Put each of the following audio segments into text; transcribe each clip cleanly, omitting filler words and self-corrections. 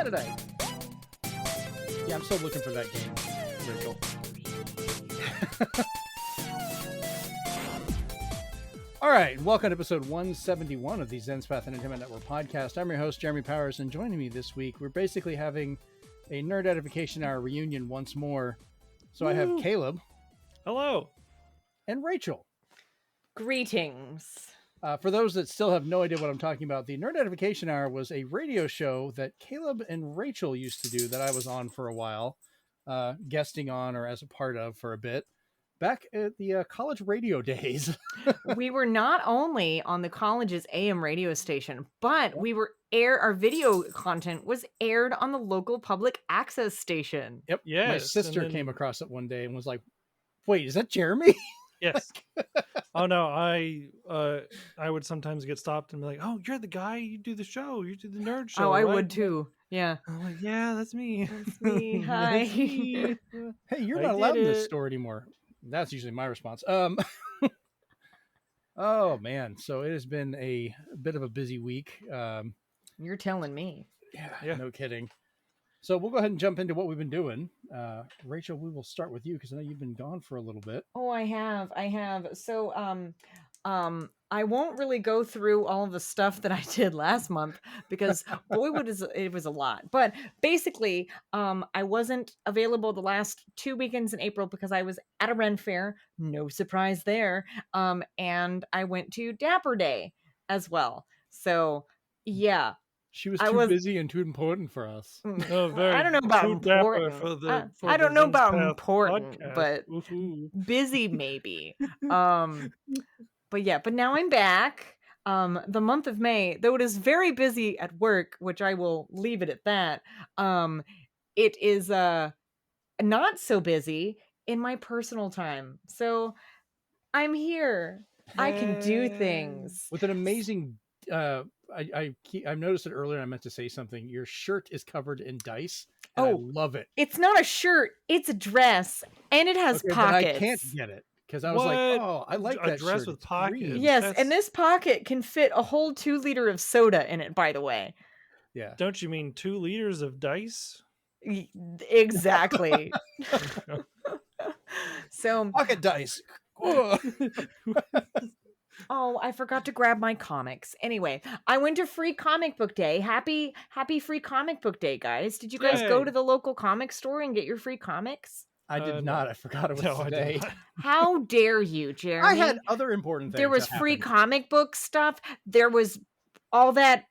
Metadite. Yeah, I'm still looking for that game, Rachel. All right, welcome to episode 171 of the Zenspath Entertainment Network Podcast. I'm your host, Jeremy Powers, and joining me this week, we're basically having a Nerd Edification Hour reunion once more. So I have Caleb. Hello. And Rachel. Greetings. For those that still have no idea what I'm talking about, the Nerd Edification Hour was a radio show that Caleb and Rachel used to do that I was on for a while, guesting on or as a part of for a bit. Back at the college radio days. We were not only on the college's AM radio station, but our video content was aired on the local public access station. Yep. Yes. My sister came across it one day and was like, wait, is that Jeremy? Yes. Oh no, I would sometimes get stopped and be like, "Oh, you're the guy. You do the show. You do the nerd show." Oh, I right? would too. Yeah. I'm like, yeah, that's me. That's me. Hi. That's me. Hey, you're I not allowed in did this it. store anymore. That's usually my response. Oh man, so it has been a bit of a busy week. You're telling me. Yeah, no kidding. So we'll go ahead and jump into what we've been doing. Rachel, we will start with you because I know you've been gone for a little bit. Oh, I have. So, I won't really go through all of the stuff that I did last month because boy, it was a lot. But basically, I wasn't available the last 2 weekends in April because I was at a Ren fair. No surprise there. And I went to Dapper Day as well. So, yeah. She was too busy and too important for us. I don't know about important. I don't know about important, podcast. but Woo-hoo. busy maybe. But now I'm back. The month of May, though it is very busy at work, which I will leave it at that. It is not so busy in my personal time. So I'm here. I can do things with an amazing. I've noticed it earlier. I meant to say something. Your shirt is covered in dice. And I love it. It's not a shirt; it's a dress, and it has pockets. But I can't get it because I was like, "Oh, I like that dress shirt. with It's pockets." green. Yes, and this pocket can fit a whole 2 liter of soda in it. By the way, yeah. Don't you mean 2 liters of dice? Exactly. So pocket dice. Oh, I forgot to grab my comics. Anyway, I went to Free Comic Book Day. Happy Free Comic Book Day, guys. Did you guys go to the local comic store and get your free comics? I did not. I forgot it was today. How dare you, Jeremy? I had other important things. There was free comic book stuff. There was all that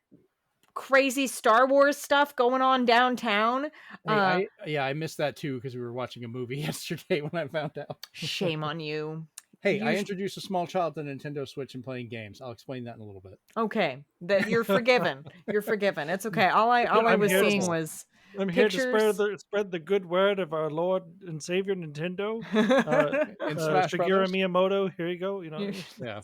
crazy Star Wars stuff going on downtown. Hey, I missed that too because we were watching a movie yesterday when I found out. Shame on you. Hey, I introduced a small child to Nintendo Switch and playing games. I'll explain that in a little bit. Okay, that you're forgiven. You're forgiven. It's okay. All I was seeing was I'm pictures. here to spread the good word of our Lord and Savior Nintendo. And Smash Shigeru Brothers. Miyamoto. Here you go. Yeah.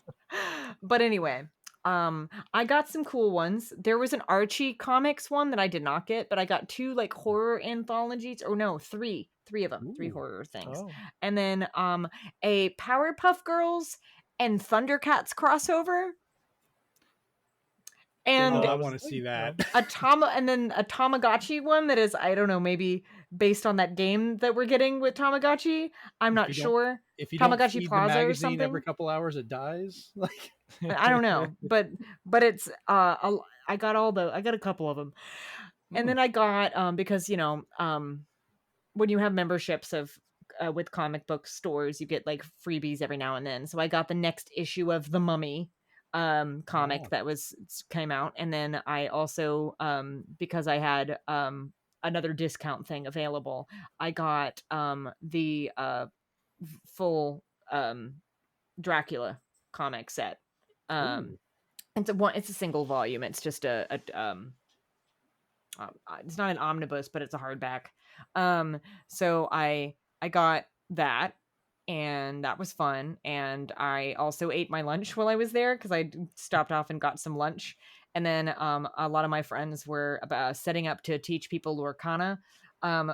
But anyway, I got some cool ones. There was an Archie Comics one that I did not get, but I got 2 like horror anthologies. Or no, 3 of them. 3 horror things. Oh. And then a Powerpuff Girls and Thundercats crossover. And I want to see that. and then a Tamagotchi one that is, I don't know, maybe based on that game that we're getting with Tamagotchi. I'm not sure. If you Tamagotchi don't feed Plaza the or magazine something. every couple hours, it dies. Like I don't know, but it's I got a couple of them, and then I got because when you have memberships of with comic book stores, you get like freebies every now and then. So I got the next issue of The Mummy comic that came out, and then I also because I had another discount thing available, I got the full Dracula comic set. It's a single volume. It's just it's not an omnibus, but it's a hardback. So I got that, and that was fun. And I also ate my lunch while I was there because I stopped off and got some lunch. And then a lot of my friends were setting up to teach people Lorcana,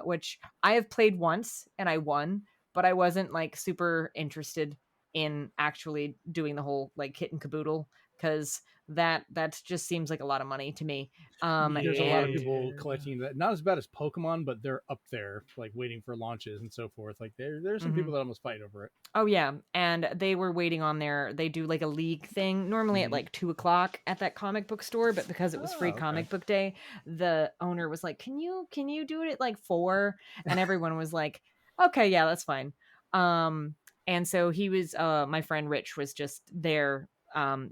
which I have played once and I won, but I wasn't like super interested in actually doing the whole like kit and caboodle, because that just seems like a lot of money to me. There's a lot of And people collecting that. Not as bad as Pokemon, but they're up there, like waiting for launches and so forth. Like there's some people that almost fight over it. oh yeah, and they were waiting on they do like a league thing normally at like 2 o'clock at that comic book store, but because it was free comic book day, the owner was like, can you do it at like 4? And everyone was like, okay, yeah, that's fine. And so he was my friend Rich was just there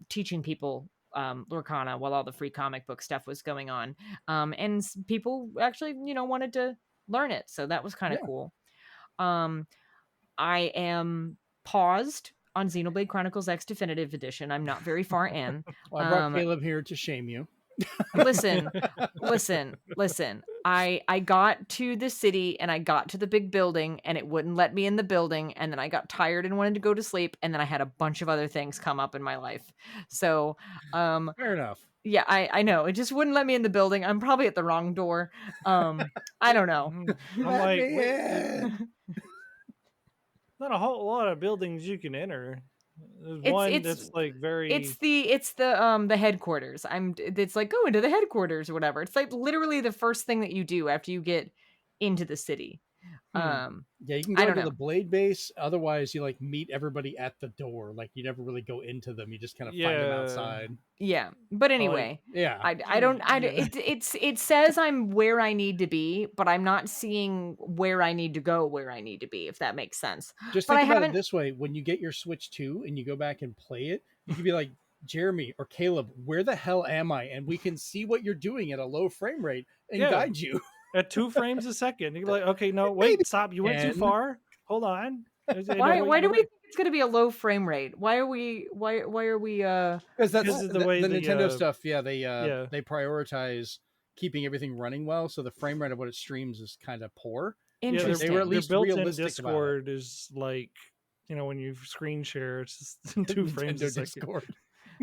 teaching people Lorcana while all the free comic book stuff was going on. And people actually, wanted to learn it, so that was kind of cool. I am paused on Xenoblade Chronicles X Definitive Edition. I'm not very far in. Well, I brought Caleb here to shame you. Listen. I got to the city and I got to the big building and it wouldn't let me in the building. And then I got tired and wanted to go to sleep. And then I had a bunch of other things come up in my life. So, fair enough. Yeah, I know. It just wouldn't let me in the building. I'm probably at the wrong door. I don't know. I'm like, not a whole lot of buildings you can enter. There's one that's like very. It's the headquarters. It's like go into the headquarters or whatever. It's like literally the first thing that you do after you get into the city. Yeah, you can go to the Blade base. Otherwise, you like meet everybody at the door. Like you never really go into them. You just kind of find them outside. Yeah, but anyway, it says I'm where I need to be, but I'm not seeing where I need to go, where I need to be. If that makes sense. Just think about it this way: when you get your Switch 2 and you go back and play it, you can be like, Jeremy or Caleb, where the hell am I? And we can see what you're doing at a low frame rate and guide you. At 2 frames a second. You're like, okay, no, wait, stop. You went too far. Hold on. Why do we think it's going to be a low frame rate? Why are we because that's the way the Nintendo stuff. Yeah, they prioritize keeping everything running well, so the frame rate of what it streams is kind of poor. Interesting. They were at least built-in Discord is like, when you screen share, it's just 2 frames a second. Discord.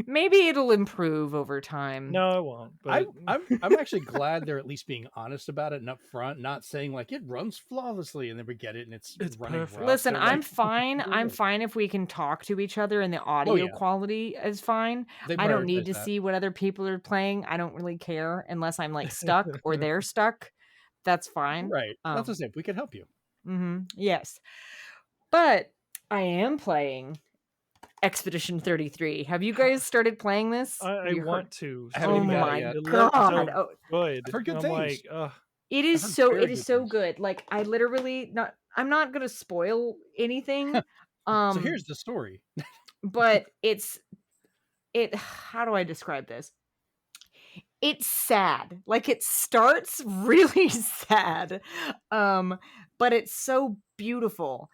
Maybe it'll improve over time. No, it won't. But I'm actually glad they're at least being honest about it and upfront, not saying like it runs flawlessly and then we get it and it's running rough. Listen, I'm fine. I'm fine if we can talk to each other and the audio quality is fine. I don't need to see what other people are playing. I don't really care unless I'm like stuck or they're stuck. That's fine. Right. That's the same. We can help you. Yes. But I am playing Expedition 33. Have you guys started playing this? I want to. Oh my god! So good. I've heard good things. It is so good. Like I'm not gonna spoil anything. So here's the story. But how do I describe this? It's sad. Like it starts really sad. But it's so beautiful.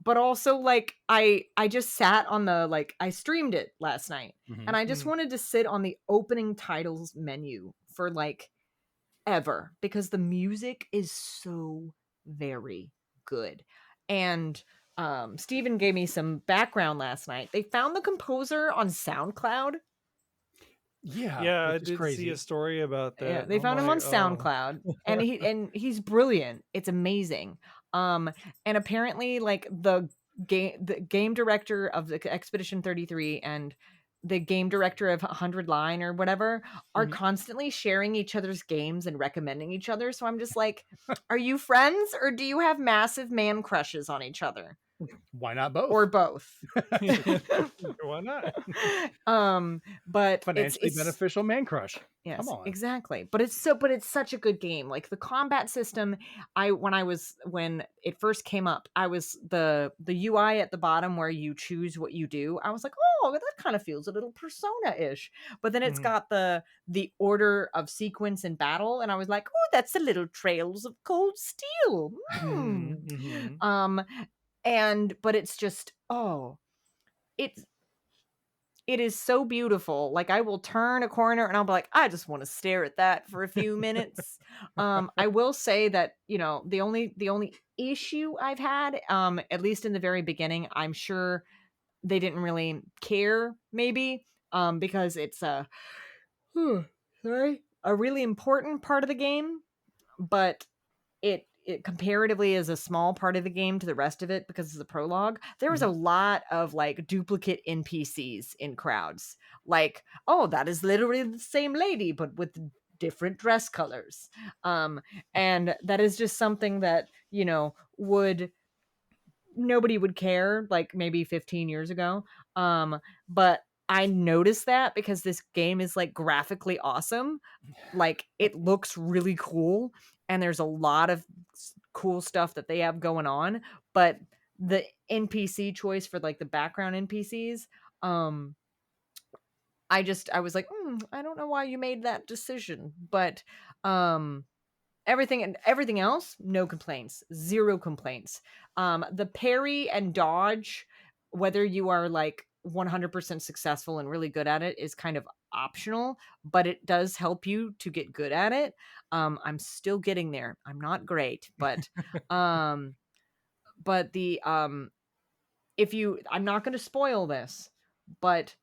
But also like I just sat on I streamed it last night and I just wanted to sit on the opening titles menu for like ever because the music is so very good. And Steven gave me some background last night. They found the composer on SoundCloud. Yeah, I did see a story about that. Yeah, they found him on SoundCloud and he's brilliant. It's amazing. And apparently like the game director of the Expedition 33 and the game director of 100 Line or whatever are constantly sharing each other's games and recommending each other. So I'm just like, are you friends or do you have massive man crushes on each other? Why not both? Or both. Why not? But financially beneficial man crush. Yes, come on. Exactly. But it's such a good game. Like the combat system, when it first came up, I was the UI at the bottom where you choose what you do. I was like, oh, that kind of feels a little Persona-ish. But then it's got the order of sequence and battle, and I was like, oh, that's a little Trails of Cold Steel. But it's just it is so beautiful. Like I will turn a corner and I'll be like, I just want to stare at that for a few minutes. I will say that, the only issue I've had, at least in the very beginning, I'm sure they didn't really care maybe, because it's a really important part of the game, but it comparatively is a small part of the game to the rest of it because of the prologue. There was a lot of like duplicate NPCs in crowds. Like, oh, that is literally the same lady, but with different dress colors. And that is just something that, nobody would care like maybe 15 years ago. But I noticed that because this game is like graphically awesome. Like it looks really cool and there's a lot of cool stuff that they have going on, but the NPC choice for like the background NPCs, I was like, I don't know why you made that decision, but everything else, no complaints, zero complaints. The parry and dodge, whether you are like 100% successful and really good at it, is kind of optional, but it does help you to get good at it. I'm still getting there. I'm not great, but the if you, I'm not going to spoil this, but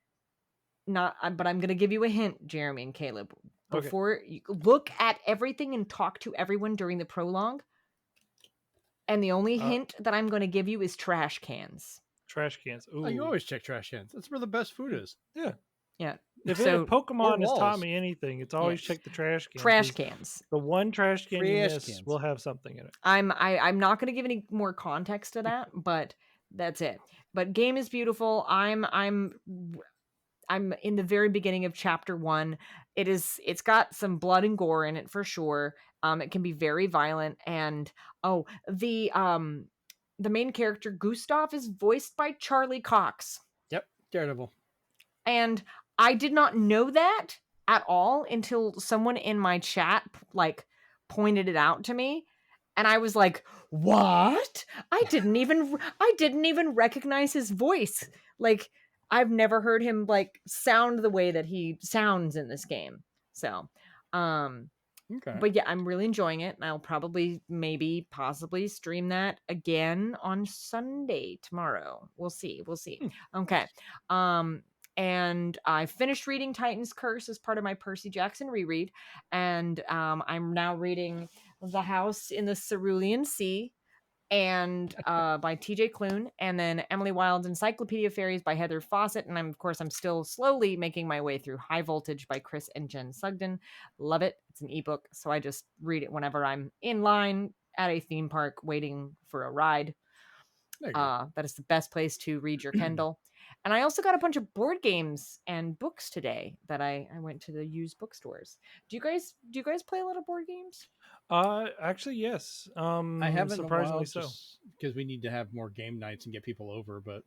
but I'm going to give you a hint, Jeremy and Caleb. Before you look at everything and talk to everyone during the prologue. And the only hint that I'm going to give you is trash cans. Trash cans. Ooh. Oh, you always check trash cans. That's where the best food is. Yeah. Yeah. If Pokemon has taught me anything, it's always check the trash cans. Trash cans. The one trash can you miss will have something in it. I'm not going to give any more context to that, but that's it. But game is beautiful. I'm in the very beginning of chapter 1. It's got some blood and gore in it for sure. It can be very violent, and the main character Gustav is voiced by Charlie Cox. Yep, Daredevil. And I did not know that at all until someone in my chat like pointed it out to me, and I was like, "What? I didn't even recognize his voice. Like I've never heard him like sound the way that he sounds in this game." So, okay. But yeah, I'm really enjoying it. And I'll probably, possibly stream that again on Sunday tomorrow. We'll see. Okay. And I finished reading Titan's Curse as part of my Percy Jackson reread. And I'm now reading The House in the Cerulean Sea and by TJ Klune, and then Emily Wilde's Encyclopedia of Fairies by Heather Fawcett. And I'm still slowly making my way through High Voltage by Chris and Jen Sugden. Love it. It's an ebook, so I just read it whenever I'm in line at a theme park waiting for a ride. That is the best place to read your Kindle. And I also got a bunch of board games and books today that I went to the used bookstores. Do you guys play a lot of board games? Actually, yes. I haven't, surprisingly so, because we need to have more game nights and get people over. But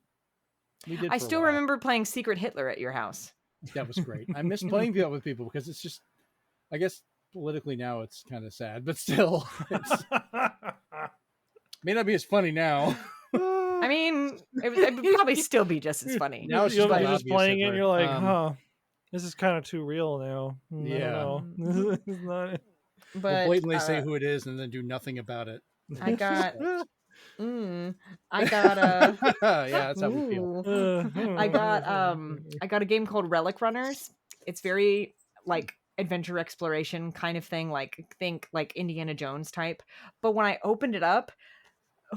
we did. I still remember playing Secret Hitler at your house. That was great. I miss playing that with people because it's just, I guess politically now it's kind of sad, but still, it's may not be as funny now. I mean, it would probably still be just as funny. Now you're just playing it and you're like, this is kind of too real now. Yeah. It's not. But we'll blatantly say who it is and then do nothing about it. I got yeah, that's how we feel. I got a game called Relic Runners. It's very like adventure exploration kind of thing, like think like Indiana Jones type. But when I opened it up,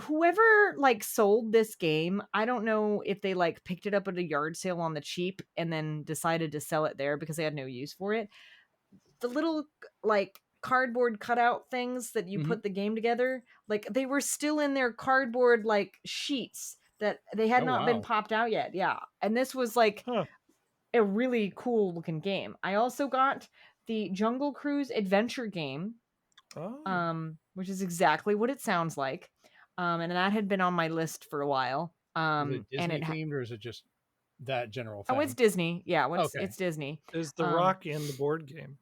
whoever like sold this game, I don't know if they like picked it up at a yard sale on the cheap and then decided to sell it there because they had no use for it. The little like cardboard cutout things that you put the game together, like they were still in their cardboard like sheets that they had not been popped out yet. Yeah. And this was like a really cool looking game. I also got the Jungle Cruise adventure game, which is exactly what it sounds like. And that had been on my list for a while. Is it Disney themed or is it just that general thing? Oh, it's Disney. Yeah, it's Disney. Is The Rock in the board game?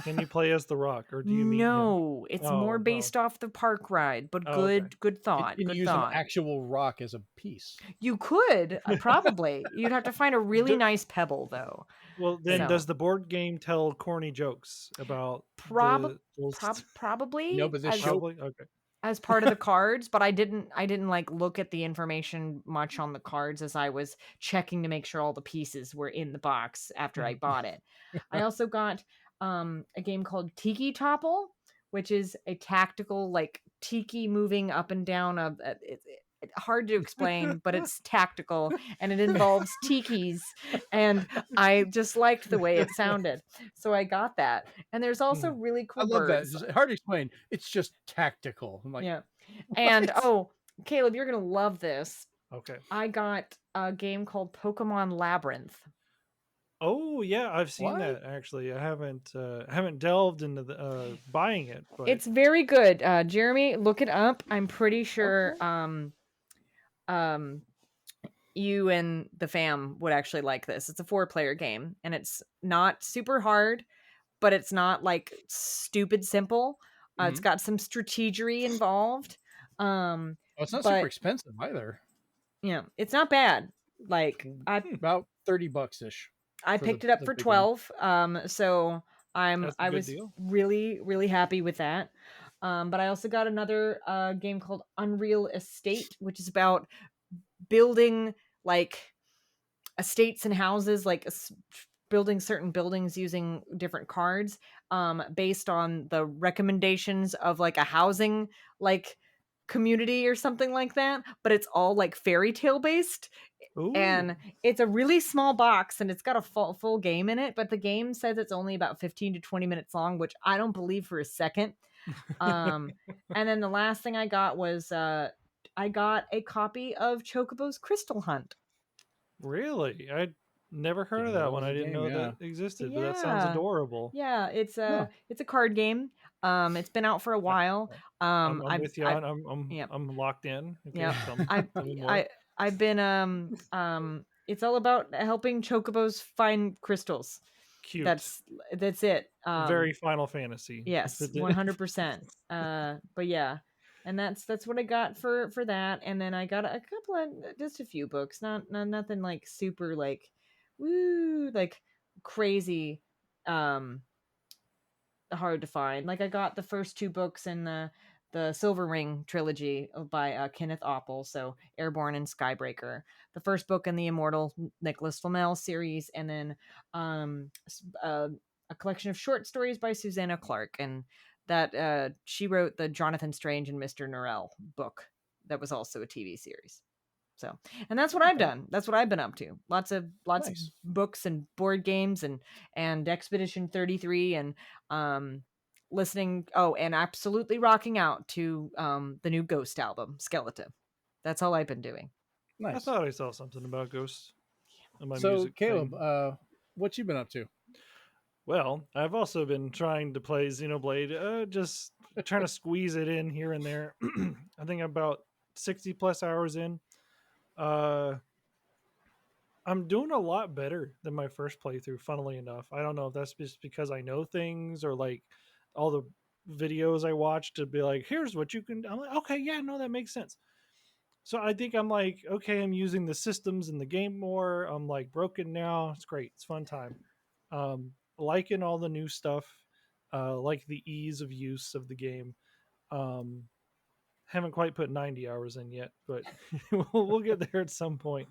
Can you play as The Rock, or do you meet him? It's more based off the park ride, but good thought. Can you use an actual rock as a piece? You could, probably. You'd have to find a really nice pebble, though. Well, then does the board game tell corny jokes about probably? No, but this show... Okay. As part of the cards, but I didn't like look at the information much on the cards as I was checking to make sure all the pieces were in the box after I bought it. I also got a game called Tiki Topple, which is a tactical like tiki moving up and down it's hard to explain, but it's tactical and it involves tikis, and I just liked the way it sounded, so I got that. And there's also really I cool love that. birds. It's hard to explain. It's just tactical. I'm like, Yeah. And Caleb, you're gonna love this. Okay. I got a game called Pokemon Labyrinth. Oh yeah, I've seen What? that actually. I haven't delved into the buying it, but It's very good. Jeremy, look it up. I'm pretty sure you and the fam would actually like this. It's a 4-player game, and it's not super hard, but it's not like stupid simple. It's got some strategery involved. oh, it's not But super expensive either. yeah, it's not bad. Like About $30 ish. I picked it up for 12. So That's a I good was deal. really, really happy with that. But I also got another game called Unreal Estate, which is about building like estates and houses, like building certain buildings using different cards, based on the recommendations of like a housing like community or something like that. But it's all like fairy tale based. Ooh. And it's a really small box, and it's got a full game in it, but the game says it's only about 15 to 20 minutes long, which I don't believe for a second. And then the last thing I got was I got a copy of Chocobo's Crystal Hunt. Really? I'd never heard of that one. I didn't know that existed, but that sounds adorable. Yeah, it's a card game. It's been out for a while. I'm with you on. I'm locked in. Okay, Yeah. tell me more. I've been it's all about helping chocobos find crystals. Cute. That's it. Very Final Fantasy. Yes, 100%. But yeah. And that's what I got for that. And then I got a couple of just a few books, not nothing like super like woo like crazy hard to find. Like I got the first 2 books in the Silver Ring trilogy by Kenneth Oppel, so Airborne and Skybreaker. The first book in the Immortal Nicholas Flamel series, and then a collection of short stories by Susanna Clark, and that she wrote the Jonathan Strange and Mr. Norrell book that was also a TV series. So, and that's what I've done. That's what I've been up to. Lots of books and board games and Expedition 33 and listening and absolutely rocking out to the new Ghost album, Skeleton. That's all I've been doing. Nice. I thought I saw something about Ghosts in my So music Caleb, thing. what you been up to? Well, I've also been trying to play Xenoblade, just trying to squeeze it in here and there. I think I'm about 60 plus hours in. I'm doing a lot better than my first playthrough, funnily enough. I don't know if that's just because I know things or like all the videos I watched to be like, here's what you can. I'm like, okay, yeah, no, that makes sense. So I think I'm like, okay, I'm using the systems in the game more. I'm like broken now. It's great. It's fun time. Liking all the new stuff, like the ease of use of the game. Haven't quite put 90 hours in yet, but we'll get there at some point.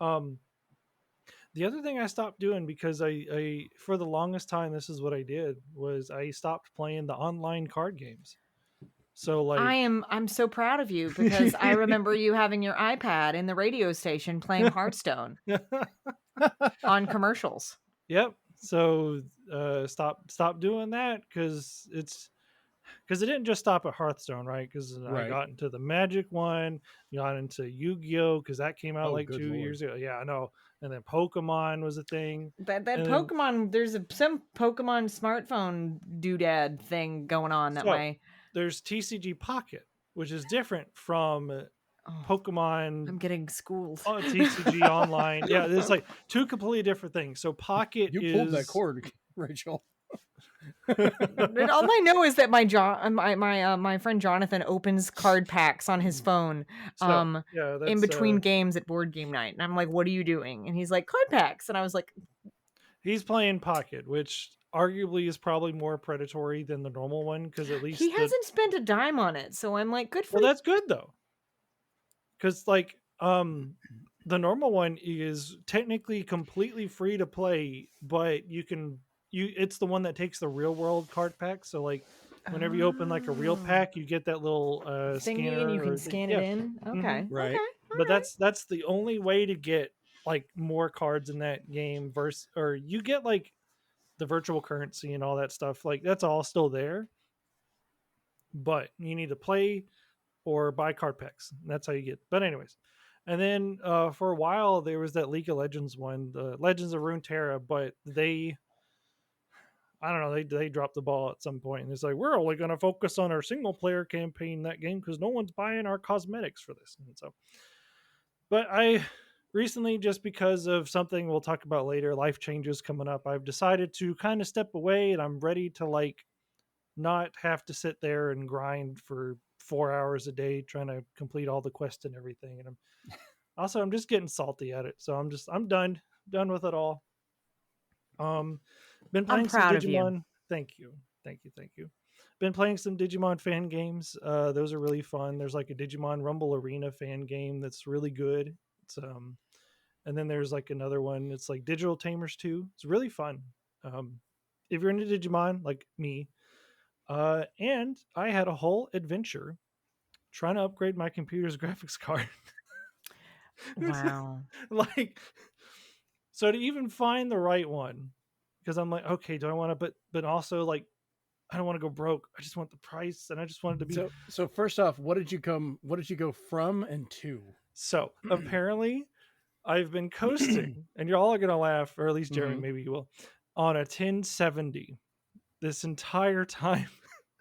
The other thing I stopped doing, because I for the longest time, this is what I did, was I stopped playing the online card games. So like I'm so proud of you, because I remember you having your iPad in the radio station playing Hearthstone on commercials. Yep. So stop doing that, because it didn't just stop at Hearthstone, right? Because I got into the Magic one, got into Yu-Gi-Oh, because that came out 2 years ago. Yeah, I know. And then Pokemon was a thing. That Pokemon, there's some Pokemon smartphone doodad thing going on that way. There's TCG Pocket, which is different from Pokemon. I'm getting schooled. TCG Online. Yeah, it's like 2 completely different things. So Pocket You pulled that cord, Rachel. All I know is that my friend Jonathan opens card packs on his phone in between games at board game night, and I'm like, what are you doing? And he's like, card packs, and I was like, he's playing Pocket, which arguably is probably more predatory than the normal one, because at least he hasn't spent a dime on it, so I'm like, good for you. Well, that's good though, because like the normal one is technically completely free to play, but it's the one that takes the real world card pack. So like Whenever you open like a real Oh. pack, you get that little Thingy, scanner, and you or can scan it in. Okay. Right. Okay. But that's the only way to get like more cards in that game. Versus, or you get like the virtual currency and all that stuff. Like that's all still there, but you need to play or buy card packs. That's how you get. But anyways, and then for a while there was that League of Legends one, the Legends of Runeterra, but I don't know, they dropped the ball at some point, and it's like we're only going to focus on our single player campaign in that game because no one's buying our cosmetics for this. And so, but I recently, just because of something we'll talk about later, life changes coming up, I've decided to kind of step away, and I'm ready to like not have to sit there and grind for 4 hours a day trying to complete all the quests and everything. And I'm just getting salty at it, so I'm done with it all. Been playing some proud of you. Digimon. Thank you. Been playing some Digimon fan games. Those are really fun. There's like a Digimon Rumble Arena fan game that's really good. It's and then there's like another one. It's like Digital Tamers 2. It's really fun. If you're into Digimon like me, and I had a whole adventure trying to upgrade my computer's graphics card. Wow. Like, so to even find the right one, because I'm like, okay, do I want to, but also like, I don't want to go broke. I just want the price, and I just wanted to be. So first off, what did you go from and to? So apparently, I've been coasting, and you're all gonna laugh, or at least Jeremy, maybe you will, on a 1070 this entire time.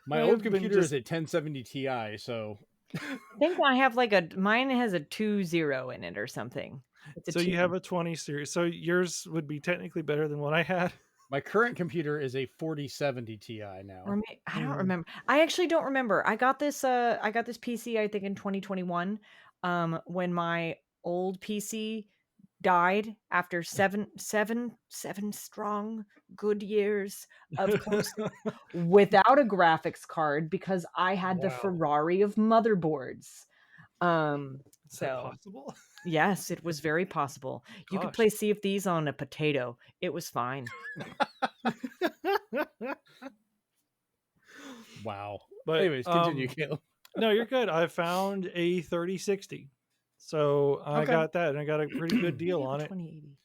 My old computer is a 1070 Ti, so I think I have like mine has a 2.0 in it or something. So you have a 20 series. So yours would be technically better than what I had. My current computer is a 4070 Ti now. Or I don't remember. I actually don't remember. I got this PC I think in 2021 when my old PC died after seven strong good years of coasting without a graphics card because I had the Ferrari of motherboards. Is that possible? Yes, it was very possible. You could play Sea of Thieves on a potato. It was fine. Wow. But anyways, continue, Caleb. No, you're good. I found a 3060. So I got that, and I got a pretty good deal on it. 2080.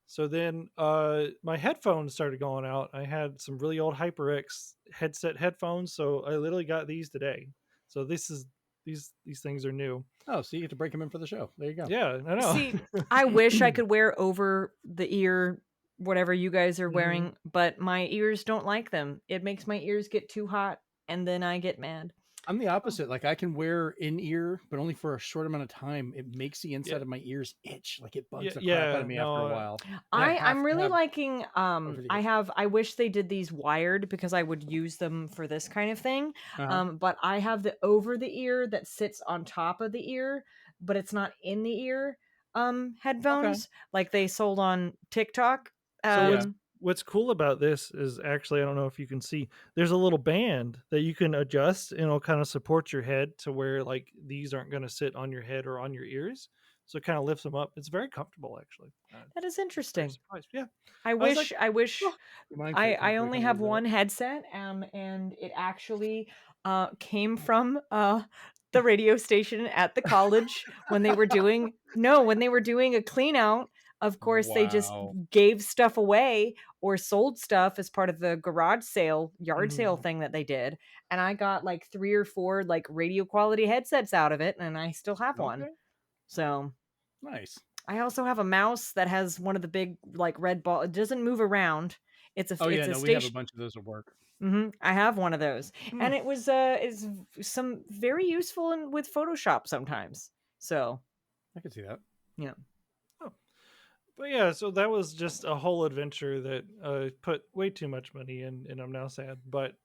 So then my headphones started going out. I had some really old HyperX headset headphones, so I literally got these today. So these things are new. Oh, so you get to break them in for the show. There you go. Yeah, I know. See, I wish I could wear over the ear whatever you guys are wearing, but my ears don't like them. It makes my ears get too hot, and then I get mad. I'm the opposite. Like I can wear in ear, but only for a short amount of time. It makes the inside of my ears itch. Like it bugs the crap out of me after a while. I'm really liking. I wish they did these wired because I would use them for this kind of thing. But I have the over the ear that sits on top of the ear, but it's not in the ear. Headphones like they sold on TikTok. So what's cool about this is actually, I don't know if you can see, there's a little band that you can adjust and it'll kind of support your head to where like these aren't going to sit on your head or on your ears. So it kind of lifts them up. It's very comfortable, actually. That is interesting. Yeah. I wish I only have one headset, and it actually came from the radio station at the college when they were doing a clean out. Of course, they just gave stuff away or sold stuff as part of the garage sale, yard sale thing that they did. And I got like 3 or 4 like radio quality headsets out of it, and I still have one. So nice. I also have a mouse that has one of the big like red ball. It doesn't move around. It's a we have a bunch of those at work. I have one of those, and it was is some very useful with Photoshop sometimes. So I can see that. Yeah. But yeah, so that was just a whole adventure that put way too much money in, and I'm now sad. But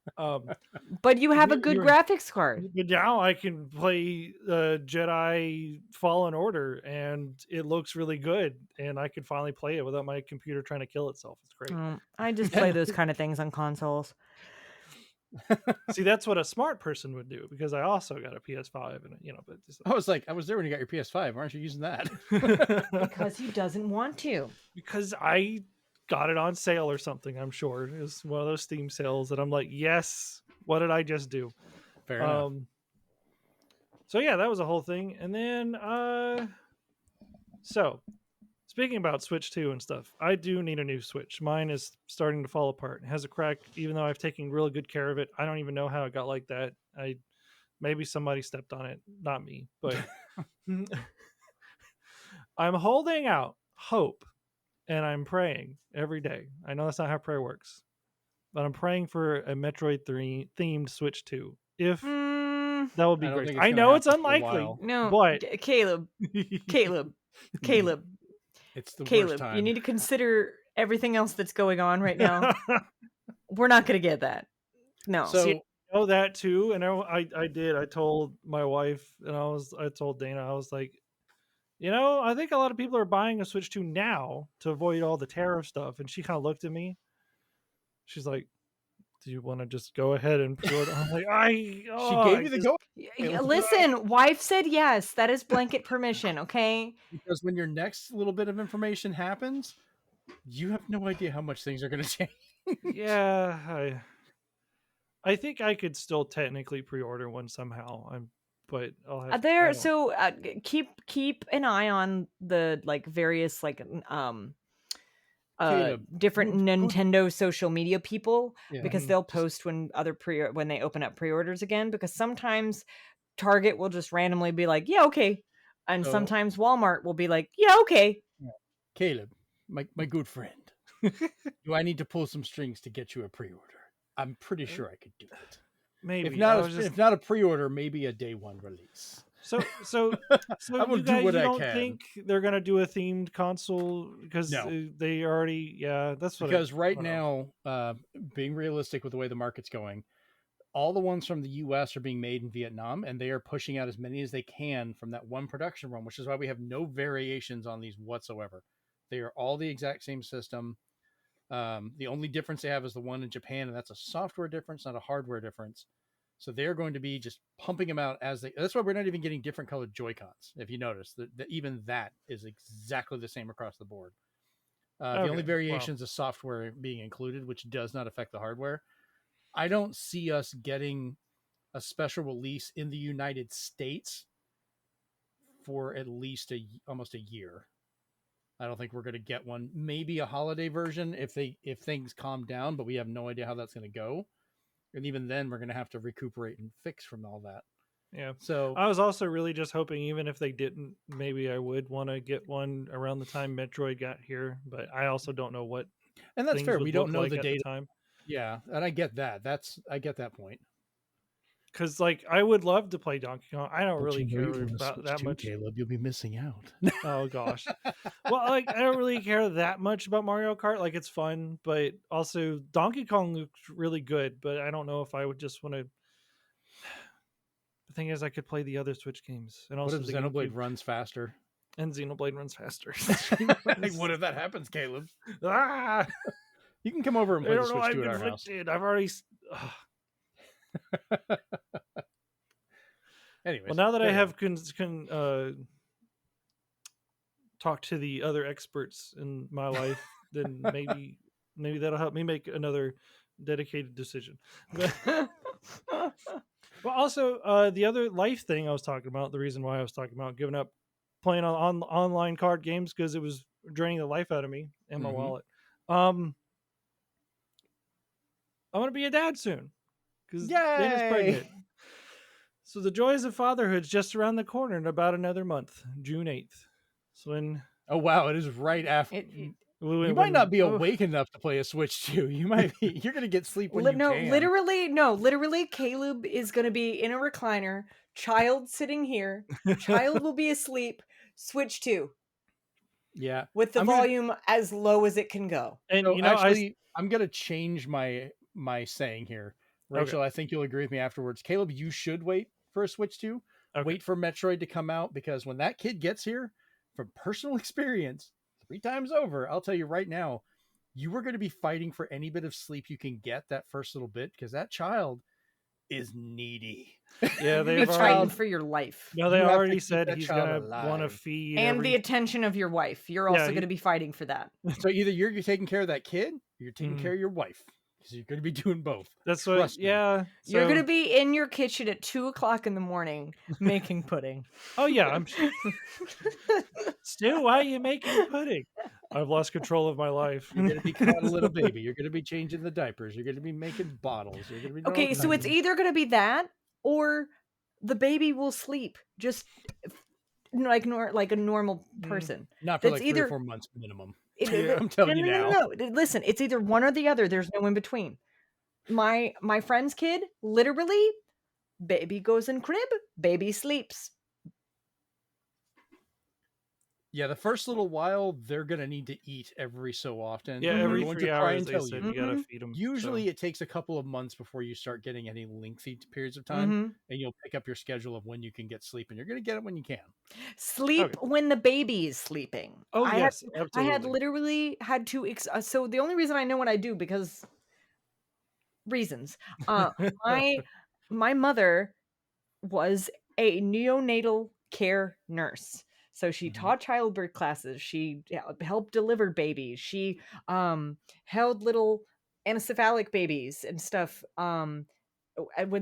but you have a good graphics card. But now I can play Jedi Fallen Order, and it looks really good, and I can finally play it without my computer trying to kill itself. It's great. I just play those kind of things on consoles. See, that's what a smart person would do, because I also got a PS5, and but I was there when you got your PS5. Why aren't you using that? Because he doesn't want to. Because I got it on sale or something. I'm sure it was one of those Steam sales that I'm like, yes, What did I just do? Fair enough. So yeah, that was a whole thing. And then so speaking about Switch 2 and stuff, I do need a new Switch. Mine is starting to fall apart. It has a crack, even though I've taken really good care of it. I don't even know how it got like that. Maybe somebody stepped on it, not me. But I'm holding out hope and I'm praying every day. I know that's not how prayer works, but I'm praying for a Metroid 3 themed Switch 2. If that would be I don't great. think it's I gonna know it's happen for a unlikely. while. No, but Caleb, It's the worst Caleb, time. you need to consider everything else that's going on right now. We're not going to get that. No. So See, I know that too, and I did. I told my wife, and I told Dana, I was like, I think a lot of people are buying a Switch 2 now to avoid all the tariff stuff. And she kind of looked at me. She's like, "Do you want to just go ahead and pre-order?" I'm like, she gave you the go Listen, wife said yes. That is blanket permission, okay? because when your next little bit of information happens, you have no idea how much things are going to change. Yeah, I think I could still technically pre-order one somehow. But I'll have keep an eye on the various different Nintendo social media people, because they'll post when when they open up pre-orders again, because sometimes Target will just randomly be like, yeah, okay, and sometimes Walmart will be like, yeah, okay. Caleb, my good friend, do I need to pull some strings to get you a pre-order? I'm pretty sure I could do it. Maybe if not a pre-order, maybe a day one release. So I will do what I don't can. think they're gonna do a themed console because they already that's what because right now, being realistic with the way the market's going, all the ones from the US are being made in Vietnam, and they are pushing out as many as they can from that one production run, which is why we have no variations on these whatsoever. They are all the exact same system. The only difference they have is the one in Japan, and that's a software difference, not a hardware difference. So they're going to be just pumping them out as they. That's why we're not even getting different colored Joy-Cons. If you notice, even that is exactly the same across the board. The only variations is software being included, which does not affect the hardware. I don't see us getting a special release in the United States for at least almost a year. I don't think we're going to get one. Maybe a holiday version if things calm down, but we have no idea how that's going to go. And even then, we're going to have to recuperate and fix from all that. Yeah. So I was also really just hoping, even if they didn't, maybe I would want to get one around the time Metroid got here. But I also don't know what. And that's fair. We don't know like the date. Time. Yeah, and I get that. I get that point. Because I would love to play Donkey Kong. I don't really care about that much. Caleb, you'll be missing out. Oh gosh. Well, I don't really care that much about Mario Kart. It's fun, but also Donkey Kong looks really good. But I don't know if I would just want to. The thing is, I could play the other Switch games, and also what if Xenoblade runs faster? And Xenoblade runs faster. What if that happens, Caleb? Ah! You can come over and play the Switch 2 at our house. I've already. Anyways, well, now that I have talked to the other experts in my life, then maybe that'll help me make another dedicated decision. Well, also the other life thing I was talking about, the reason why I was talking about giving up playing on online card games, because it was draining the life out of me and my wallet. I'm gonna be a dad soon because Dana's pregnant. So the joys of fatherhood is just around the corner in about another month, June 8th. So oh wow, it is right after. You might not be awake enough to play a Switch 2. You might be. You're gonna get sleep when you can. Literally, Caleb is gonna be in a recliner. Child sitting here. Child will be asleep. Switch 2. Yeah, with the volume as low as it can go. And so actually, I'm gonna change my saying here, Rachel. Okay. I think you'll agree with me afterwards. Caleb, you should wait for a Switch 2. Okay. Wait for Metroid to come out, because when that kid gets here, from personal experience, 3 times over, I'll tell you right now, you are going to be fighting for any bit of sleep you can get that first little bit, because that child is needy. Yeah, they're fighting for your life. No, they already said he's gonna want to feed and the attention of your wife. You're also going to be fighting for that. So either you're taking care of that kid, or you're taking care of your wife. because you're going to be doing both. That's what. Trust me. Yeah. You're gonna so- be in your kitchen at 2:00 in the morning making pudding. Oh yeah. I'm. Stu, why are you making pudding? I've lost control of my life. You're going to be coddling a baby. You're going to be changing the diapers. You're going to be making bottles. You're going to be doing all Okay, so it's kinds of- either gonna be that or the baby will sleep just like a normal person. not for That's like 3 either- or 4 months minimum. It- I'm telling you now. No. Listen, it's either one or the other. There's no in between. My friend's kid, literally, baby goes in crib, baby sleeps. Yeah, the first little while they're gonna need to eat every so often. Yeah, and they're every going 3 to try hours and they tell said you. you gotta Mhm. feed them. Usually, it takes a couple of months before you start getting any lengthy periods of time, Mhm. and you'll pick up your schedule of when you can get sleep, and you're gonna get it when you can. Sleep Okay. when the baby is sleeping. Oh I yes, had, absolutely. I had literally had to. So the only reason I know what I do because reasons. My mother was a neonatal care nurse. So she Mhm. taught childbirth classes. She helped deliver babies. She held little anencephalic babies and stuff when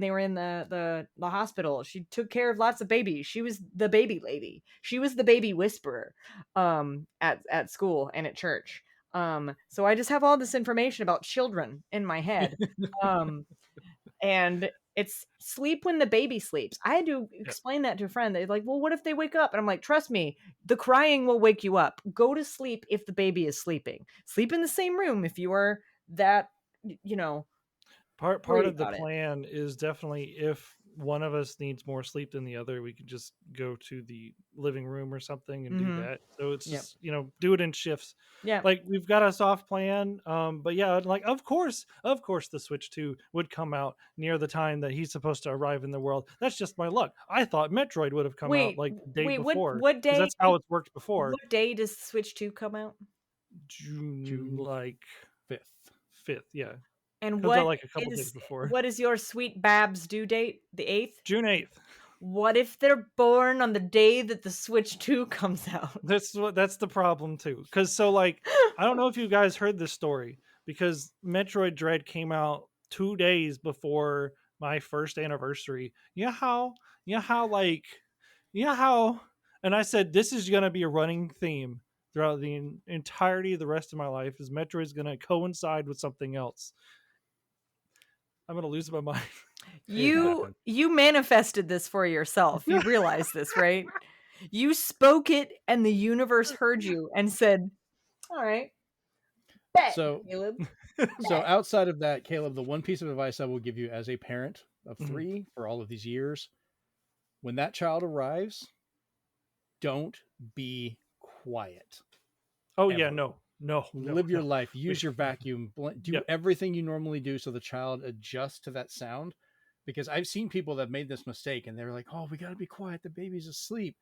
they were in the hospital. She took care of lots of babies. She was the baby lady. She was the baby whisperer at school and at church. So I just have all this information about children in my head. And it's sleep when the baby sleeps. I had to explain that to a friend. They're like, well, what if they wake up? And I'm like, trust me, the crying will wake you up. Go to sleep if the baby is sleeping. Sleep in the same room if you are that, Part worried of the about it. plan is definitely if one of us needs more sleep than the other, we can just go to the living room or something and Mhm. do that. So it's Yep. just do it in shifts. Yeah. Like we've got a soft plan, but yeah, like of course, the Switch 2 would come out near the time that he's supposed to arrive in the world. That's just my luck. I thought Metroid would have come out like the day before. What 'cause day? That's how it's worked before. What day does Switch 2 come out? June like 5th. 5th, yeah. And Comes out what like a couple days before. what is your sweet Babs due date? The 8th? June 8th. What if they're born on the day that the Switch 2 comes out? That's the problem too. Because I don't know if you guys heard this story because Metroid Dread came out 2 days before my first anniversary. And I said this is gonna be a running theme throughout the entirety of the rest of my life. Is Metroid's gonna coincide with something else? I'm gonna lose my mind. You manifested this for yourself. You realize this, right? You spoke it and the universe heard you and said, all right. Bet, So- Caleb. So outside of that, Caleb, the one piece of advice I will give you as a parent of Mhm. 3 for all of these years, when that child arrives, don't be quiet. Oh yeah, Ever. no. Live your no. life. Use your vacuum. Do Yep. everything you normally do so the child adjusts to that sound. Because I've seen people that made this mistake and they're like, oh, we got to be quiet. The baby's asleep.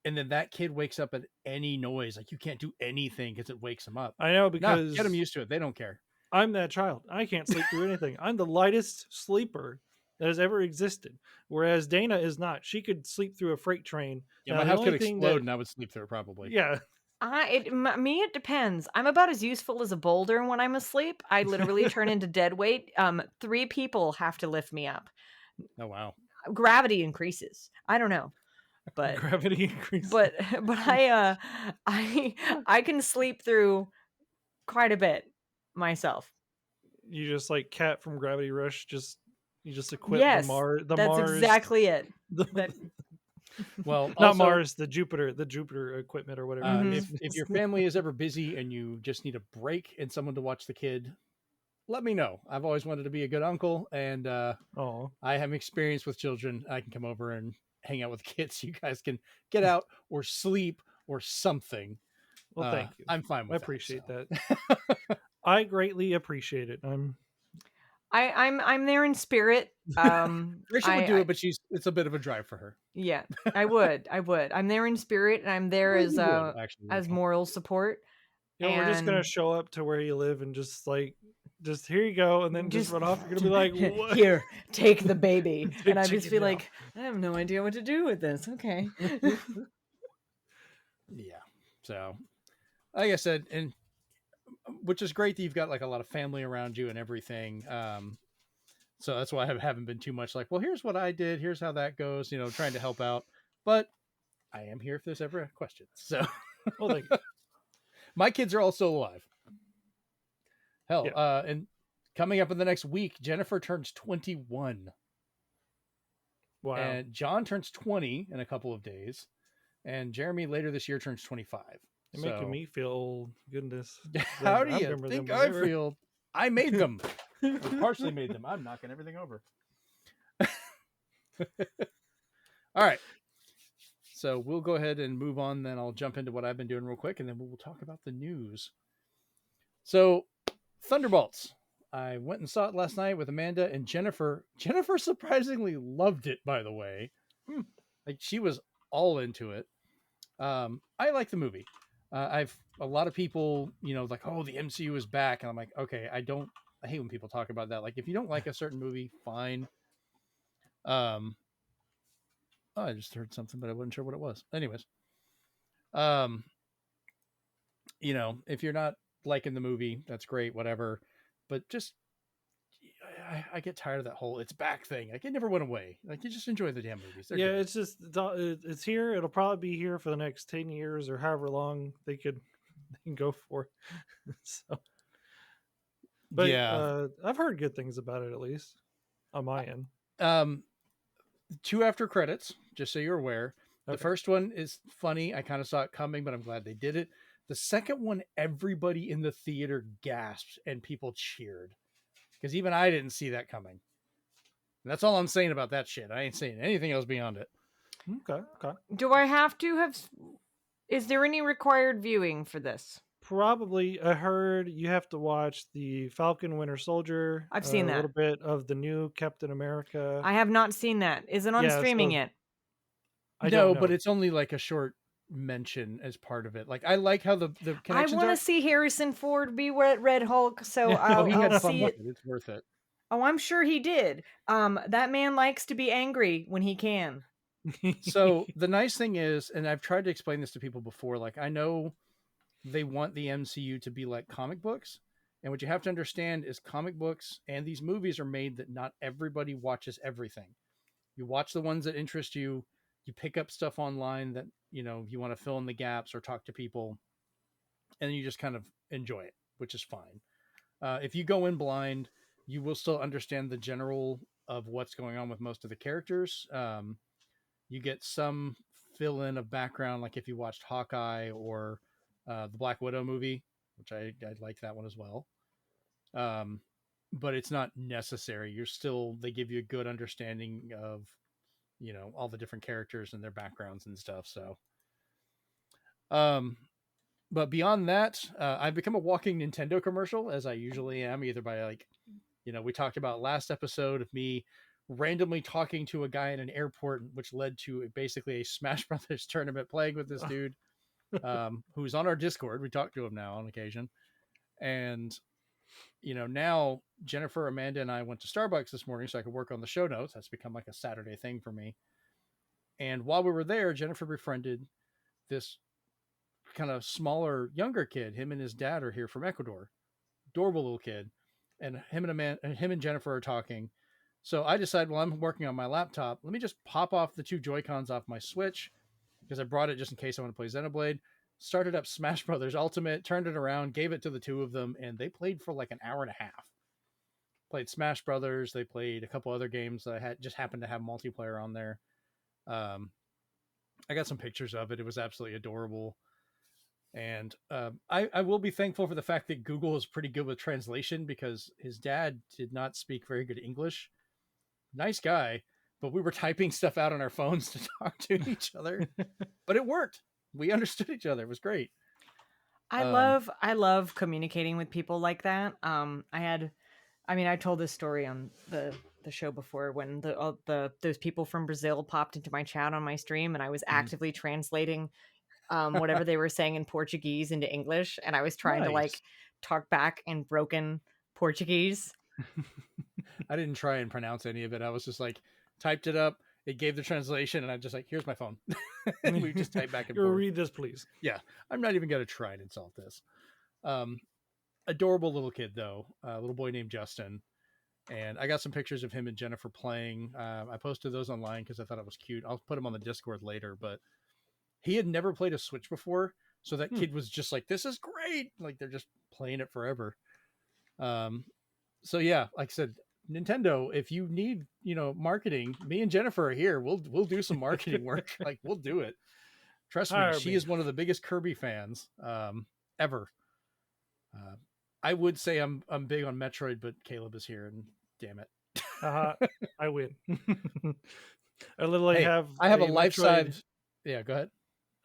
And then that kid wakes up at any noise. Like you can't do anything because it wakes them up. I know No, because get them used to it. They don't care. I'm that child. I can't sleep through anything. I'm the lightest sleeper that has ever existed. Whereas Dana is not. She could sleep through a freight train. Yeah, Now, my the house only could thing explode that- and I would sleep through it probably. Yeah. It depends. I'm about as useful as a boulder when I'm asleep. I literally turn into dead weight. 3 people have to lift me up. Oh, wow. Gravity increases. I don't know. But Gravity increase. but I can sleep through quite a bit myself. You just like Cat from Gravity Rush. You just equip Yes, the Mars. that's exactly it. That Well, not also, Mars. The Jupiter equipment or whatever. it is. if your family is ever busy and you just need a break and someone to watch the kid, let me know. I've always wanted to be a good uncle, and Oh, I have experience with children. I can come over and hang out with kids. You guys can get out or sleep or something. well, thank you. I'm fine I with appreciate that. that. I greatly appreciate it. I'm there in spirit. Rachel would do it, but it's a bit of a drive for her. Yeah, I would. I'm there in spirit, and I'm there Well, as you would, actually, as Rachel. moral support. We're just gonna And- show up to where you live and just here you go, and then just run off. You're gonna be like, what? Here, take the baby, and I Take just it be now. like, I have no idea what to do with this. Okay. Yeah. So, like I said, and which is great that you've got like a lot of family around you and everything. So that's why I haven't been too much like, well, here's what I did, here's how that goes, trying to help out. But I am here if there's ever a question. So Well, thank you. my kids are all still alive. Hell, Yeah. and coming up in the next week, Jennifer turns 21. Wow. And John turns 20 in a couple of days. And Jeremy later this year turns 25. You're making me feel old. Goodness. How do I you remember think them I whenever. feel? I made them. I partially made them. I'm knocking everything over. All right. So we'll go ahead and move on. Then I'll jump into what I've been doing real quick, and then we'll talk about the news. So Thunderbolts. I went and saw it last night with Amanda and Jennifer. Jennifer surprisingly loved it, by the way. Like she was all into it. I like the movie. I've a lot of people, like, oh, the MCU is back, and I'm like, okay, I hate when people talk about that. Like, if you don't like a certain movie, fine. Oh, I just heard something, but I wasn't sure what it was. Anyways, if you're not liking the movie, that's great, whatever. But just, I get tired of that whole "it's back" thing. Like, it never went away. Like, you just enjoy the damn movies. They're good. It's just it's here. It'll probably be here for the next 10 years or however long they can go for. So, but yeah, I've heard good things about it, at least on my end. 2 after credits, just so you're aware. Okay. The first one is funny. I kind of saw it coming, but I'm glad they did it. The second one, everybody in the theater gasped and people cheered because even I didn't see that coming. And that's all I'm saying about that shit. I ain't saying anything else beyond it. Okay. Do I have to have? Is there any required viewing for this? Probably. I heard you have to watch the Falcon Winter Soldier. I've seen that. A little bit of the new Captain America. I have not seen that. Is it on streaming yet? I don't know. But it's only like a short mention as part of it. Like, I like how the connections I want to see Harrison Ford be Red Hulk, so I'll see it. It's worth it. Oh, I'm sure he did. That man likes to be angry when he can. So the nice thing is, and I've tried to explain this to people before, like, I know they want the MCU to be like comic books. And what you have to understand is comic books and these movies are made that not everybody watches everything. You watch the ones that interest you. You pick up stuff online that, you want to fill in the gaps or talk to people, and you just kind of enjoy it, which is fine. If you go in blind, you will still understand the general of what's going on with most of the characters. You get some fill in of background, like if you watched Hawkeye or the Black Widow movie, which I like that one as well. But it's not necessary. They give you a good understanding of, all the different characters and their backgrounds and stuff. So, but beyond that, I've become a walking Nintendo commercial, as I usually am, either by like, we talked about last episode of me randomly talking to a guy in an airport, which led to basically a Smash Brothers tournament playing with this dude, who's on our Discord. We talk to him now on occasion. And, now Jennifer, Amanda, and I went to Starbucks this morning so I could work on the show notes. That's become like a Saturday thing for me. And while we were there, Jennifer befriended this kind of smaller, younger kid. Him and his dad are here from Ecuador. Adorable little kid. And him and Jennifer are talking. So I decided, while I'm working on my laptop, let me just pop off the 2 Joy-Cons off my Switch, because I brought it just in case I want to play Xenoblade. Started up Smash Brothers Ultimate, turned it around, gave it to the 2 of them, and they played for like an hour and a half. Played Smash Brothers. They played a couple other games that just happened to have multiplayer on there. I got some pictures of it. It was absolutely adorable. And I will be thankful for the fact that Google is pretty good with translation, because his dad did not speak very good English. Nice guy, but we were typing stuff out on our phones to talk to each other. But it worked. We understood each other. It was great. I love communicating with people like that. I told this story on the show before, when those people from Brazil popped into my chat on my stream, and I was actively translating whatever they were saying in Portuguese into English, and I was trying to like talk back in broken Portuguese. I didn't try and pronounce any of it. I was just like, typed it up. It gave the translation, and I'm just like, here's my phone. And we just type back and forth. Read this, please. Yeah, I'm not even going to try and insult this. adorable little kid though, a little boy named Justin. And I got some pictures of him and Jennifer playing. I posted those online because I thought it was cute. I'll put them on the Discord later, but he had never played a Switch before. So that kid was just like, this is great. Like they're just playing it forever. So yeah, like I said, Nintendo, if you need, marketing, me and Jennifer are here. We'll do some marketing work. Like we'll do it. Trust me, she is one of the biggest Kirby fans ever. I would say I'm big on Metroid, but Caleb is here, and damn it, I win. I literally have a life size. Yeah, go ahead.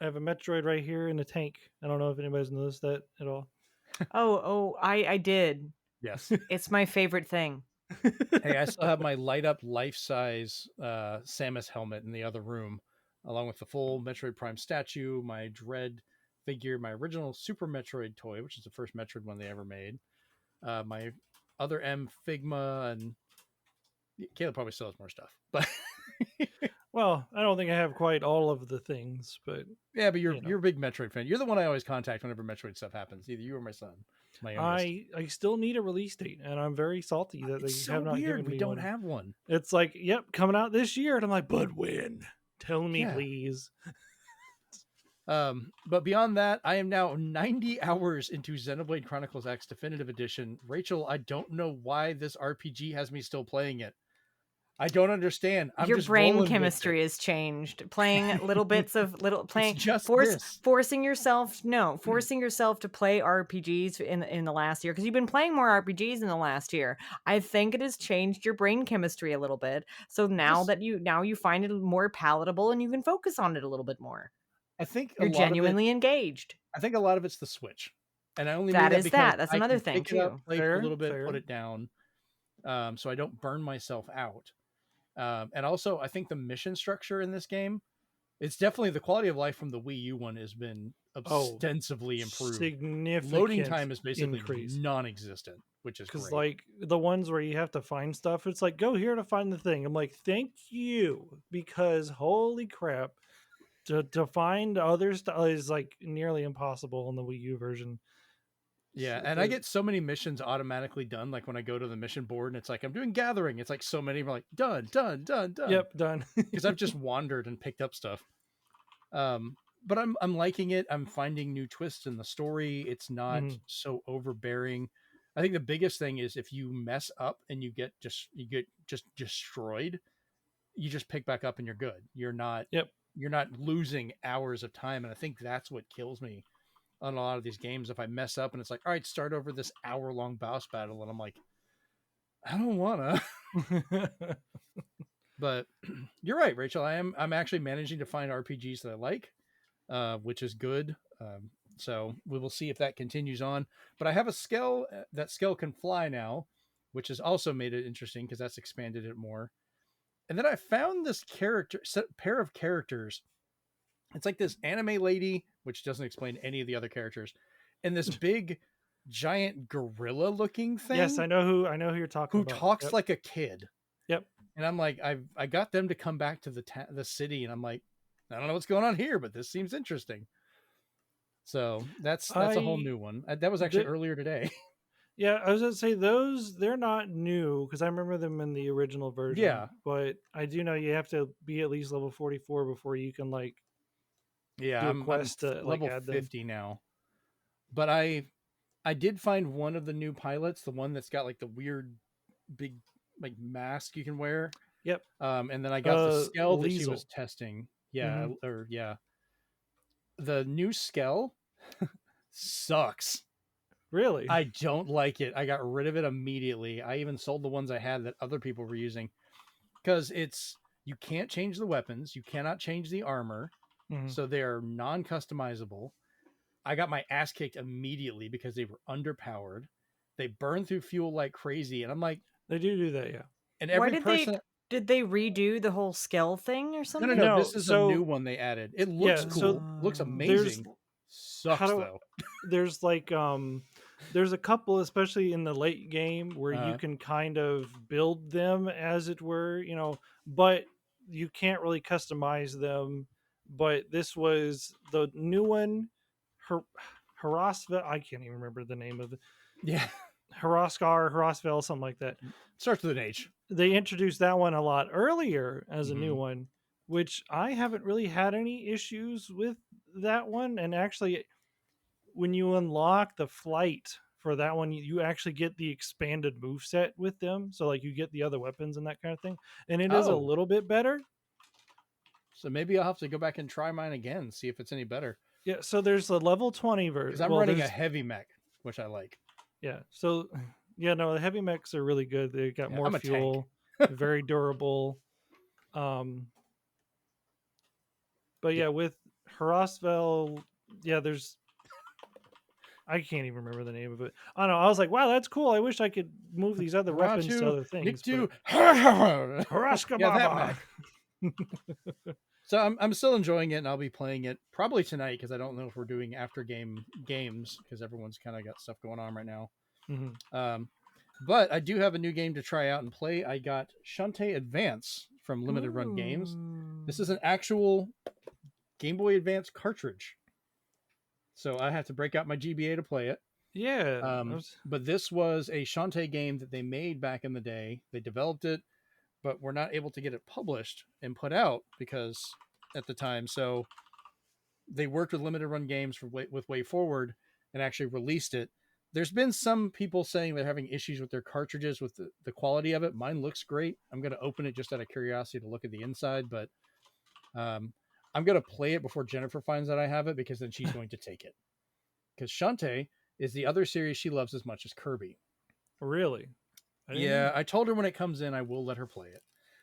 I have a Metroid right here in the tank. I don't know if anybody's noticed that at all. I did. Yes, it's my favorite thing. Hey, I still have my light up life size Samus helmet in the other room, along with the full Metroid Prime statue, my Dread figure, my original Super Metroid toy, which is the first Metroid one they ever made, my other M Figma, and Caleb probably still has more stuff. But well, I don't think I have quite all of the things, but yeah, but you're a big Metroid fan. You're the one I always contact whenever Metroid stuff happens. Either you or my son. My youngest. I still need a release date, and I'm very salty that they have not given me we don't one. have one. It's like, yep, coming out this year, and I'm like, but when? Tell me, please. But beyond that, I am now 90 hours into Xenoblade Chronicles X Definitive Edition. Rachel, I don't know why this RPG has me still playing it. I don't understand. Your brain chemistry has changed. Playing little bits of forcing yourself to play RPGs in the last year, because you've been playing more RPGs in the last year. I think it has changed your brain chemistry a little bit. So now you find it more palatable and you can focus on it a little bit more. I think you're genuinely engaged. I think a lot of it's the Switch, and I only that's another thing too. Up, play for a little bit, put it down, so I don't burn myself out. And also, I think the mission structure in this game, it's definitely the quality of life from the Wii U one has been ostensibly improved. Significant loading time is basically non-existent, which is great. Because like the ones where you have to find stuff, it's like, go here to find the thing. I'm like, thank you, because holy crap, to find other stuff is like nearly impossible in the Wii U version. Yeah, and I get so many missions automatically done. Like when I go to the mission board and it's like, I'm doing gathering. It's like so many are like, done. Yep, done. Because I've just wandered and picked up stuff. But I'm liking it. I'm finding new twists in the story. It's not so overbearing. I think the biggest thing is if you mess up and you get just destroyed, you just pick back up and you're good. You're not losing hours of time. And I think that's what kills me on a lot of these games. If I mess up and it's like, all right, start over this hour-long boss battle, and I'm like, I don't wanna. But you're right, Rachel. I'm actually managing to find RPGs that I like, which is good. So we will see if that continues on. But I have a Skell. That Skell can fly now, which has also made it interesting because that's expanded it more. And then I found this pair of characters. It's like this anime lady, which doesn't explain any of the other characters, and this big, giant gorilla-looking thing. Yes, I know who you're talking about. Who talks like a kid. Yep. And I'm like, I got them to come back to the city, and I'm like, I don't know what's going on here, but this seems interesting. So that's a whole new one. That was actually earlier today. Yeah, I was going to say they're not new because I remember them in the original version. Yeah. But I do know you have to be at least level 44 before you can do a quest to level add 50 now. But I did find one of the new pilots, the one that's got like the weird big like mask you can wear. Yep. And then I got the Skell that she was testing. Yeah, the new Skell sucks. Really? I don't like it. I got rid of it immediately. I even sold the ones I had that other people were using because you can't change the weapons, you cannot change the armor, so they're non-customizable. I got my ass kicked immediately because they were underpowered. They burn through fuel like crazy, and I'm like, they do that, yeah. And every did they redo the whole Skell thing or something? No. This is a new one they added. It looks cool. Looks amazing. Sucks though. There's like there's a couple, especially in the late game, where you can kind of build them, as it were, but you can't really customize them. But this was the new one, Harasva. I can't even remember the name of it. Yeah. Hrothgar, something like that. Starts with an H. They introduced that one a lot earlier as a new Mhm. one, which I haven't really had any issues with that one. And actually, when you unlock the flight for that one, you actually get the expanded move set with them. So like you get the other weapons and that kind of thing. And it is a Oh. little bit better. So maybe I'll have to go back and try mine again, see if it's any better. Yeah, so there's the level 20 Because version. I'm running a heavy mech, which I like. Yeah. So yeah, no, the heavy mechs are really good. They got more I'm a fuel, very durable. But yeah, with Hrothgar, yeah, there's I can't even remember the name of it. I don't know. I was like, wow, that's cool. I wish I could move these other weapons to other things. Hrothgar Yeah, that Baba. mech. So I'm still enjoying it, and I'll be playing it probably tonight because I don't know if we're doing after games because everyone's kind of got stuff going on right now. Mm-hmm. But I do have a new game to try out and play. I got Shantae Advance from Limited Run Games. This is an actual Game Boy Advance cartridge. So I have to break out my GBA to play it. Yeah. But this was a Shantae game that they made back in the day. They developed it, but were not able to get it published and put out because at the time. So they worked with Limited Run Games with Way Forward and actually released it. There's been some people saying they're having issues with their cartridges with the quality of it. Mine looks great. I'm going to open it just out of curiosity to look at the inside, but I'm going to play it before Jennifer finds out I have it because then she's going to take it. Because Shantae is the other series she loves as much as Kirby. Really? Yeah, I told her when it comes in, I will let her play it.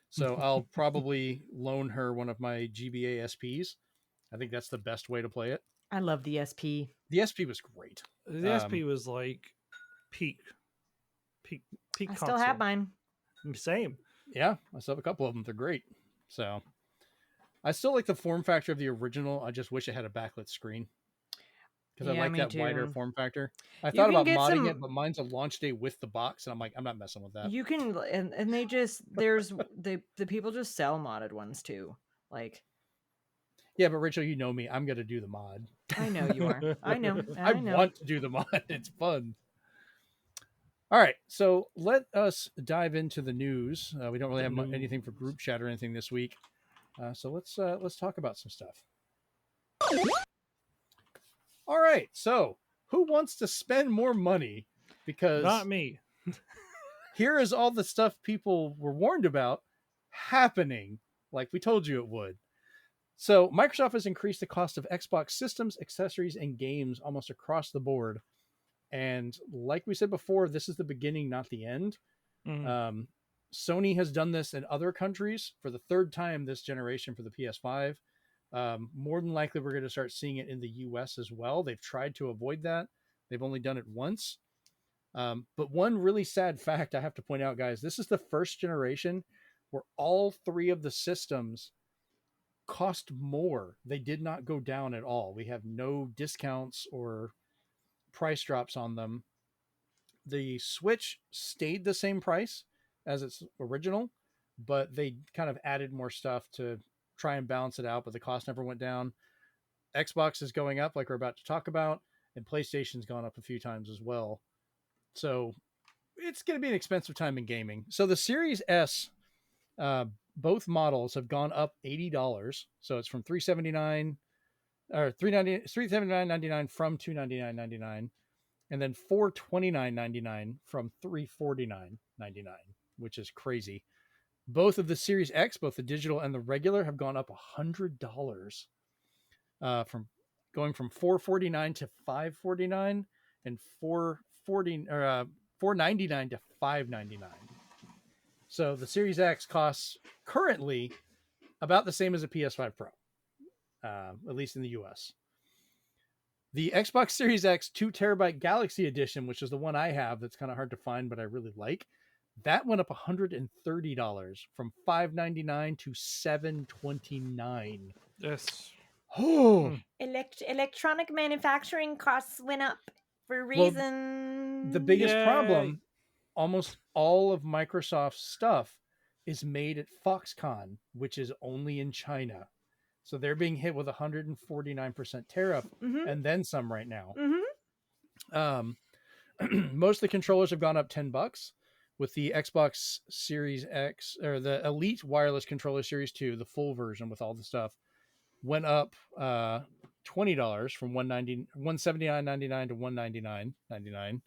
So I'll probably loan her one of my GBA SPs. I think that's the best way to play it. I love the SP. The SP was great. The SP was like peak I console. still have mine. Same. Yeah, I still have a couple of them. They're great. So I still like the form factor of the original. I just wish it had a backlit screen. Because I like that wider form factor. I thought about modding it, but mine's a launch day with the box, and I'm like, I'm not messing with that. You can, and they just the people just sell modded ones too. Like, yeah, but Rachel, you know me, I'm gonna do the mod. I know you are. I know. I want to do the mod. It's fun. All right, so let us dive into the news. We don't really have anything for group chat or anything this week, so let's talk about some stuff. All right, so who wants to spend more money? Because not me. Here is all the stuff people were warned about happening, like we told you it would. So Microsoft has increased the cost of Xbox systems, accessories, and games almost across the board. And like we said before, this is the beginning, not the end. Mm-hmm. Sony has done this in other countries for the third time this generation for the PS5. More than likely, we're going to start seeing it in the US as well. They've tried to avoid that. They've only done it once. But one really sad fact I have to point out, guys, this is the first generation where all three of the systems cost more. They did not go down at all. We have no discounts or price drops on them. The Switch stayed the same price as its original, but they kind of added more stuff to try and balance it out, but the cost never went down. Xbox is going up like we're about to talk about, and PlayStation's gone up a few times as well. So it's going to be an expensive time in gaming. So the Series S, both models have gone up $80. So it's from $379 or $379.99 from $299.99, and then $429.99 from $349.99, which is crazy. Both of the Series X, both the digital and the regular, have gone up $100, from going from $449 to $549 and $499 to $599. So the Series X costs currently about the same as a PS5 Pro, at least in the US. The Xbox Series X 2TB Galaxy Edition, which is the one I have that's kind of hard to find, but I really like, that went up $130 from $599 to $729. Yes. Oh, electronic manufacturing costs went up for reasons. Well, the biggest problem, almost all of Microsoft's stuff is made at Foxconn, which is only in China. So they're being hit with 149% tariff and then some right now. most of the controllers have gone up $10, with the Xbox Series X or the Elite Wireless Controller Series 2, the full version with all the stuff, went up $20 from $179.99 to $199.99.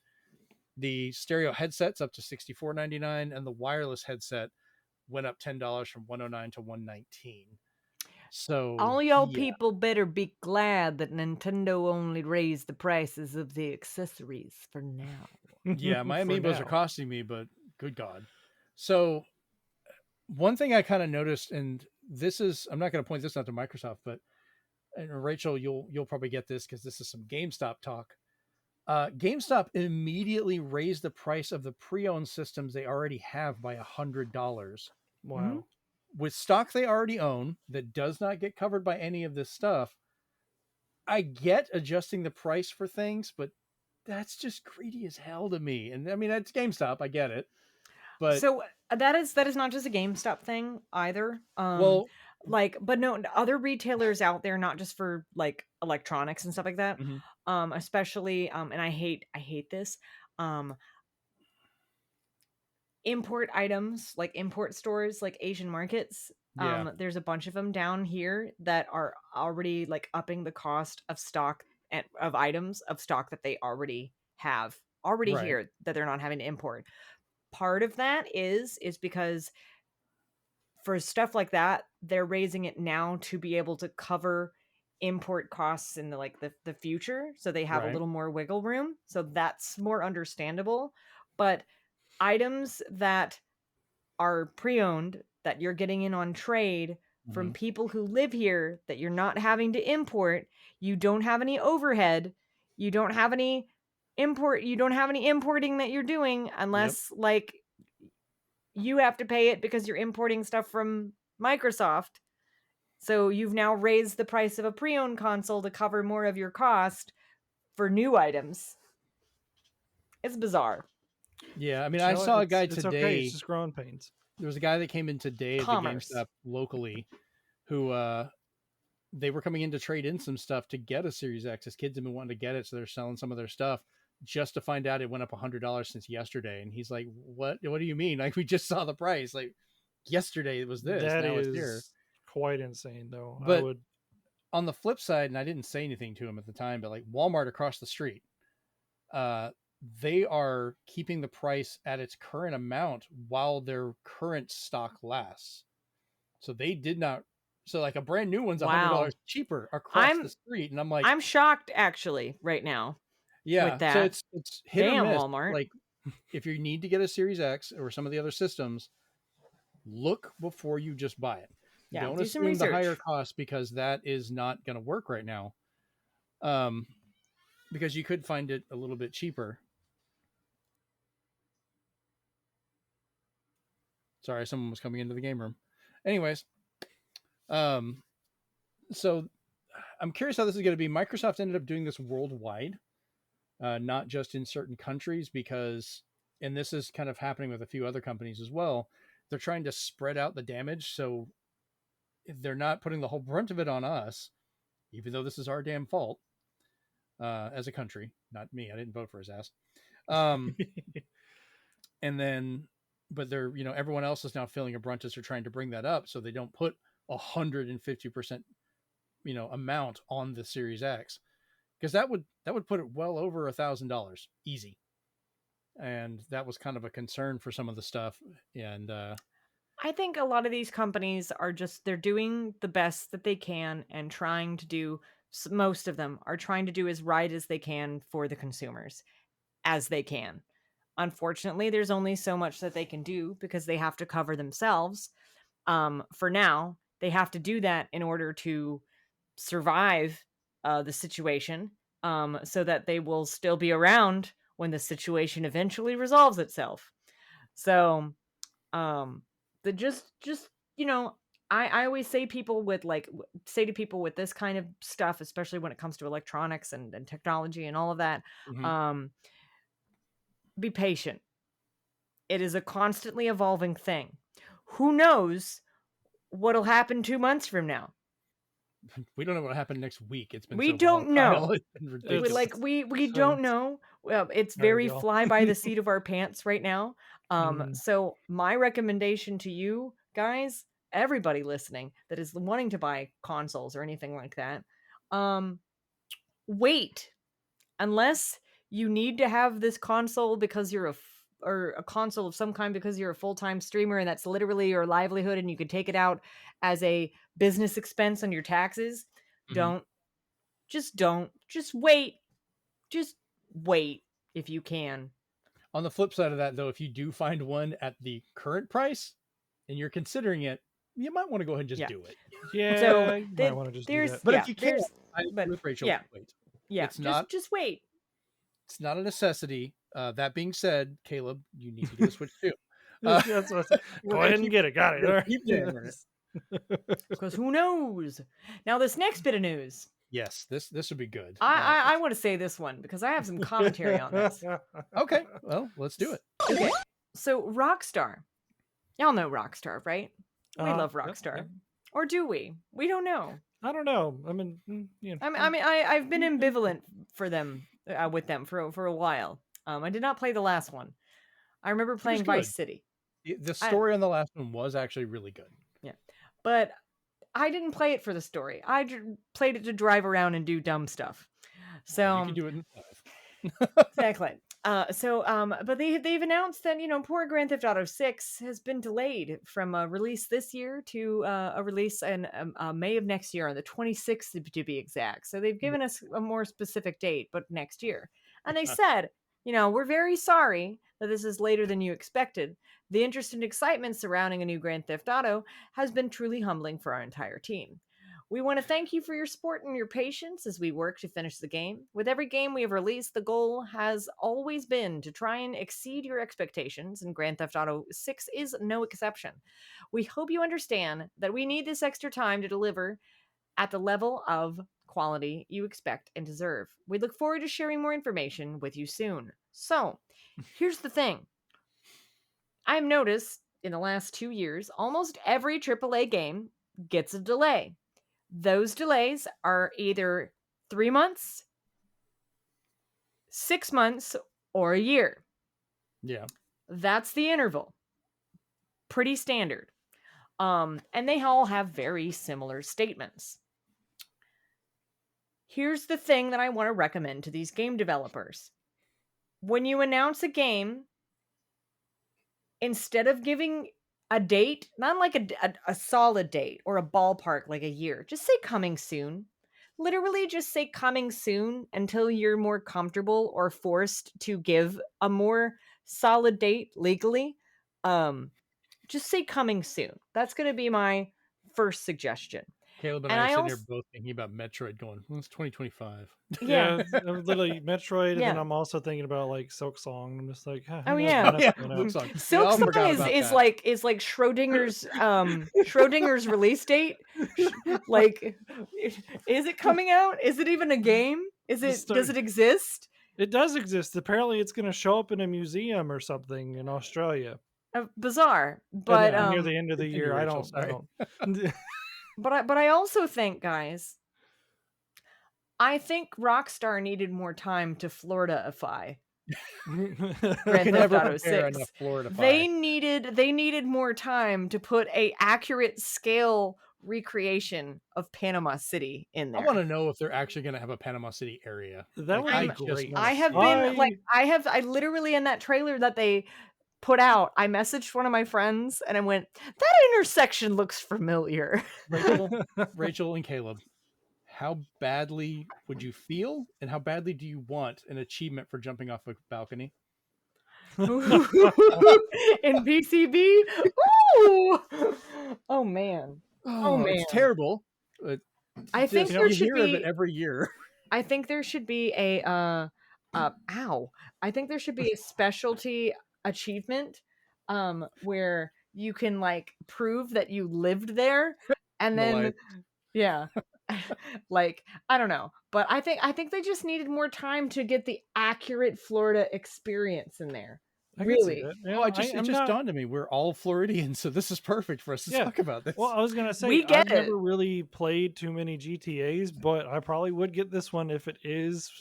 The stereo headsets up to $64.99, and the wireless headset went up $10 from $109 to $119. So all y'all people better be glad that Nintendo only raised the prices of the accessories for now. Yeah, my amiibos are costing me, but good God. So one thing I kind of noticed, and this is, I'm not going to point this out to Microsoft, but and Rachel, you'll probably get this because this is some GameStop talk. GameStop immediately raised the price of the pre-owned systems they already have by $100. Wow. With stock they already own that does not get covered by any of this stuff. I get adjusting the price for things, but that's just greedy as hell to me. And I mean, it's GameStop, I get it. But so that is not just a GameStop thing either. Well, but no, other retailers out there, not just for like electronics and stuff like that. Especially and I hate this. Import items, like import stores, like Asian markets. Yeah. There's a bunch of them down here that are already like upping the cost of stock and of items of stock that they already have Right. here that they're not having to import. Part of that is because for stuff like that, they're raising it now to be able to cover import costs in the future, so they have a Right. little more wiggle room. So that's more understandable. But items that are pre-owned that you're getting in on trade from people who live here that you're not having to import, you don't have any overhead, you don't have any importing that you're doing unless like you have to pay it because you're importing stuff from Microsoft. So you've now raised the price of a pre-owned console to cover more of your cost for new items. It's bizarre. Yeah, I mean, I saw a guy it's today. Okay. It's just growing pains. There was a guy that came in today at the GameStop locally who they were coming in to trade in some stuff to get a Series X. His kids have been wanting to get it, so they're selling some of their stuff just to find out it went up $100 since yesterday. And he's like, what do you mean? Like, we just saw the price. Like, yesterday it was this. That now is it's here. Quite insane, though. But on the flip side, and I didn't say anything to him at the time, but like Walmart across the street, they are keeping the price at its current amount while their current stock lasts. So they did not. So like a brand new one's $100 cheaper across the street, and I'm like, I'm shocked actually right now. Yeah, with that. so it's hit or miss. Walmart. Like if you need to get a Series X or some of the other systems, look before you just buy it. Yeah, don't do some assume the research. higher cost because that is not going to work right now. Because you could find it a little bit cheaper. Sorry, someone was coming into the game room. Anyways, so I'm curious how this is going to be. Microsoft ended up doing this worldwide, not just in certain countries, because, and this is kind of happening with a few other companies as well, they're trying to spread out the damage. So they're not putting the whole brunt of it on us, even though this is our damn fault as a country. Not me. I didn't vote for his ass. And then, but they're, everyone else is now feeling a brunt as they're trying to bring that up. So they don't put 150%, amount on the Series X, because that would put it well over $1,000 easy. And that was kind of a concern for some of the stuff. And I think a lot of these companies are they're doing the best that they can and trying to do, most of them are trying to do as right as they can for the consumers as they can. Unfortunately, there's only so much that they can do because they have to cover themselves. For now, they have to do that in order to survive the situation, so that they will still be around when the situation eventually resolves itself. So, I always say to people with this kind of stuff, especially when it comes to electronics and technology and all of that, be patient. It is a constantly evolving thing. Who knows what'll happen 2 months from now? We don't know what happened next week. It's been we don't know. It's been ridiculous. We don't know Well, it's There we very go. fly by the seat of our pants right now. Mhm. So my recommendation to you guys, everybody listening that is wanting to buy consoles or anything like that, wait unless you need to have this console because you're or a console of some kind because you're a full-time streamer and that's literally your livelihood and you could take it out as a business expense on your taxes. Mhm. Don't just wait. Just wait if you can. On the flip side of that, though, if you do find one at the current price and you're considering it, you might want to go ahead and just Yeah. do it. Yeah, you might want to just do there's that. But yeah if you can't, there's I agree but with Rachel. yeah Wait. yeah It's not wait. it's not a necessity. That being said, Caleb, you need to get a Switch too. That's what go ahead and get it. Got it. All right. Keep jamming it. Because who knows? Now this next bit of news, Yes, this would be good. I want to say this one because I have some commentary on this. Okay, well, let's do it. Okay, so Rockstar, y'all know Rockstar, right? We love Yep, Rockstar, yep. or do we? We don't know. I don't know. I mean, you know. I've been ambivalent for them with them for a while. I did not play the last one. I remember playing Vice good. City. The story on the last one was actually really good. Yeah, but I didn't play it for the story. I played it to drive around and do dumb stuff. So you can do it in 5. exactly. But they've announced that poor Grand Theft Auto 6 has been delayed from a release this year to a release in May of next year, on the 26th to be exact. So they've given us a more specific date, but next year. And they said, we're very sorry that this is later than you expected. The interest and excitement surrounding a new Grand Theft Auto has been truly humbling for our entire team. We want to thank you for your support and your patience as we work to finish the game. With every game we have released, the goal has always been to try and exceed your expectations, and Grand Theft Auto 6 is no exception. We hope you understand that we need this extra time to deliver at the level of quality you expect and deserve. We look forward to sharing more information with you soon. So, here's the thing. I've noticed in the last 2 years, almost every AAA game gets a delay. Those delays are either 3 months, 6 months, or a year. Yeah. That's the interval. Pretty standard. And they all have very similar statements. Here's the thing that I want to recommend to these game developers. When you announce a game, instead of giving a date, not like a solid date or a ballpark like a year, just say coming soon. Literally just say coming soon until you're more comfortable or forced to give a more solid date legally. Just say coming soon. That's going to be my first suggestion. Caleb and I are sitting there both thinking about Metroid going, well, it's 2025. Yeah. I'm literally Metroid, and Yeah. then I'm also thinking about like Silk Song. I'm just like, Oh yeah, Silk Song. Silk Song is like Schrodinger's Schrodinger's release date. Like, is it coming out? Is it even a game? Does it exist? It does exist. Apparently, it's going to show up in a museum or something in Australia. Bizarre, but near the end of the year, I don't. But I also think, guys, I think Rockstar needed more time to Florida-ify Grand Theft Auto 6. They needed more time to put a accurate scale recreation of Panama City in there. I want to know if they're actually going to have a Panama City area. That would be great. I literally, in that trailer that they put out, I messaged one of my friends and I went, that intersection looks familiar. Rachel and Caleb, how badly would you feel and how badly do you want an achievement for jumping off a balcony? In BCB? Ooh! Oh man. Oh man. It's terrible. I think there should be it every year. I think there should be a I think there should be a specialty achievement where you can like prove that you lived there, and then like I don't know, but I think they just needed more time to get the accurate Florida experience in there. Really? It just dawned on me. We're all Floridians, so this is perfect for us to talk about this. Well, I was gonna say I've never really played too many GTAs, but I probably would get this one if it is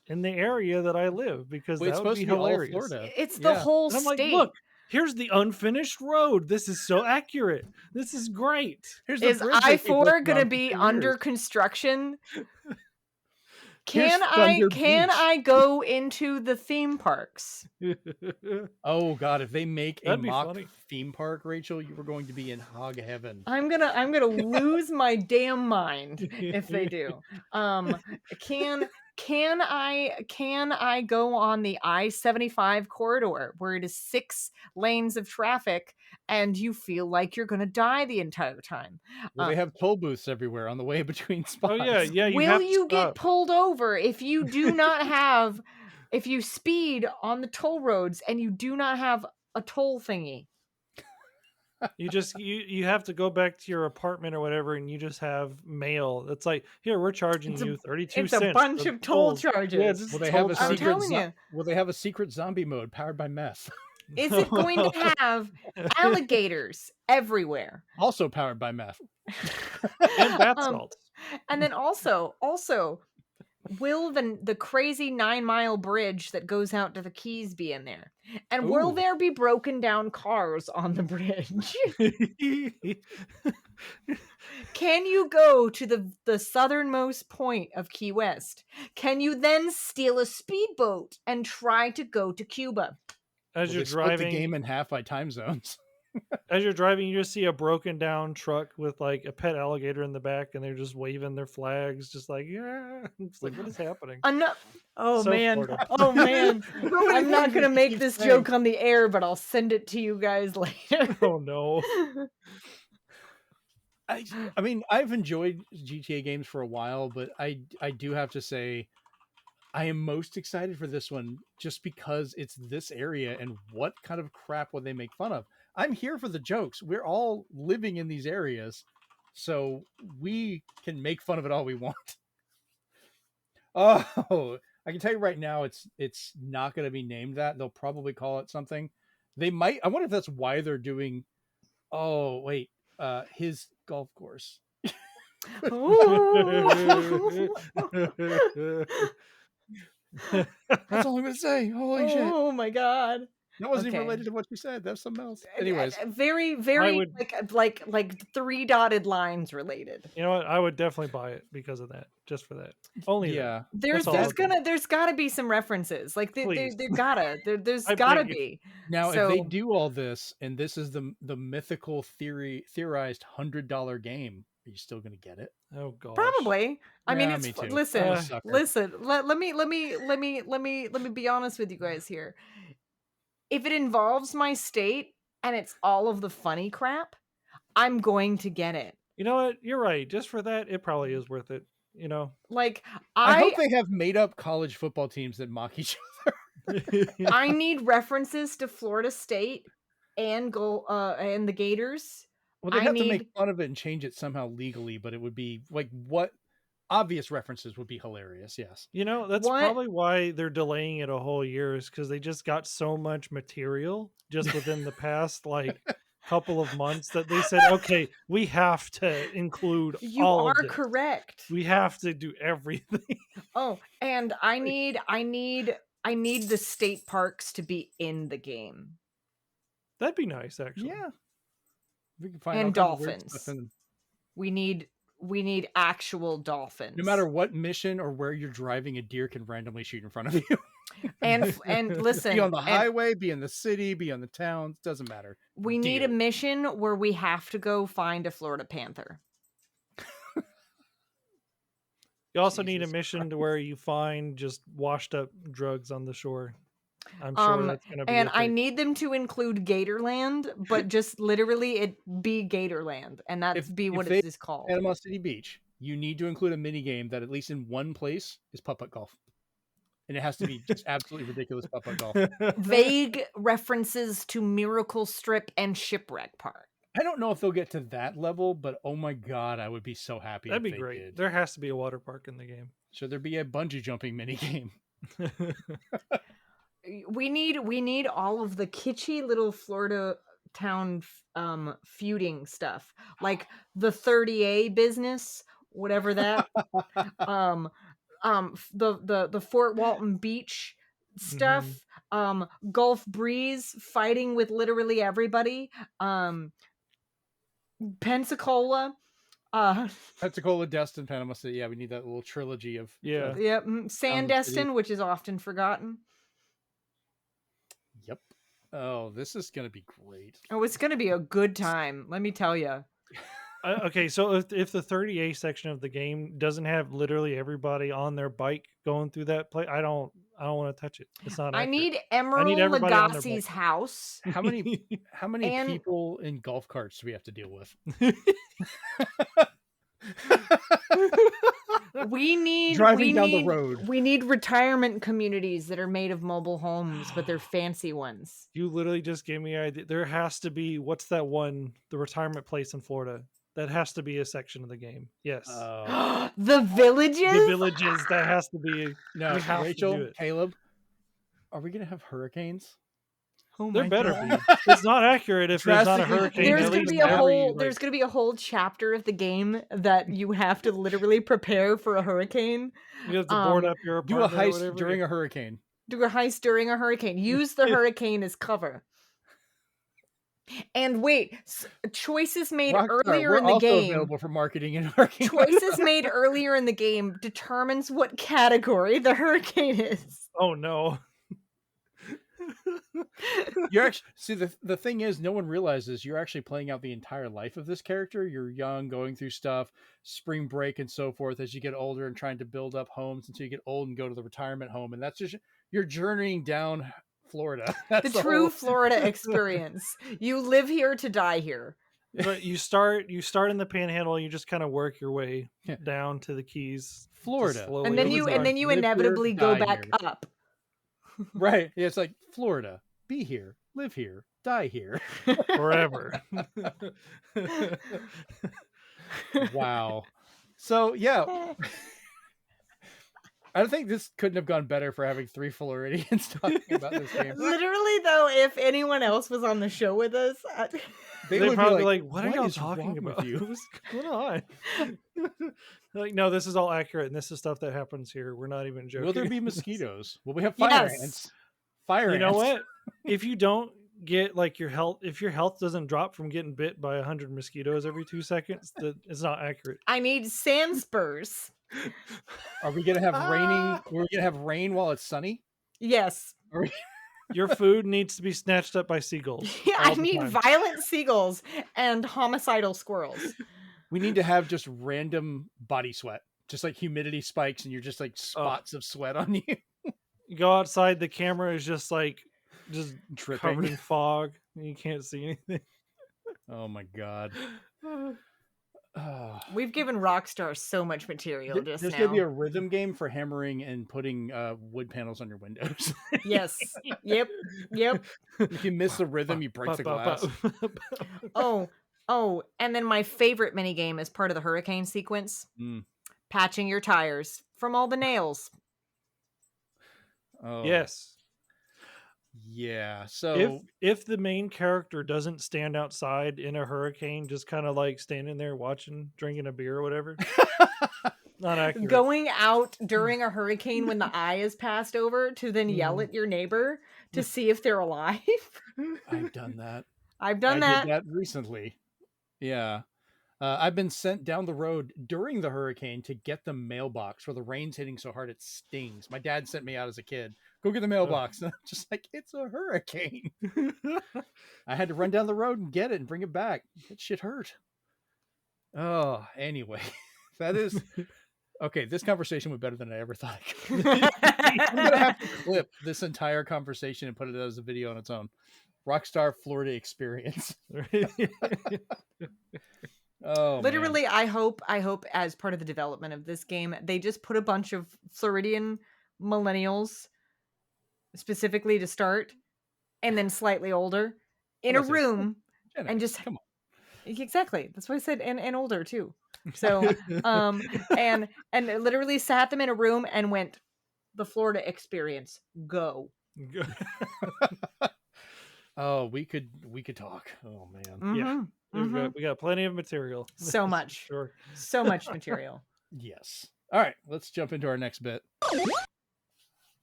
in the area that I live because Wait, it's that would supposed be to be all of hilarious. Florida. It's the Yeah. whole And I'm like, state. look, here's the unfinished road. This is so accurate. This is great. Here's the Is bridge they keep I-4 working gonna on for be 2 under years. construction? Here's Can Thunder Beach. I go into the theme parks? Oh God, if they make a That'd be mock funny. theme park, Rachel, you are going to be in hog heaven. I'm gonna lose my damn mind if they do. Can I go on the I-75 corridor where it is 6 lanes of traffic and you feel like you're gonna die the entire time? Well, they have toll booths everywhere on the way between spots. Oh yeah, yeah. Will have to you get stop. pulled over if you do not have if you speed on the toll roads and you do not have a toll thingy? You have to go back to your apartment or whatever, and you just have mail. That's like, here, we're charging It's a- you 32 it's cents. a bunch for of toll tolls." charges. Yeah, just Will they toll have a I'm secret? telling you. Will they have a secret zombie mode powered by meth? Is it going to have alligators everywhere? Also powered by meth. and bath Um, salts. And then also, will the crazy 9-mile bridge that goes out to the Keys be in there? And will Ooh. there be broken down cars on the bridge? Can you go to the southernmost point of Key West? Can you then steal a speedboat and try to go to Cuba? As Well, you're they split the driving, game in half by time zones. as you're driving, you just see a broken down truck with like a pet alligator in the back, and they're just waving their flags, just like, yeah. It's like, what is happening? Oh So man. Florida. Oh man. many I'm not things going to we make keep this saying. joke on the air, but I'll send it to you guys later. Oh no. I mean, I've enjoyed GTA games for a while, but I do have to say, I am most excited for this one just because it's this area and what kind of crap would they make fun of? I'm here for the jokes. We're all living in these areas, so we can make fun of it all we want. Oh, I can tell you right now, it's not going to be named that. They'll probably call it something. They might. I wonder if that's why they're doing. Oh wait, his golf course. Ooh. That's all I'm going to say. Holy shit! Oh my god. That wasn't even Okay. related to what you said. That's something else. Anyways, Very would- like 3 dotted lines related. You know what? I would definitely buy it because of that. Just for that. Only that. yeah. There's all I'll do. there's gotta be some references. Like there's Please. gotta I gotta beg you. be. Now, if they So- do all this, and this is the mythical theorized $100 game, are you still going to get it? Oh gosh. Probably. I mean, Yeah, it's me too. listen, I'm a sucker. listen. Let me be honest with you guys here. If it involves my state and it's all of the funny crap, I'm going to get it. You know what? You're right. Just for that, it probably is worth it. You know. Like I hope they have made up college football teams that mock each other. I need references to Florida State and the Gators. Well, they I have to need- make fun of it and change it somehow legally, but it would be like what obvious references would be hilarious. Yes. You know, that's What? probably why they're delaying it a whole year, is because they just got so much material just within the past like couple of months that they said, okay, we have to include You all are of this. correct. We have to do everything. Oh, and I need the state parks to be in the game. That'd be nice, actually. Yeah. We can find And all kinds of weird dolphins. stuff in- We need actual dolphins. No matter what mission or where you're driving, a deer can randomly shoot in front of you. and listen, Be on the and highway, be in the city, be on the towns. Doesn't matter. we need a Deer. mission where we have to go find a Florida panther. You also need a Jesus mission to where you find just washed up drugs on the shore. I'm sure that's gonna be. And a I thing. need them to include Gatorland, but just literally it be Gatorland, and that's be what they- it is called. Panama City Beach, you need to include a mini game that at least in one place is putt-putt golf. And it has to be just absolutely ridiculous putt-putt golf. Vague references to Miracle Strip and Shipwreck Park. I don't know if they'll get to that level, but oh my god, I would be so happy That'd if be they great. did. There has to be a water park in the game. Should there be a bungee jumping mini game? We need all of the kitschy little Florida town feuding stuff, like the 30A business, whatever that the Fort Walton Beach stuff, Gulf Breeze fighting with literally everybody, Pensacola, Pensacola, Destin, Panama City. Yeah, we need that little trilogy of Yeah. yep, cities. Sandestin, which is often forgotten. Yep. Oh, this is gonna be great. Oh, it's gonna be a good time, let me tell you. Okay, so if the 30A section of the game doesn't have literally everybody on their bike going through that place, I don't want to touch it. It's not. I accurate. need Emerald everybody on their Lagasse's bike. house. How many And- people in golf carts do we have to deal with? We need Driving down the road. We need retirement communities that are made of mobile homes, but they're fancy ones. You literally just gave me an idea. There has to be, what's that one? The retirement place in Florida. That has to be a section of the game. Yes. The villages? The villages. That has to be. No, we have to do Rachel, it. Caleb, are we gonna have hurricanes? Oh There my better God. be. It's not accurate if there's not a Drastically- hurricane. There's at gonna least be a every, whole like- there's gonna be a whole chapter of the game that you have to literally prepare for a hurricane. You have to board up your Do a apartment or heist whatever. during a hurricane. Do a heist during a hurricane. Use the hurricane as cover. And wait, choices made Rockstar, earlier we're in the also game. available for marketing and hurricane. Choices made earlier in the game determines what category the hurricane is. Oh no. You're actually see the thing is, no one realizes you're actually playing out the entire life of this character. You're young, going through stuff, spring break and so forth, as you get older and trying to build up homes until you get old and go to the retirement home, and that's just you're journeying down Florida. That's The true whole- Florida experience. You live here to die here. But you start in the Panhandle. You just kind of work your way Yeah. down to the Keys, just Florida. slowly And then over you time. and then you Live here, inevitably go die back here. up. Right. Yeah, it's like Florida. Be here, live here, die here. forever. Wow. So yeah, I think this couldn't have gone better for having 3 Floridians talking about this game. Literally, though, if anyone else was on the show with us, They'd would be probably be like, "What are y'all is talking wrong with about? you?" What's going on?" Like, no, this is all accurate, and this is stuff that happens here. We're not even joking. Will there be mosquitoes? Will we have fire Yes. ants? Fire You know ants. what? If you don't get like your health, if your health doesn't drop from getting bit by 100 mosquitoes every 2 seconds, that it's not accurate. I need sand spurs. Are we gonna have raining? We're gonna have rain while it's sunny. Yes. Your food needs to be snatched up by seagulls. I all the need time. violent seagulls and homicidal squirrels. We need to have just random body sweat, just like humidity spikes, and you're just like spots of sweat on you. You go outside, the camera is just covered Dripping. in fog, and you can't see anything. Oh my god. Oh. We've given Rockstar so much material just There's now. gonna be a rhythm game for hammering and putting wood panels on your windows. Yes. Yep. If you miss the rhythm, you break the glass. Oh, and then my favorite minigame is part of the hurricane sequence. Mm. Patching your tires from all the nails. Oh, Yes. Yeah. So If the main character doesn't stand outside in a hurricane, just kind of like standing there watching, drinking a beer or whatever, not accurate. Going out during a hurricane when the eye is passed over to then yell at your neighbor to see if they're alive. I've done that. I've done I that. did that recently. Yeah. I've been sent down the road during the hurricane to get the mailbox where the rain's hitting so hard it stings. My dad sent me out as a kid. Go get the mailbox. And I'm just like, it's a hurricane. I had to run down the road and get it and bring it back. That shit hurt. Oh, anyway. That is okay. This conversation went better than I ever thought it could. I'm going to have to clip this entire conversation and put it as a video on its own. Rockstar Florida experience. Oh, man. Literally, I hope as part of the development of this game, they just put a bunch of Floridian millennials specifically to start, and then slightly older in a What did I say? room Jenna, and just come on. exactly. That's what I said, and older too. So, and literally sat them in a room and went, the Florida experience, go. Oh, we could talk. Oh man. Mhm, mhm. We got plenty of material. So much. Sure. So much material. Yes. All right, let's jump into our next bit.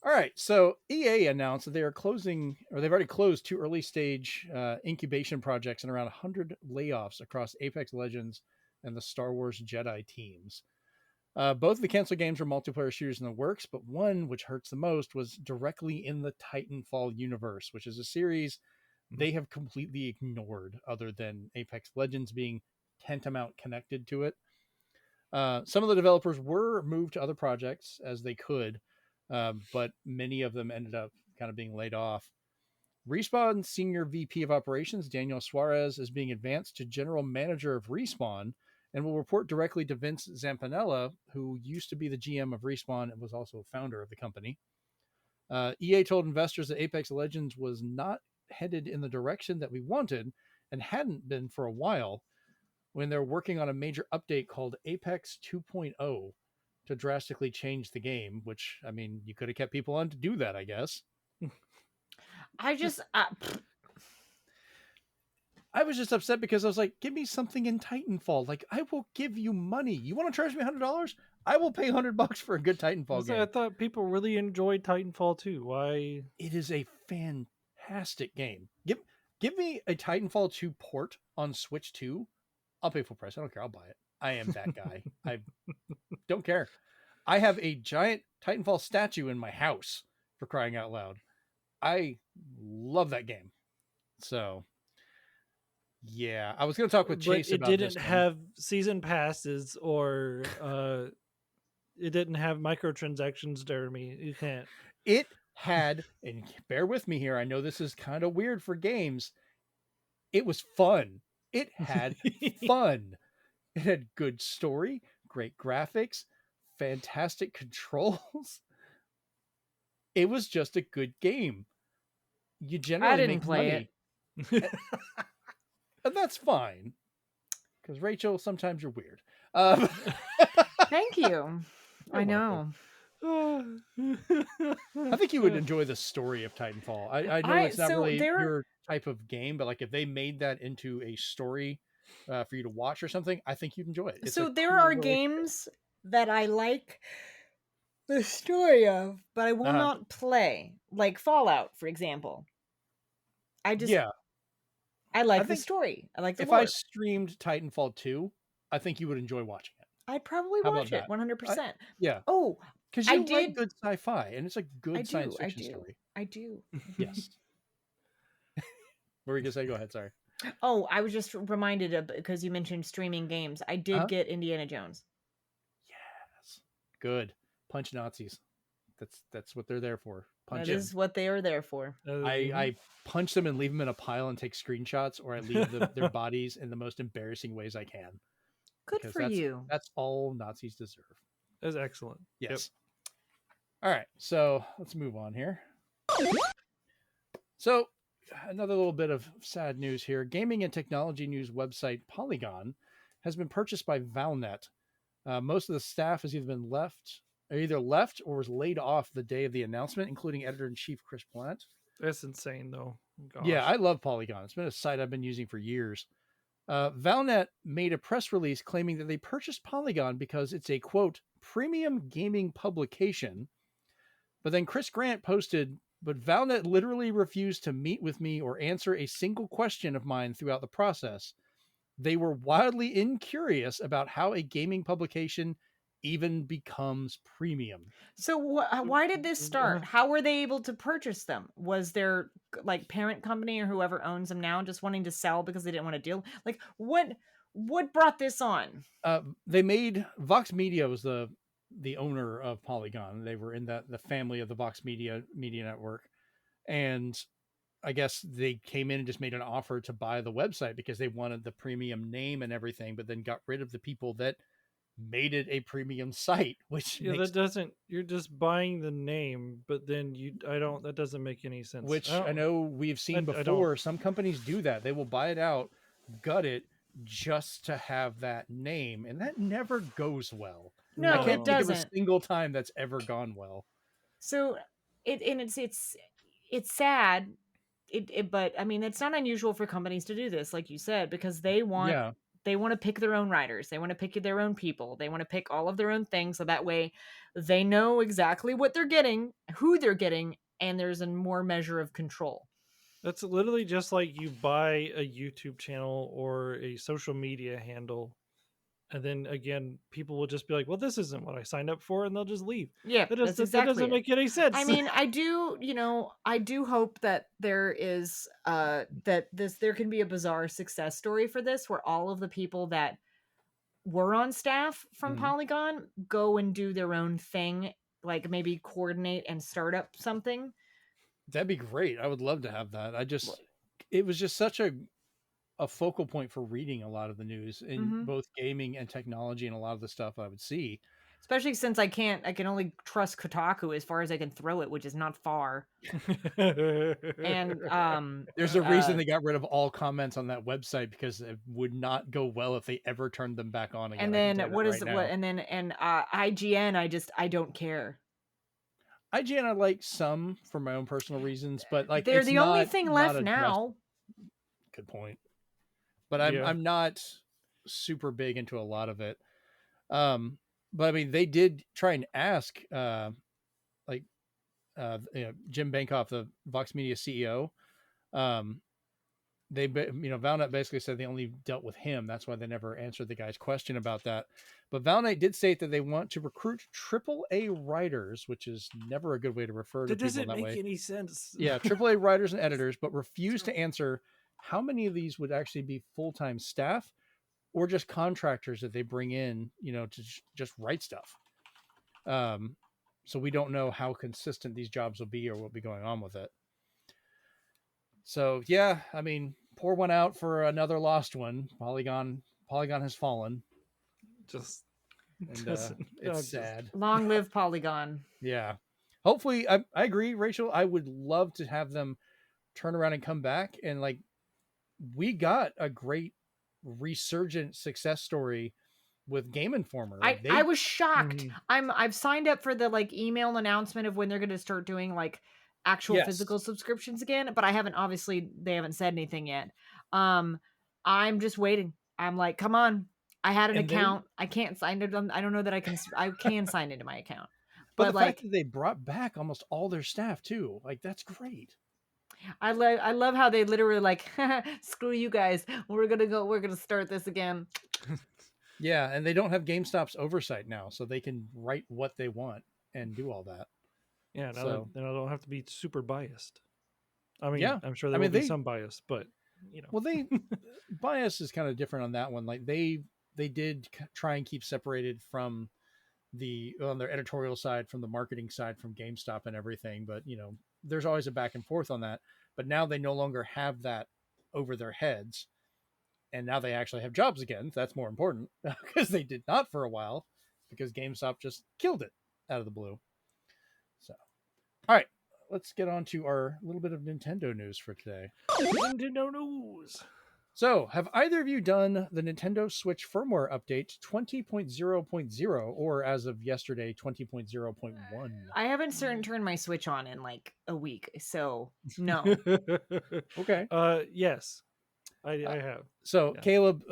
All right, so EA announced that they are closing, or they've already closed 2 early stage incubation projects and around 100 layoffs across Apex Legends and the Star Wars Jedi teams. Both of the canceled games were multiplayer shooters in the works, but one, which hurts the most, was directly in the Titanfall universe, which is a series they have completely ignored, other than Apex Legends being tantamount connected to it. Some of the developers were moved to other projects as they could, but many of them ended up kind of being laid off. Respawn's senior VP of operations, Daniel Suarez, is being advanced to general manager of Respawn and will report directly to Vince Zampanella, who used to be the GM of Respawn and was also a founder of the company. EA told investors that Apex Legends was not headed in the direction that we wanted and hadn't been for a while, when they're working on a major update called Apex 2.0 to drastically change the game, which, I mean, you could have kept people on to do that, I guess. I just I was just upset because I was like, give me something in Titanfall. Like, I will give you money. You want to charge me $100? I will pay $100 for a good Titanfall game. I thought people really enjoyed Titanfall too. Why? It is a fantastic game. Give me a Titanfall 2 port on Switch 2. I'll pay full price. I don't care. I'll buy it. I am that guy. I don't care. I have a giant Titanfall statue in my house, for crying out loud. I love that game. So, yeah, I was going to talk with Chase about this. It didn't have season passes or it didn't have microtransactions, Jeremy. You can't. It had, and bear with me here, I know this is kind of weird for games. It was fun. It had fun. It had good story, great graphics, fantastic controls. It was just a good game. You generally make money. It. And that's fine. Because Rachel, sometimes you're weird. Thank you. I know. I think you would enjoy the story of Titanfall. I know it's not really your type of game, but like if they made that into a story for you to watch or something, I think you'd enjoy it. It's so there are games that I like the story of, but I will not play. Like Fallout, for example. I like the story. I like the lore. If I streamed Titanfall 2, I think you would enjoy watching it. I'd probably watch it 100%. Yeah. Oh, because you like good sci-fi, and it's a good science fiction story. I do. Yes. What were you gonna say? Go ahead. Sorry. Oh, I was just reminded of, because you mentioned streaming games. I did get Indiana Jones. Yes. Good. Punch Nazis. That's what they're there for. Punch that is what they are there for. I punch them and leave them in a pile and take screenshots, or I leave their bodies in the most embarrassing ways I can. Good for you. That's all Nazis deserve. That's excellent. Yes. Yep. All right, so let's move on here. So another little bit of sad news here. Gaming and technology news website Polygon has been purchased by Valnet. Most of the staff has either left or was laid off the day of the announcement, including editor-in-chief Chris Plant. That's insane, though. Gosh. Yeah, I love Polygon. It's been a site I've been using for years. Valnet made a press release claiming that they purchased Polygon because it's a, quote, premium gaming publication. But then Chris Grant posted, but Valnet literally refused to meet with me or answer a single question of mine throughout the process. They were wildly incurious about how a gaming publication even becomes premium. So why did this start? How were they able to purchase them? Was their like parent company or whoever owns them now just wanting to sell because they didn't want to deal? Like what brought this on? They made Vox Media was the owner of Polygon. They were in the family of the Vox Media network. And I guess they came in and just made an offer to buy the website because they wanted the premium name and everything, but then got rid of the people that made it a premium site, which you're just buying the name, but then that doesn't make any sense. Which I know we've seen before. Some companies do that. They will buy it out, gut it just to have that name. And that never goes well. No, I can't it think doesn't. of a single time that's ever gone well. So it's sad. But I mean, it's not unusual for companies to do this, like you said, because they want they want to pick their own writers. They want to pick their own people. They want to pick all of their own things. So that way they know exactly what they're getting, who they're getting, and there's a more measure of control. That's literally just like you buy a YouTube channel or a social media handle. And then again, people will just be like, well, this isn't what I signed up for. And they'll just leave. Yeah, That, that's that exactly doesn't it. make any sense. I mean, I do hope that there is there can be a bizarre success story for this where all of the people that were on staff from Polygon go and do their own thing, like maybe coordinate and start up something. That'd be great. I would love to have that. It was just such a focal point for reading a lot of the news in both gaming and technology, and a lot of the stuff I would see. Especially since I can only trust Kotaku as far as I can throw it, which is not far. And there's a reason they got rid of all comments on that website, because it would not go well if they ever turned them back on again. And then IGN, I don't care. IGN I like some for my own personal reasons, but like they're the only thing left now. Good point. But I'm not super big into a lot of it. But I mean, they did try and ask Jim Bankoff, the Vox Media CEO. Valnut basically said they only dealt with him. That's why they never answered the guy's question about that. But Valnut did state that they want to recruit AAA writers, which is never a good way to refer to people that way. That doesn't make any sense. Yeah, AAA writers and editors, but refuse to answer how many of these would actually be full-time staff or just contractors that they bring in, to just write stuff. So we don't know how consistent these jobs will be or what will be going on with it. So yeah, I mean, pour one out for another lost one. Polygon has fallen. It's sad. Long live Polygon. Yeah. Hopefully, I agree, Rachel. I would love to have them turn around and come back. And like, we got a great resurgent success story with Game Informer. I was shocked. I've signed up for the email announcement of when they're going to start doing actual physical subscriptions again, but they haven't said anything yet. I'm just waiting. I'm like, come on. I had an account. I can't sign it. I don't know that I can sign into my account. But the fact that they brought back almost all their staff too, that's great. I love how they literally screw you guys. We're gonna start this again. Yeah, and they don't have GameStop's oversight now, so they can write what they want and do all that. Yeah, now they don't have to be super biased. I mean, yeah. I'm sure there will be some bias, but Well, bias is kind of different on that one. Like they did try and keep separated from on their editorial side, from the marketing side, from GameStop and everything. But there's always a back and forth on that. But now they no longer have that over their heads, and now they actually have jobs again. That's more important, because they did not for a while, because GameStop just killed it out of the blue. So, all right, let's get on to our little bit of Nintendo news for today. Nintendo news. So, have either of you done the Nintendo Switch firmware update 20.0.0, or as of yesterday, 20.0.1? I haven't turned my Switch on in a week, so no. Okay. Yes, I have. So, yeah. Caleb,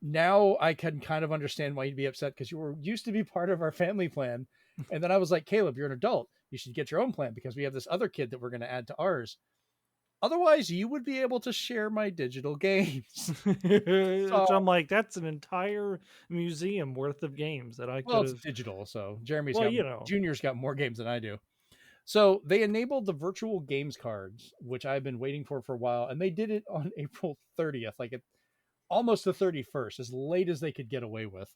now I can kind of understand why you'd be upset, because used to be part of our family plan. And then I was like, Caleb, you're an adult. You should get your own plan, because we have this other kid that we're going to add to ours. Otherwise, you would be able to share my digital games. So I'm like, that's an entire museum worth of games that I could have. Well, it's digital, so Junior's got more games than I do. So they enabled the virtual games cards, which I've been waiting for a while, and they did it on April 30th, almost the 31st, as late as they could get away with.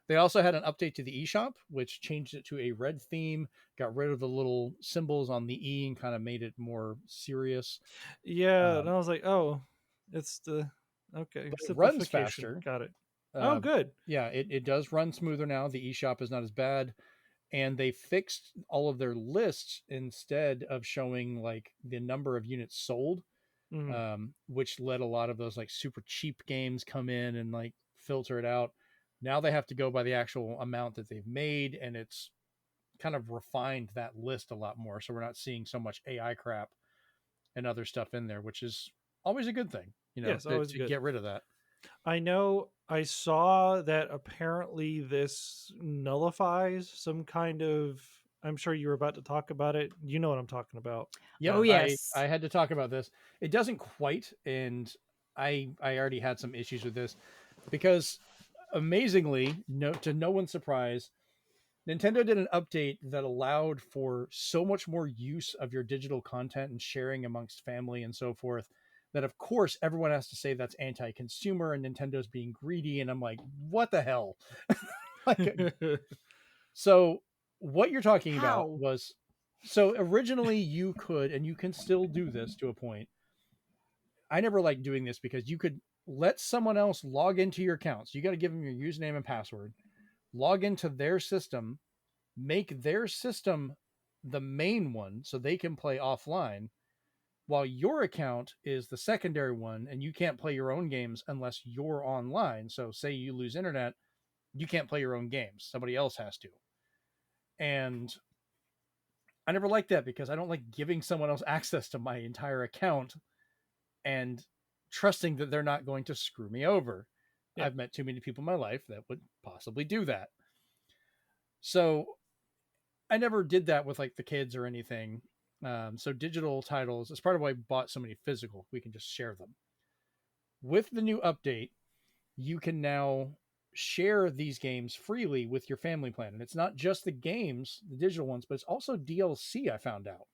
They also had an update to the eShop, which changed it to a red theme, got rid of the little symbols on the E and kind of made it more serious. Yeah, and I was like, oh, it's okay. But it runs faster. Got it. Oh, good. Yeah, it does run smoother now. The eShop is not as bad. And they fixed all of their lists instead of showing the number of units sold, which let a lot of those super cheap games come in and filter it out. Now they have to go by the actual amount that they've made, and it's kind of refined that list a lot more. So we're not seeing so much AI crap and other stuff in there, which is always a good thing, yes, to get rid of that. I know I saw that apparently this nullifies some kind of. I'm sure you were about to talk about it. You know what I'm talking about. Yep, Oh I yes. had to talk about this. It doesn't quite, and I already had some issues with this because amazingly, to no one's surprise, Nintendo did an update that allowed for so much more use of your digital content and sharing amongst family and so forth that of course everyone has to say that's anti-consumer and Nintendo's being greedy, and I'm like, what the hell? Like, so what you're talking about How? was, so originally you could, and you can still do this to a point. I never liked doing this because you could let someone else log into your accounts. You got to give them your username and password, log into their system, make their system the main one so they can play offline, while your account is the secondary one and you can't play your own games unless you're online. So say you lose internet, you can't play your own games. Somebody else has to. And I never liked that because I don't like giving someone else access to my entire account and trusting that they're not going to screw me over. Yeah. I've met too many people in my life that would possibly do that. So I never did that with like the kids or anything. So digital titles, it's part of why I bought so many physical. We can just share them. With the new update, you can now share these games freely with your family plan. And it's not just the games, the digital ones, but it's also DLC, I found out.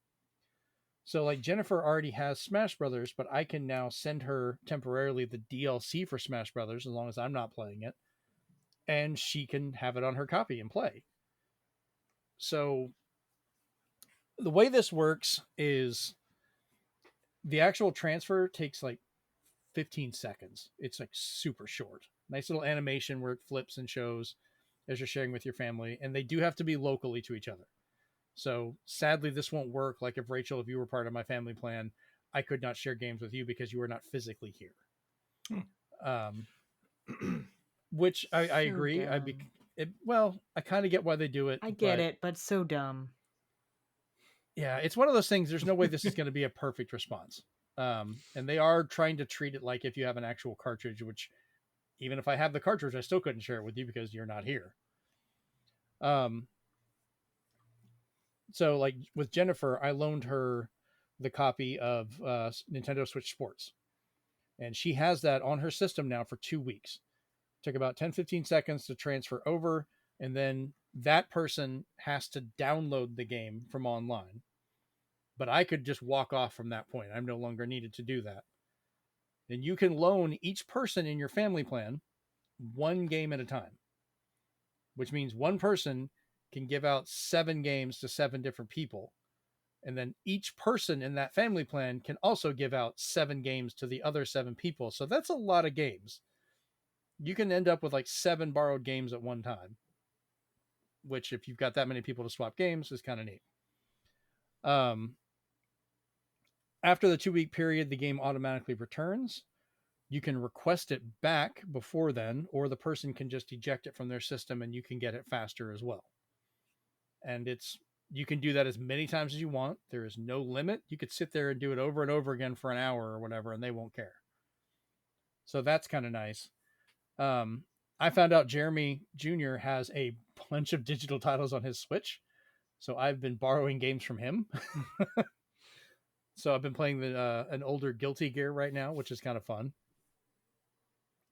So like Jennifer already has Smash Brothers, but I can now send her temporarily the DLC for Smash Brothers as long as I'm not playing it, and she can have it on her copy and play. So the way this works is the actual transfer takes like 15 seconds. It's like super short. Nice little animation where it flips and shows as you're sharing with your family, and they do have to be locally to each other. So sadly, this won't work. Like if Rachel, if you were part of my family plan, I could not share games with you because you were not physically here. Which I So agree. dumb. Well, I kind of get why they do it, I get but it, but so dumb. yeah, it's one of those things. There's no way this is going to be a perfect response. And they are trying to treat it like if you have an actual cartridge, which even if I have the cartridge, I still couldn't share it with you because you're not here. So like with Jennifer, I loaned her the copy of Nintendo Switch Sports, and she has that on her system now for 2 weeks. Took about 10-15 seconds to transfer over, and then that person has to download the game from online. But I could just walk off from that point. I'm no longer needed to do that. And you can loan each person in your family plan one game at a time, which means one person can give out 7 games to 7 different people. And then each person in that family plan can also give out 7 games to the other 7 people. So that's a lot of games. You can end up with like 7 borrowed games at one time, which if you've got that many people to swap games is kind of neat. After the 2-week period, the game automatically returns. You can request it back before then, or the person can just eject it from their system and you can get it faster as well. And you can do that as many times as you want. There is no limit. You could sit there and do it over and over again for an hour or whatever, and they won't care. So that's kind of nice. I found out Jeremy Jr. has a bunch of digital titles on his Switch. So I've been borrowing games from him. So I've been playing an older Guilty Gear right now, which is kind of fun.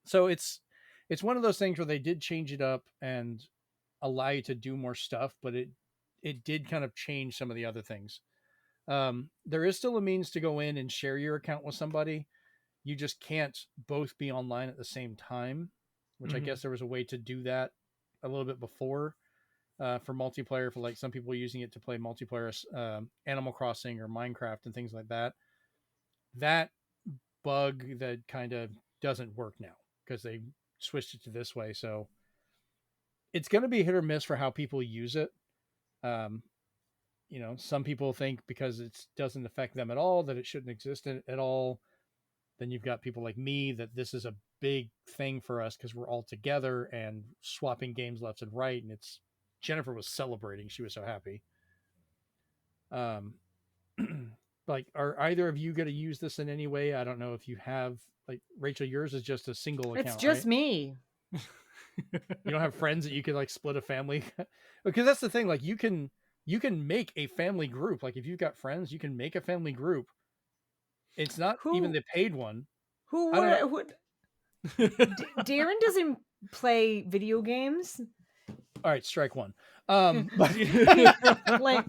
So it's one of those things where they did change it up and allow you to do more stuff, but it did kind of change some of the other things. There is still a means to go in and share your account with somebody. You just can't both be online at the same time, which I guess there was a way to do that a little bit before for multiplayer, for like some people using it to play multiplayer, Animal Crossing or Minecraft and things like that. That bug that kind of doesn't work now because they switched it to this way. So it's going to be hit or miss for how people use it. Some people think because it doesn't affect them at all that it shouldn't exist at all. Then you've got people like me that this is a big thing for us because we're all together and swapping games left and right. And Jennifer was celebrating. She was so happy. Like, are either of you going to use this in any way? I don't know if you have, like, Rachel, yours is just a single account, It's just right? me. You don't have friends that you could like split a family because that's the thing. Like, you can make a family group. Like, if you've got friends, you can make a family group. It's not even Who the paid one. who I don't know. would Darren doesn't play video games. All right, strike one. But Like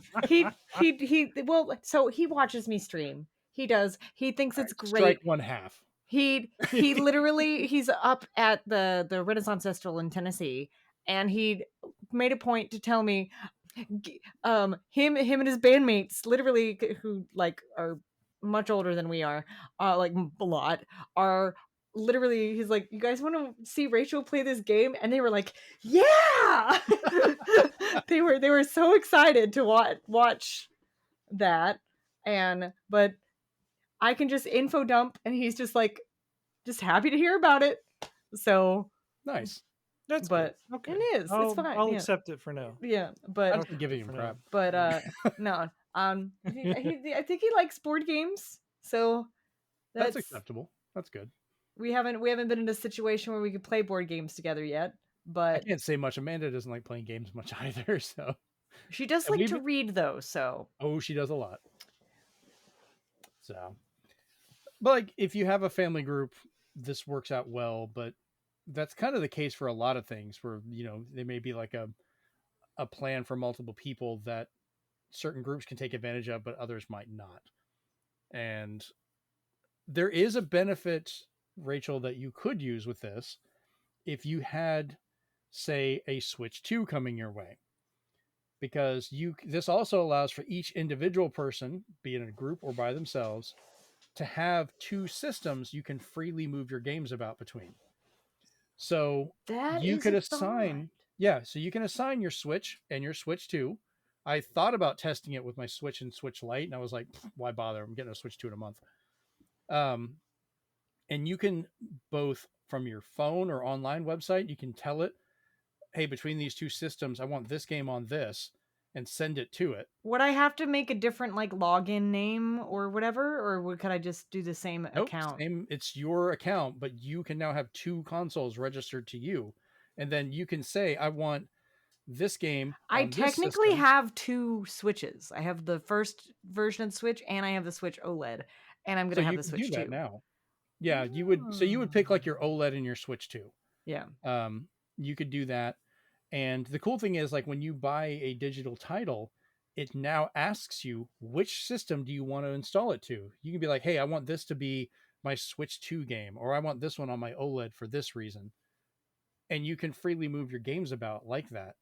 well, so he watches me stream. He does. He thinks it's strike great. one half. He literally he's up at the Renaissance Festival in Tennessee, and he made a point to tell me him and his bandmates literally who like are much older than we are, like a lot, are literally, he's like, you guys want to see Rachel play this game? And they were like, yeah. they were so excited to watch that. And but I can just info dump and he's just like just happy to hear about it. So nice. That's but good. Okay. it is. It's fine. I'll yeah. accept it for now. Yeah, I but wasn't giving him crap. but no. I think he likes board games. So That's acceptable. That's good. We haven't been in a situation where we could play board games together yet. I But can't say much. Amanda doesn't like playing games much either. So she does And like to read though. So she does a lot. So, but like, if you have a family group, this works out well. But that's kind of the case for a lot of things where, you know, there may be like a plan for multiple people that certain groups can take advantage of, but others might not. And there is a benefit, Rachel, that you could use with this if you had, say, a Switch 2 coming your way. Because this also allows for each individual person, be it in a group or by themselves, to have two systems you can freely move your games about between. So you could assign, so you can assign your Switch and your Switch 2. I thought about testing it with my Switch and Switch Lite, and I was like, why bother? I'm getting a Switch 2 in a month. And you can both from your phone or online website, you can tell it, hey, between these two systems, I want this game on this, and send it to it. Would I have to make a different like login name or whatever, or could I just do the same account? It's your account, but you can now have two consoles registered to you, and then you can say, I want this game. I technically have two Switches. I have the first version of the Switch, and I have the Switch OLED, and I'm gonna have the Switch 2 now. Yeah, you would. So you would pick like your OLED and your Switch 2. Yeah. You could do that. And the cool thing is, like, when you buy a digital title, it now asks you, which system do you want to install it to? You can be like, hey, I want this to be my Switch 2 game, or I want this one on my OLED for this reason. And you can freely move your games about like that.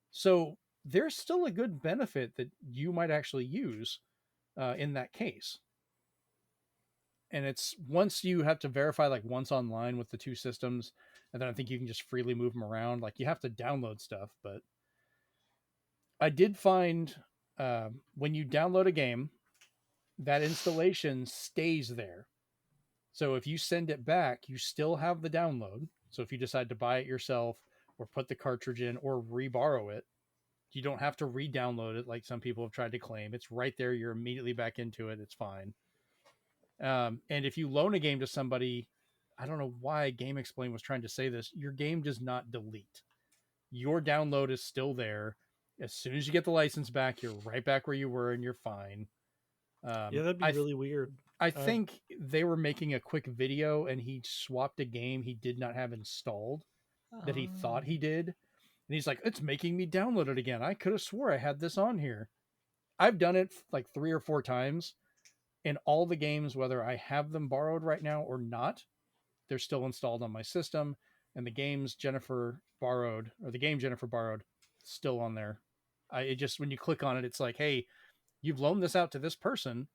So there's still a good benefit that you might actually use in that case. And it's once you have to verify like once online with the two systems, and then I think you can just freely move them around. Like, you have to download stuff, but I did find when you download a game, that installation stays there. So if you send it back, you still have the download. So if you decide to buy it yourself or put the cartridge in or reborrow it, you don't have to re-download it like some people have tried to claim. It's right there. You're immediately back into it. It's fine. And if you loan a game to somebody, I don't know why Game Explain was trying to say this, your game does not delete. Your download is still there. As soon as you get the license back, you're right back where you were and you're fine. Yeah, that'd be really weird. I think they were making a quick video and he swapped a game he did not have installed that he thought he did. And he's like, it's making me download it again. I could have swore I had this on here. I've done it like 3 or 4 times. And all the games, whether I have them borrowed right now or not, they're still installed on my system. And the games Jennifer borrowed, or the game Jennifer borrowed, still on there. It just, when you click on it, it's like, hey, you've loaned this out to this person.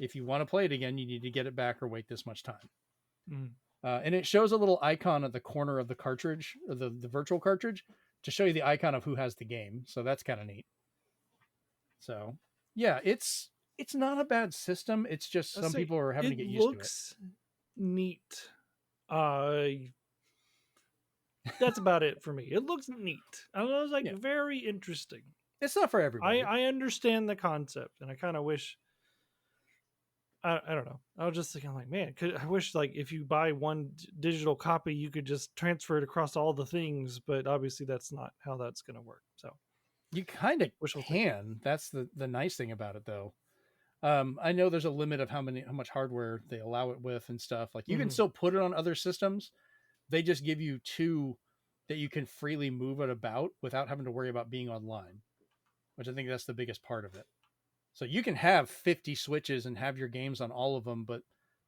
If you want to play it again, you need to get it back or wait this much time. And it shows a little icon at the corner of the cartridge, or the virtual cartridge, to show you the icon of who has the game. So that's kind of neat. So yeah, it's not a bad system. It's just some people are having to get used to it. It looks neat. That's about it for me. It looks neat. I was like, very interesting. It's not for everybody. I understand the concept, and I kind of wish I don't know. I was just thinking, like, man, I wish, like, if you buy one digital copy, you could just transfer it across all the things. But obviously, that's not how that's going to work. So You kind of wishful thinking. can. That's the nice thing about it, though. I know there's a limit of how much hardware they allow it with and stuff. Like you can still put it on other systems. They just give you 2 that you can freely move it about without having to worry about being online, which I think that's the biggest part of it. So you can have 50 switches and have your games on all of them, but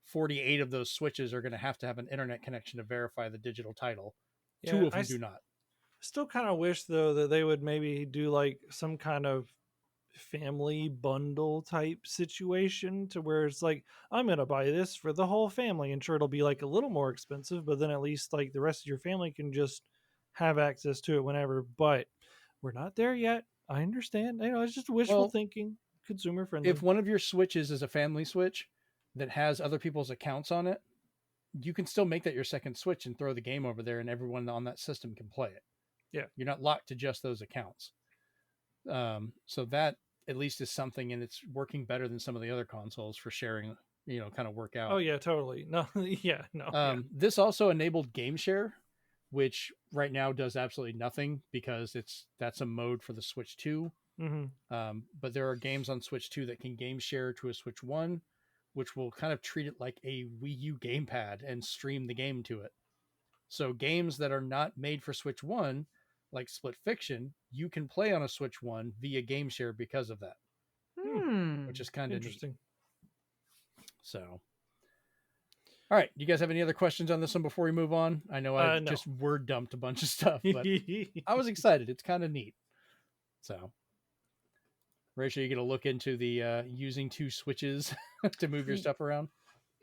48 of those switches are going to have an internet connection to verify the digital title. Yeah, 2 of them do not. Still kind of wish, though, that they would maybe do like some kind of family bundle type situation to where it's like, I'm going to buy this for the whole family, and sure, it'll be like a little more expensive, but then at least like the rest of your family can just have access to it whenever. But we're not there yet. I understand. It's just wishful thinking, consumer friendly. If one of your switches is a family switch that has other people's accounts on it, you can still make that your second switch and throw the game over there and everyone on that system can play it. Yeah. You're not locked to just those accounts. So that at least is something, and it's working better than some of the other consoles for sharing, kind of work out. Oh yeah, totally. No, yeah, no. This also enabled game share, which right now does absolutely nothing because that's a mode for the Switch 2. But there are games on Switch 2 that can game share to a Switch 1, which will kind of treat it like a Wii U gamepad and stream the game to it. So games that are not made for Switch 1, like Split Fiction, you can play on a Switch 1 via game share because of that, which is kind of interesting. Neat. So, all right, you guys have any other questions on this one before we move on? I know I just word dumped a bunch of stuff, but I was excited. It's kind of neat. So, Rachel, you going to look into the using 2 switches to move your stuff around?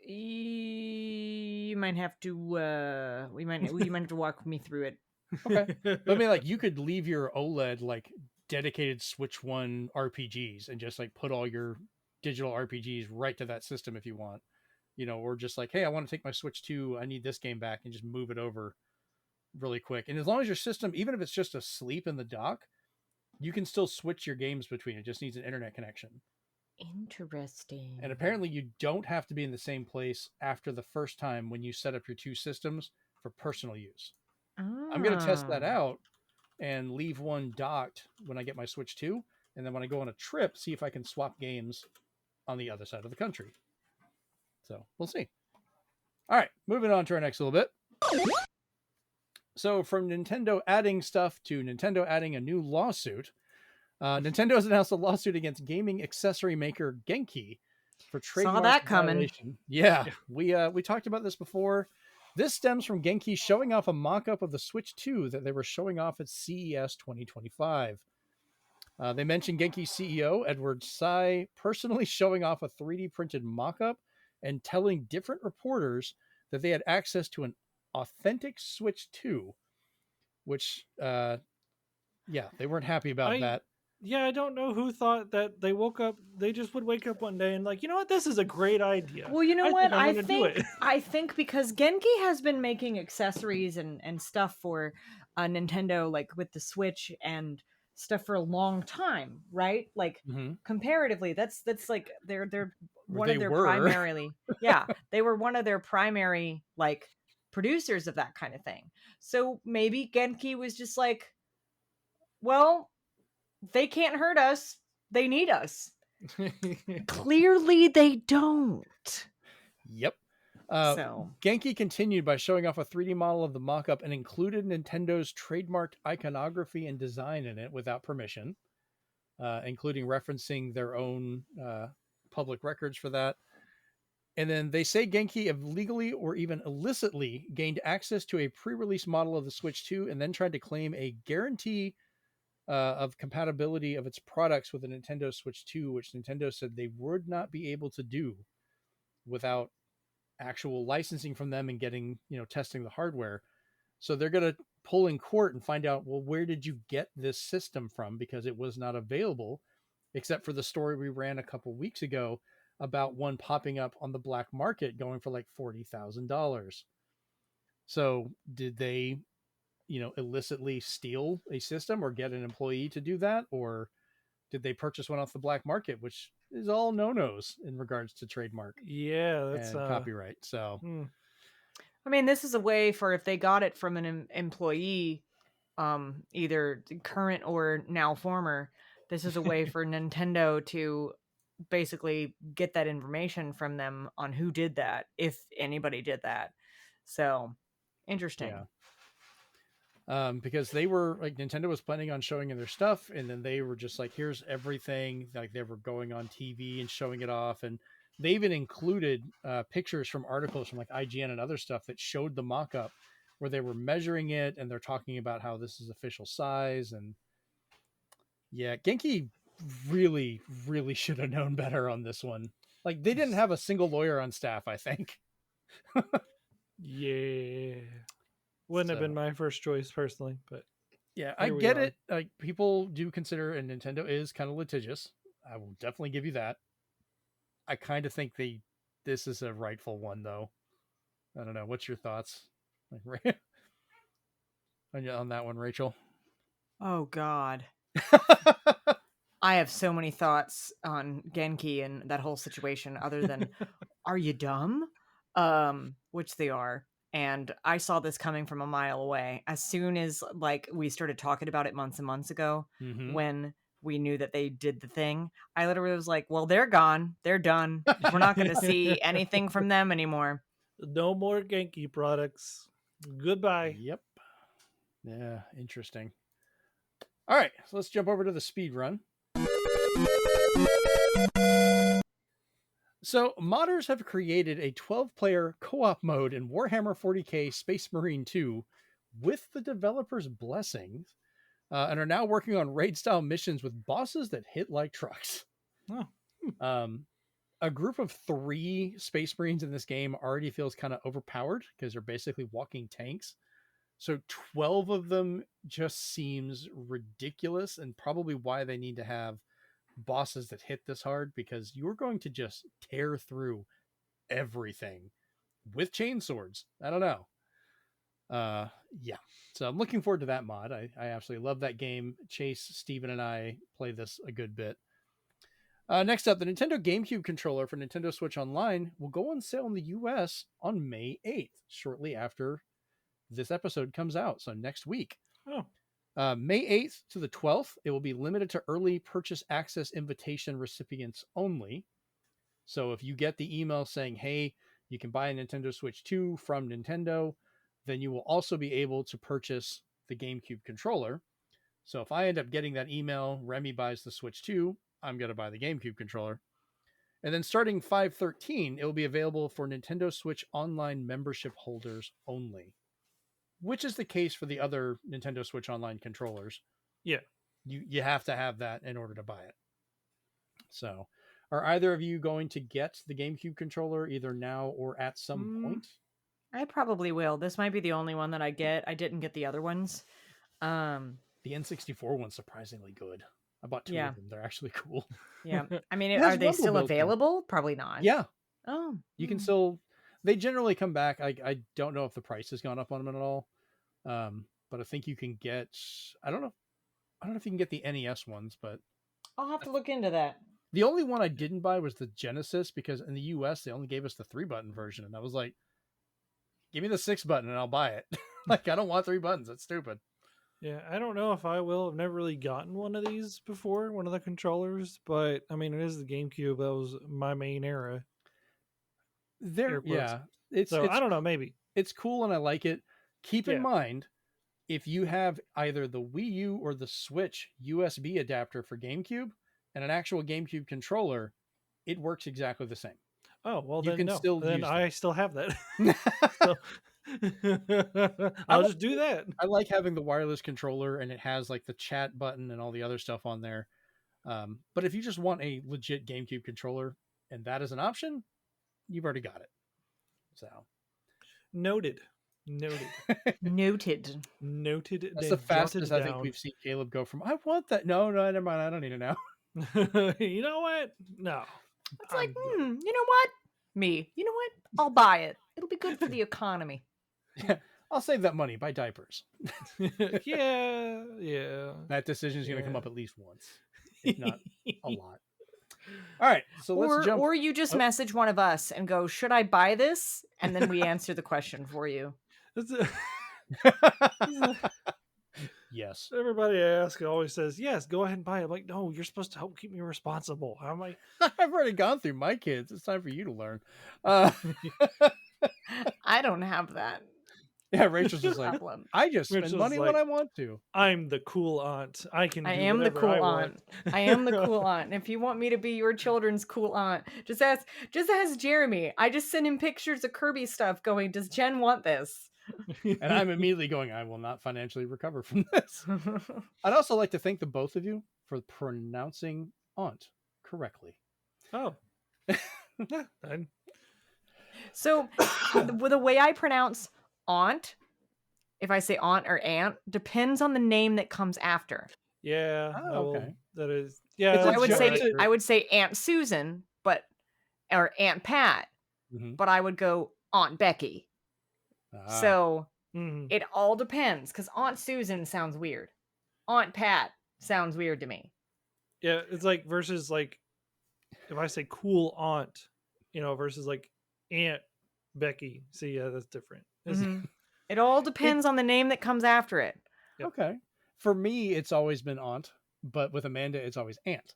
You might have to. You might have to walk me through it. Okay, but I mean, like you could leave your OLED like dedicated Switch 1 RPGs and just like put all your digital RPGs right to that system if you want, or just like, hey, I want to take my Switch 2, I need this game back, and just move it over really quick. And as long as your system, even if it's just asleep in the dock, you can still switch your games between. It just needs an internet connection. Interesting. And apparently you don't have to be in the same place after the first time when you set up your 2 systems for personal use. I'm going to test that out and leave one docked when I get my Switch 2. And then when I go on a trip, see if I can swap games on the other side of the country. So we'll see. All right, moving on to our next little bit. So from Nintendo adding stuff to Nintendo adding a new lawsuit, Nintendo has announced a lawsuit against gaming accessory maker Genki for trademark violation. Yeah, we talked about this before. This stems from Genki showing off a mock-up of the Switch 2 that they were showing off at CES 2025. They mentioned Genki's CEO, Edward Tsai, personally showing off a 3D printed mock-up and telling different reporters that they had access to an authentic Switch 2, which, they weren't happy about that. Yeah, I don't know who thought that they just would wake up one day and like, you know what, this is a great idea. Well, you know what? I think because Genki has been making accessories and stuff for Nintendo, like with the Switch and stuff for a long time, right? Like comparatively, that's like they're one of their primarily, they were one of their primary like producers of that kind of thing. So maybe Genki was just like, well, they can't hurt us. They need us. Clearly, they don't. Yep. Genki continued by showing off a 3D model of the mock-up and included Nintendo's trademarked iconography and design in it without permission, including referencing their own public records for that. And then they say Genki illegally or even illicitly gained access to a pre-release model of the Switch 2 and then tried to claim a guarantee of compatibility of its products with the Nintendo Switch 2, which Nintendo said they would not be able to do without actual licensing from them and getting, testing the hardware. So they're going to pull in court and find out, well, where did you get this system from? Because it was not available, except for the story we ran a couple weeks ago about one popping up on the black market going for like $40,000. So did they illicitly steal a system or get an employee to do that? Or did they purchase one off the black market, which is all no-nos in regards to trademark Yeah, that's and copyright. So I mean, this is a way for if they got it from an employee, either current or now former, this is a way for Nintendo to basically get that information from them on who did that, if anybody did that. So interesting. Because they were like, Nintendo was planning on showing their stuff, and then they were just like, here's everything. Like, they were going on TV and showing it off, and they even included pictures from articles from like IGN and other stuff that showed the mock-up where they were measuring it, and they're talking about how this is official size. And yeah, Genki really should have known better on this one. Like, they didn't have a single lawyer on staff, I think. Yeah. Wouldn't have been my first choice personally, but yeah, I get it. Like, people do consider, and Nintendo is kind of litigious. I will definitely give you that. I kind of think this is a rightful one, though. I don't know. What's your thoughts on that one, Rachel? Oh God. I have so many thoughts on Genki and that whole situation, other than, are you dumb? Which they are. And I saw this coming from a mile away. As soon as like we started talking about it months and months ago, when we knew that they did the thing, I literally was like, well, they're gone. They're done. We're not going to see anything from them anymore. No more Genki products. Goodbye. Yep. Yeah, interesting. All right, so let's jump over to the speed run. So, modders have created a 12-player co-op mode in Warhammer 40k Space Marine 2 with the developers' blessings, and are now working on raid-style missions with bosses that hit like trucks. Oh. A group of 3 Space Marines in this game already feels kind of overpowered because they're basically walking tanks. So 12 of them just seems ridiculous, and probably why they need to have bosses that hit this hard, because you're going to just tear through everything with chainswords. I don't know. Yeah. So I'm looking forward to that mod. I absolutely love that game. Chase, Steven, and I play this a good bit. Next up, the Nintendo GameCube controller for Nintendo Switch Online will go on sale in the US on May 8th, shortly after this episode comes out. So next week. Oh. May 8th to the 12th, it will be limited to early purchase access invitation recipients only. So if you get the email saying, hey, you can buy a Nintendo Switch 2 from Nintendo, then you will also be able to purchase the GameCube controller. So if I end up getting that email, Remy buys the Switch 2, I'm going to buy the GameCube controller. And then starting 5/13, it will be available for Nintendo Switch Online membership holders only, which is the case for the other Nintendo Switch Online controllers. Yeah. You have to have that in order to buy it. So, are either of you going to get the GameCube controller either now or at some point? I probably will. This might be the only one that I get. I didn't get the other ones. The N64 one's surprisingly good. I bought 2 of them. They're actually cool. Yeah. I mean, are they still available? Probably not. Yeah. Oh. You can still... They generally come back. I don't know if the price has gone up on them at all. But I think you can get... I don't know if you can get the NES ones, but... I'll have to look into that. The only one I didn't buy was the Genesis, because in the US, they only gave us the 3-button version. And I was like, give me the 6-button and I'll buy it. Like, I don't want 3 buttons. That's stupid. Yeah, I don't know if I will. I've never really gotten one of these before, one of the controllers, but I mean, it is the GameCube. That was my main era. Yeah. It's I don't know, maybe. It's cool and I like it. Keep in mind, if you have either the Wii U or the Switch USB adapter for GameCube and an actual GameCube controller, it works exactly the same. Oh, well, you then can no. still then use I still have that. So, I'll just do that. I like having the wireless controller, and it has like the chat button and all the other stuff on there. But if you just want a legit GameCube controller and that is an option, you've already got it. So noted. Noted. That's the fastest I think we've seen Caleb go from, I want that. No, never mind. I don't need it now. You know what? No. It's like, you know what? You know what? I'll buy it. It'll be good for the economy. Yeah, I'll save that money. Buy diapers. Yeah. That decision is going to come up at least once, if not a lot. All right, so let's jump. Or you just message one of us and go, should I buy this? And then we answer the question for you. Yes. Everybody I ask always says, yes, go ahead and buy it. I'm like, no, you're supposed to help keep me responsible. How am I? I've already gone through my kids. It's time for you to learn. I don't have that. Yeah, Rachel's just like, problem. I just spend Rachel's money when like, I want to. I'm the cool aunt. I am the cool aunt. Want. I am the cool aunt. If you want me to be your children's cool aunt, just ask Jeremy. I just send him pictures of Kirby stuff going, does Jen want this? And I'm immediately going, I will not financially recover from this. I'd also like to thank the both of you for pronouncing aunt correctly. Oh. So the way I pronounce aunt, if I say aunt or aunt, depends on the name that comes after. Yeah. Oh, okay. That is. Yeah. So I would say Aunt Susan, or Aunt Pat, but I would go Aunt Becky. So it all depends, because Aunt Susan sounds weird. Aunt Pat sounds weird to me. Yeah, it's like versus like if I say cool aunt, versus like Aunt Becky. See, yeah, that's different. It all depends on the name that comes after it. Yep. Okay. For me, it's always been aunt, but with Amanda, it's always aunt.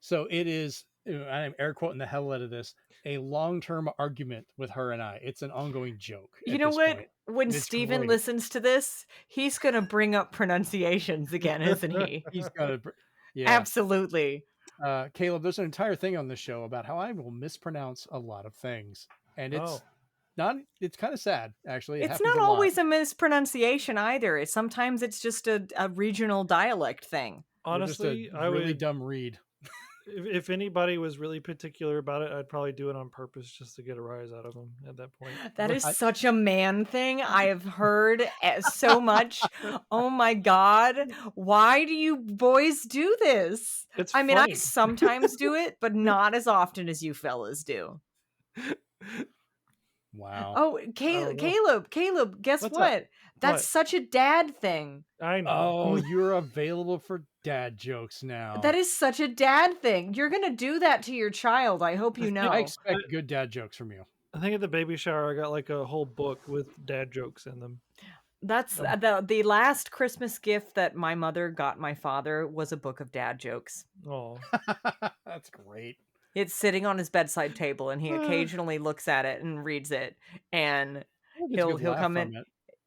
So it is, I'm air quoting the hell out of this, a long-term argument with her and I. It's an ongoing joke. You know what? Point. When Steven listens to this, he's going to bring up pronunciations again, isn't he? He's going to. Yeah. Absolutely. Caleb, there's an entire thing on this show about how I will mispronounce a lot of things. And it's it's kind of sad, actually. It's not always a mispronunciation either. Sometimes it's just a regional dialect thing. Honestly, I would really dumb read. If anybody was really particular about it, I'd probably do it on purpose just to get a rise out of them at that point. That is such a man thing. I have heard so much. Oh my God. Why do you boys do this? It's I mean, funny. I sometimes do it, but not as often as you fellas do. Wow. Oh, Caleb, guess what? That's such a dad thing. I know. Oh, you're available for dad jokes now. That is such a dad thing. You're going to do that to your child. I hope you know. I expect good dad jokes from you. I think at the baby shower, I got like a whole book with dad jokes in them. That's the last Christmas gift that my mother got my father was a book of dad jokes. Oh, that's great. It's sitting on his bedside table, and he occasionally looks at it and reads it. And he'll come in.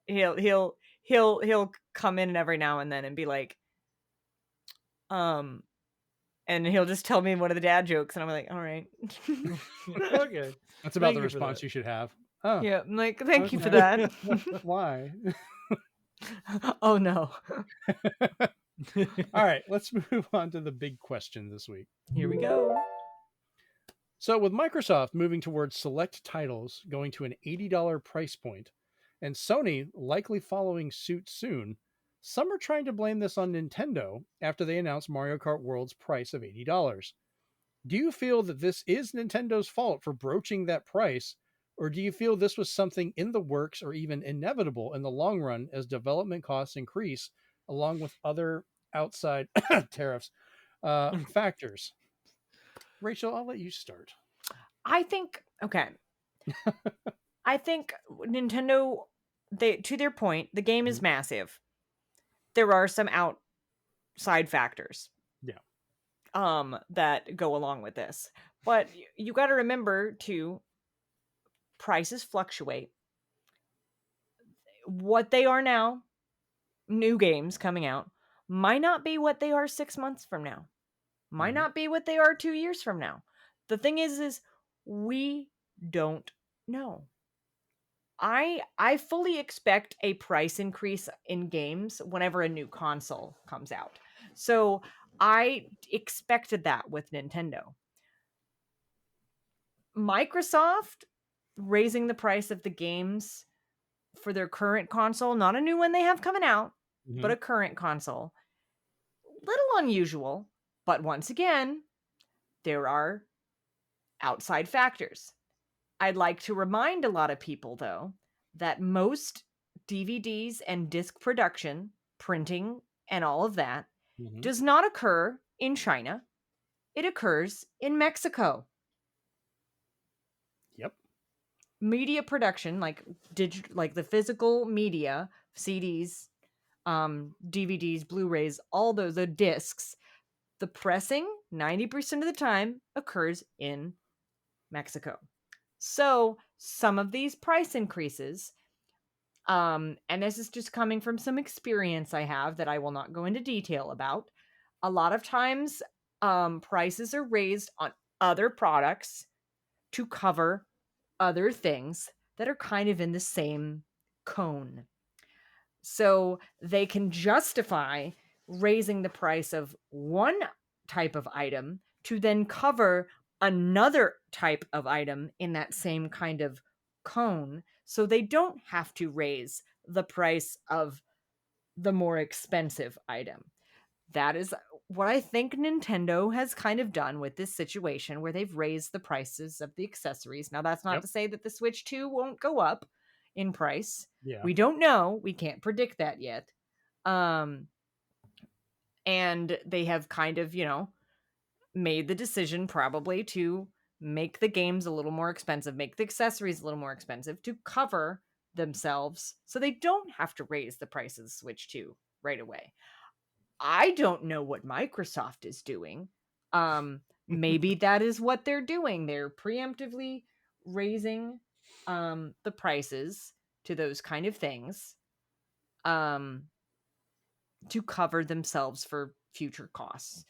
He'll come in every now and then and be like, and he'll just tell me one of the dad jokes, and I'm like, all right. Okay, that's about the response you should have. Oh, yeah, I'm like, thank you for that. Why? Oh no. All right, let's move on to the big question this week. Here we go. So with Microsoft moving towards select titles going to an $80 price point, and Sony likely following suit soon, some are trying to blame this on Nintendo after they announced Mario Kart World's price of $80. Do you feel that this is Nintendo's fault for broaching that price, or do you feel this was something in the works or even inevitable in the long run as development costs increase, along with other outside tariffs factors? Rachel, I'll let you start. I think Nintendo, to their point, the game is massive. There are some outside factors. Yeah. That go along with this. But you got to remember too, prices fluctuate. What they are now, new games coming out, might not be what they are 6 months from now. Might not be what they are 2 years from now. The thing is we don't know. I fully expect a price increase in games whenever a new console comes out. So I expected that with Nintendo. Microsoft raising the price of the games for their current console, not a new one they have coming out, but a current console. Little unusual. But once again, there are outside factors. I'd like to remind a lot of people, though, that most DVDs and disc production, printing, and all of that does not occur in China. it occurs in Mexico. Yep. Media production, like the physical media, CDs, DVDs, Blu-rays, all those, the discs, the pressing 90% of the time occurs in Mexico. So some of these price increases, and this is just coming from some experience I have that I will not go into detail about. A lot of times, prices are raised on other products to cover other things that are kind of in the same cone. So they can justify raising the price of one type of item to then cover another type of item in that same kind of cone. So they don't have to raise the price of the more expensive item. That is what I think Nintendo has kind of done with this situation where they've raised the prices of the accessories. Now, that's not Yep. to say that the Switch 2 won't go up in price. Yeah. We don't know. We can't predict that yet. And they have kind of, made the decision probably to make the games a little more expensive, make the accessories a little more expensive to cover themselves so they don't have to raise the price of the Switch 2 right away. I don't know what Microsoft is doing. Maybe that is what they're doing. They're preemptively raising the prices to those kind of things to cover themselves for future costs.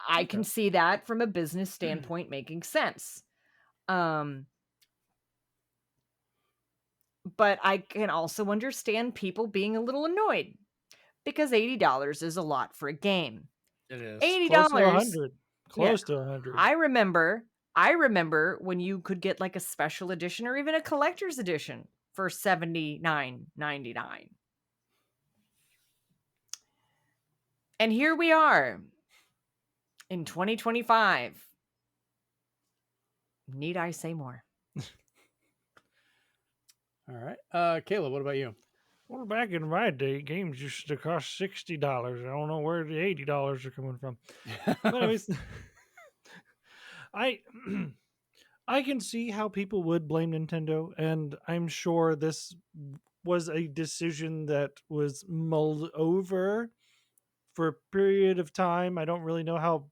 I can see that from a business standpoint making sense. But I can also understand people being a little annoyed because $80 is a lot for a game. It is. Close to $80. 100. Close to 100. I remember when you could get like a special edition or even a collector's edition for $79.99. And here we are in 2025. Need I say more? All right. Caleb, what about you? Well, back in my day, games used to cost $60. I don't know where the $80 are coming from. But anyways, I can see how people would blame Nintendo, and I'm sure this was a decision that was mulled over for a period of time. I don't really know how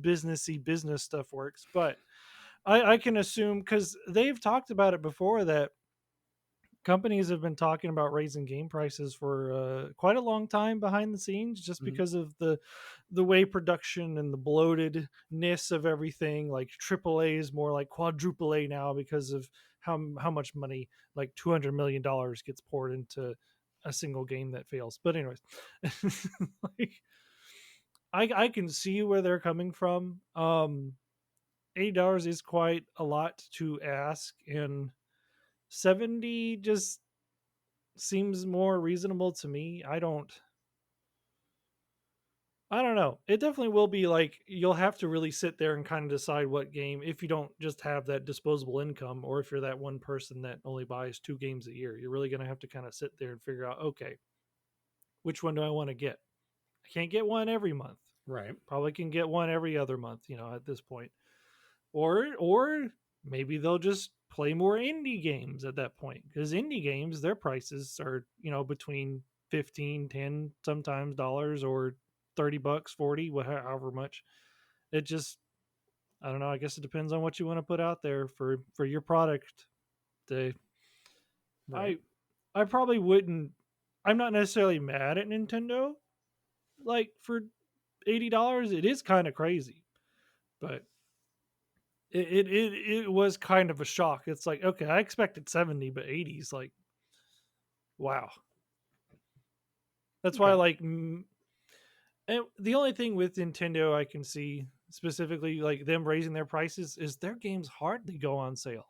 business stuff works, but I can assume, because they've talked about it before, that companies have been talking about raising game prices for quite a long time behind the scenes, just because of the way production and the bloatedness of everything. Like AAA is more like quadruple A now because of how much money, like $200 million, gets poured into a single game that fails. But anyways, like, I can see where they're coming from. $80 is quite a lot to ask, and 70 just seems more reasonable to me. I don't know. It definitely will be like, you'll have to really sit there and kind of decide what game, if you don't just have that disposable income, or if you're that one person that only buys 2 games a year, you're really going to have to kind of sit there and figure out, okay, which one do I want to get? I can't get one every month. Right. Probably can get one every other month, at this point. Or maybe they'll just play more indie games at that point, because indie games, their prices are, between 15, 10, sometimes dollars, or $30, 40, however much. It just, I don't know, I guess it depends on what you want to put out there for your product. Right. I probably wouldn't, I'm not necessarily mad at Nintendo, like, for $80. It is kind of crazy, but it was kind of a shock. It's like, okay, I expected 70, but 80 is like, wow. That's why, like, and the only thing with Nintendo I can see specifically, like, them raising their prices, is their games hardly go on sale.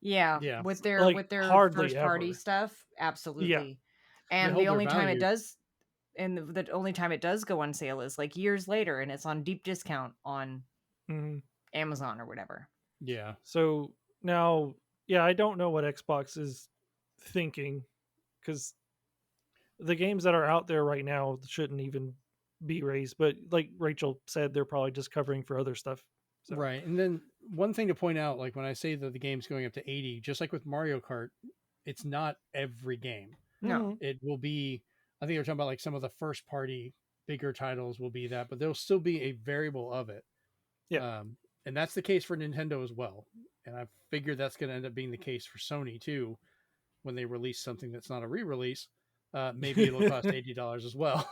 Yeah. With their Like, hardly first party ever. stuff, absolutely. And hold the their only time it value. does, and the only time it does go on sale is like years later, and it's on deep discount on Amazon or whatever. Yeah. So now, yeah, I don't know what Xbox is thinking, because the games that are out there right now shouldn't even be raised. But like Rachel said, they're probably just covering for other stuff. So Right. And then one thing to point out, like when I say that the game's going up to 80, just like with Mario Kart, it's not every game. No. Mhm. It will be, I think they're talking about like some of the first party bigger titles will be that, but there'll still be a variable of it. Yeah. And that's the case for Nintendo as well. And I figure that's going to end up being the case for Sony too when they release something that's not a re-release. Maybe it'll cost $80 as well.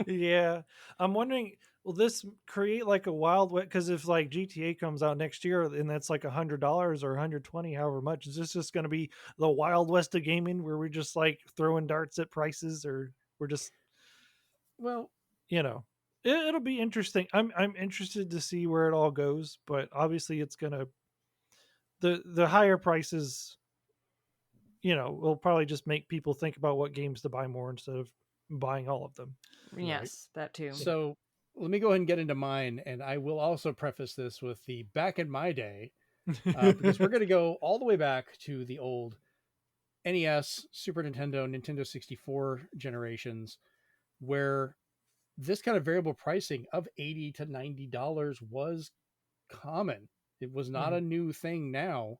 Yeah, I'm wondering, will this create like a wild west? Because if like GTA comes out next year and that's like $100 or 120, however much, is this just going to be the wild west of gaming where we're just like throwing darts at prices, or we're just, Well, you know, it'll be interesting. I'm interested to see where it all goes, but obviously it's gonna the higher prices, will probably just make people think about what games to buy more instead of buying all of them. Yes, that too. so let me go ahead and get into mine. And I will also preface this with the back in my day, because we're going to go all the way back to the old NES, Super Nintendo, Nintendo 64 generations, where this kind of variable pricing of $80 to $90 was common. It was not a new thing now.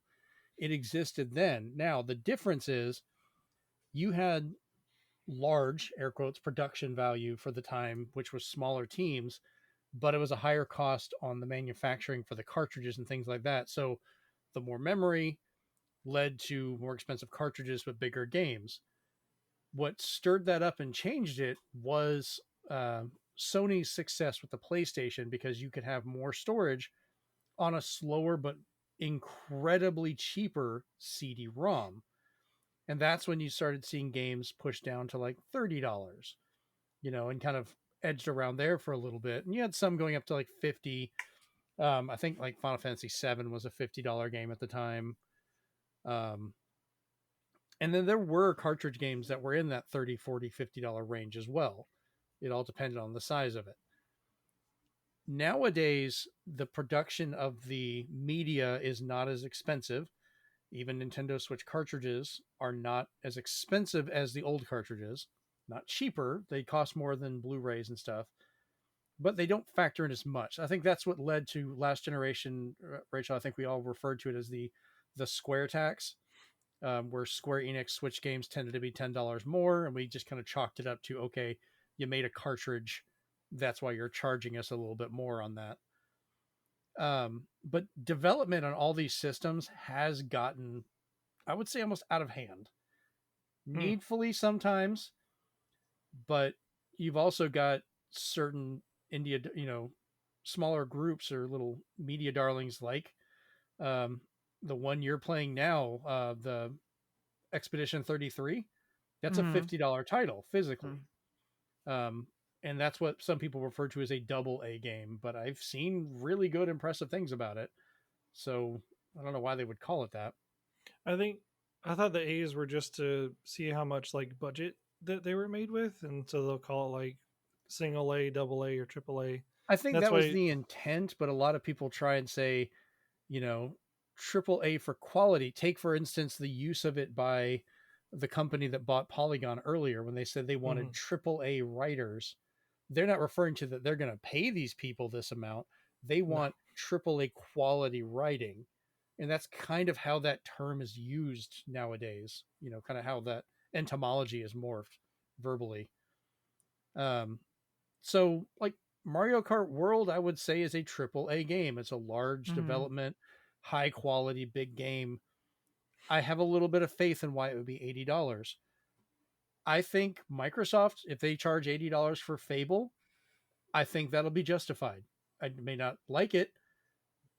It existed then. Now, the difference is you had large, air quotes, production value for the time, which was smaller teams, but it was a higher cost on the manufacturing for the cartridges and things like that. So the more memory led to more expensive cartridges but bigger games. What stirred that up and changed it was Sony's success with the PlayStation, because you could have more storage on a slower but incredibly cheaper CD-ROM. And that's when you started seeing games pushed down to like $30, and kind of edged around there for a little bit. And you had some going up to like 50. I think like Final Fantasy VII was a $50 game at the time. Um, and then there were cartridge games that were in that 30, 40, $50 range as well. It all depended on the size of it. Nowadays, the production of the media is not as expensive. Even Nintendo Switch cartridges are not as expensive as the old cartridges. Not cheaper. They cost more than Blu-rays and stuff, but they don't factor in as much. I think that's what led to last generation, Rachel. I think we all referred to it as the Square tax, where Square Enix Switch games tended to be $10 more, and we just kind of chalked it up to, okay, you made a cartridge, that's why you're charging us a little bit more on that. But development on all these systems has gotten, I would say, almost out of hand. Needfully sometimes, but you've also got certain India, smaller groups or little media darlings like um, the one you're playing now, the Expedition 33. That's a $50 title physically. And that's what some people refer to as a double A game, but I've seen really good, impressive things about it. So I don't know why they would call it that. I thought the A's were just to see how much like budget that they were made with, and so they'll call it like single A, double A, or triple A. I think That's that was why. the intent, but a lot of people try and say, triple A for quality. Take, for instance, the use of it by the company that bought Polygon earlier when they said they wanted triple A writers. They're not referring to that they're going to pay these people this amount. They want triple A quality writing. And that's kind of how that term is used nowadays, kind of how that etymology is morphed verbally. So like Mario Kart World, I would say, is a triple A game. It's a large development, high quality, big game. I have a little bit of faith in why it would be $80. I think Microsoft, if they charge $80 for Fable, I think that'll be justified. I may not like it,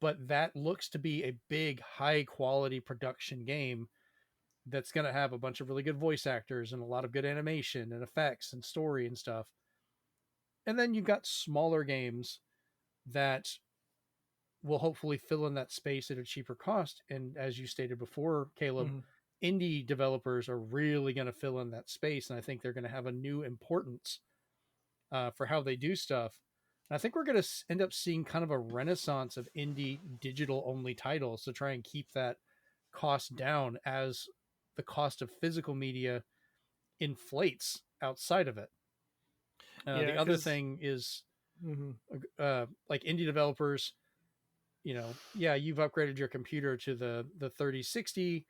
but that looks to be a big, high quality production game that's going to have a bunch of really good voice actors and a lot of good animation and effects and story and stuff. And then you've got smaller games that will hopefully fill in that space at a cheaper cost. And as you stated before, Caleb, indie developers are really going to fill in that space. And I think they're going to have a new importance for how they do stuff. And I think we're going to end up seeing kind of a renaissance of indie digital only titles to try and keep that cost down as the cost of physical media inflates outside of it. Yeah, The other 'cause- thing is Mhm. like indie developers, you've upgraded your computer to the 3060.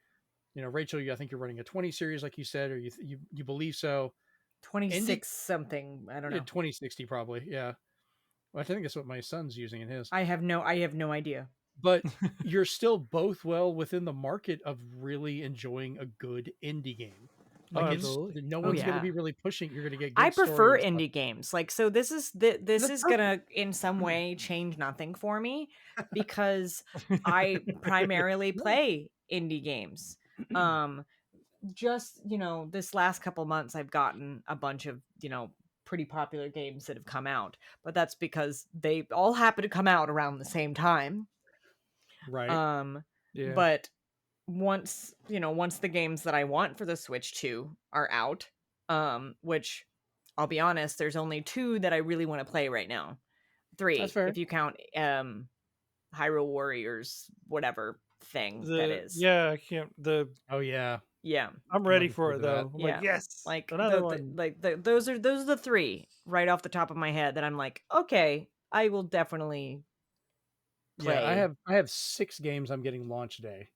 Rachel, I think you're running a 20 series, like you said, or you believe so. 26 something. I don't know. 2060 probably, yeah. Well, I think that's what my son's using in his. I have no idea. But you're still both well within the market of really enjoying a good indie game. Oh, Like absolutely. no Oh, one's going to yeah. be really pushing. You're going to get I good story prefer and stuff. indie games. Like, so this is this That's is gonna in some way change nothing for me because I primarily No. play indie games. Just this last couple months I've gotten a bunch of pretty popular games that have come out, but that's because they all happen to come out around the same time. Right. Yeah. But once the games that I want for the Switch 2 are out, which I'll be honest, there's only 2 that I really want to play right now. 3 That's fair. if you count Hyrule Warriors whatever thing that is. Yeah, I can't. Oh yeah. Yeah. I'm ready looking for forward it to that. though. I'm Yeah. like, yes, Like another one. those are the 3 right off the top of my head that I'm like, okay, I will definitely play. Yeah, I have 6 games I'm getting launch day.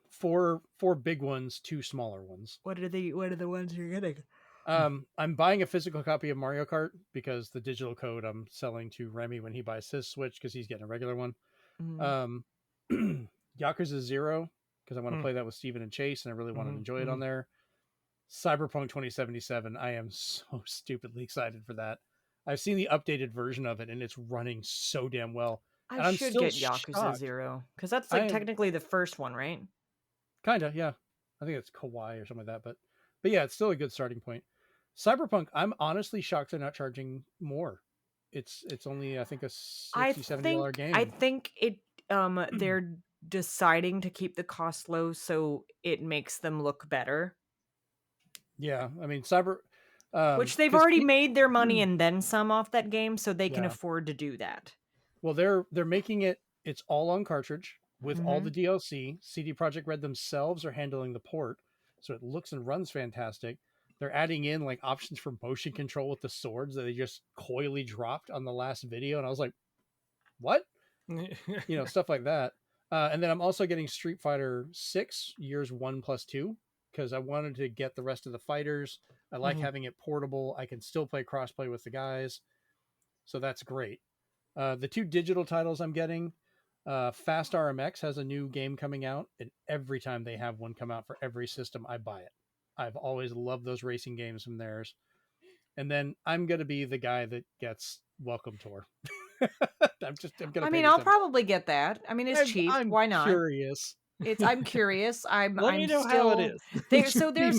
4 big ones, 2 smaller ones. What are the ones you're getting? I'm buying a physical copy of Mario Kart because the digital code I'm selling to Remy when he buys his Switch because he's getting a regular one. Mhm. Yakuza 0 because I want to Hmm. play that with Steven and Chase and I really want to Mhm, enjoy it on there. Cyberpunk 2077. I am so stupidly excited for that. I've seen the updated version of it and it's running so damn well. And I I'm should still get Yakuza shocked. 0 because that's I like am technically the first one, right? kind of, yeah. I think it's Kawaii or something like that, but yeah, it's still a good starting point. Cyberpunk, I'm honestly shocked they're not charging more. It's only I think a $60-$70 game. I think it they're deciding to keep the cost low so it makes them look better. Yeah, I mean Which they've 'cause already made their money and then some off that game, so they can Yeah. afford to do that. Well, they're making it's all on cartridge with all Mhm. the DLC. CD Projekt Red themselves are handling the port, so it looks and runs fantastic. They're adding in like options for motion control with the swords that they just coyly dropped on the last video, and I was like, "What?" Stuff like that. And then I'm also getting Street Fighter 6 years 1+2 because I wanted to get the rest of the fighters. I like Mhm. having it portable. I can still play crossplay with the guys, so that's great. The 2 digital titles I'm getting, Fast RMX has a new game coming out, and every time they have one come out for every system, I buy it. I've always loved those racing games from theirs. And then I'm gonna be the guy that gets Welcome Tour. I'm gonna I pay mean, the I'll 10. probably get that. I mean, it's cheap. I'm Why not? curious. I'm curious. Let me I'm know how it still is. there. It's So your game free.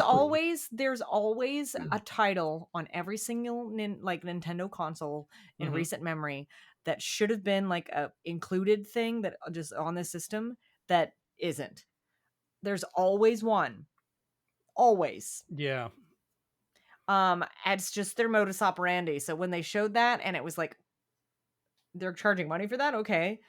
there's always a title on every single Nintendo console in Mhm. recent memory that should have been like a included thing that just on the system that isn't. There's always one. Always. Yeah. It's just their modus operandi. So when they showed that and it was like they're charging money for that, okay.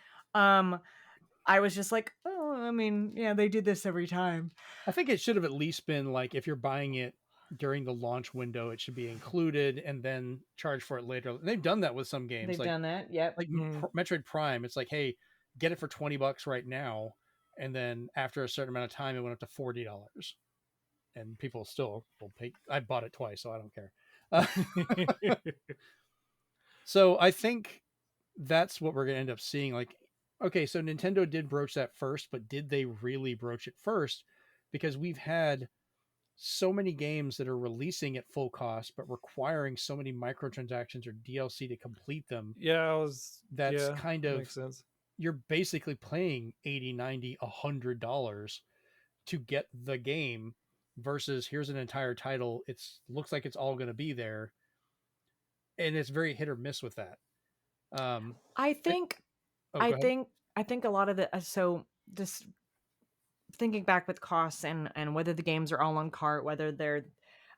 I was just like, oh, I mean, yeah, they do this every time. I think it should have at least been like if you're buying it during the launch window, it should be included and then charge for it later. And they've done that with some games, They've done that. Yep. like Mhm. Metroid Prime. It's like, hey, get it for $20 right now, and then after a certain amount of time, it went up to $40, and people still will pay. I bought it twice, so I don't care. So I think that's what we're going to end up seeing. Like, okay, so Nintendo did broach that first, but did they really broach it first? Because we've had so many games that are releasing at full cost, but requiring so many microtransactions or DLC to complete them. Yeah, That's kind that of, makes sense. you're basically paying $80, $90, $100 to get the game versus here's an entire title. It's looks like it's all going to be there. And it's very hit or miss with that. I think Oh, I go ahead. think I think a lot of the so just thinking back with costs and whether the games are all on cart, whether they're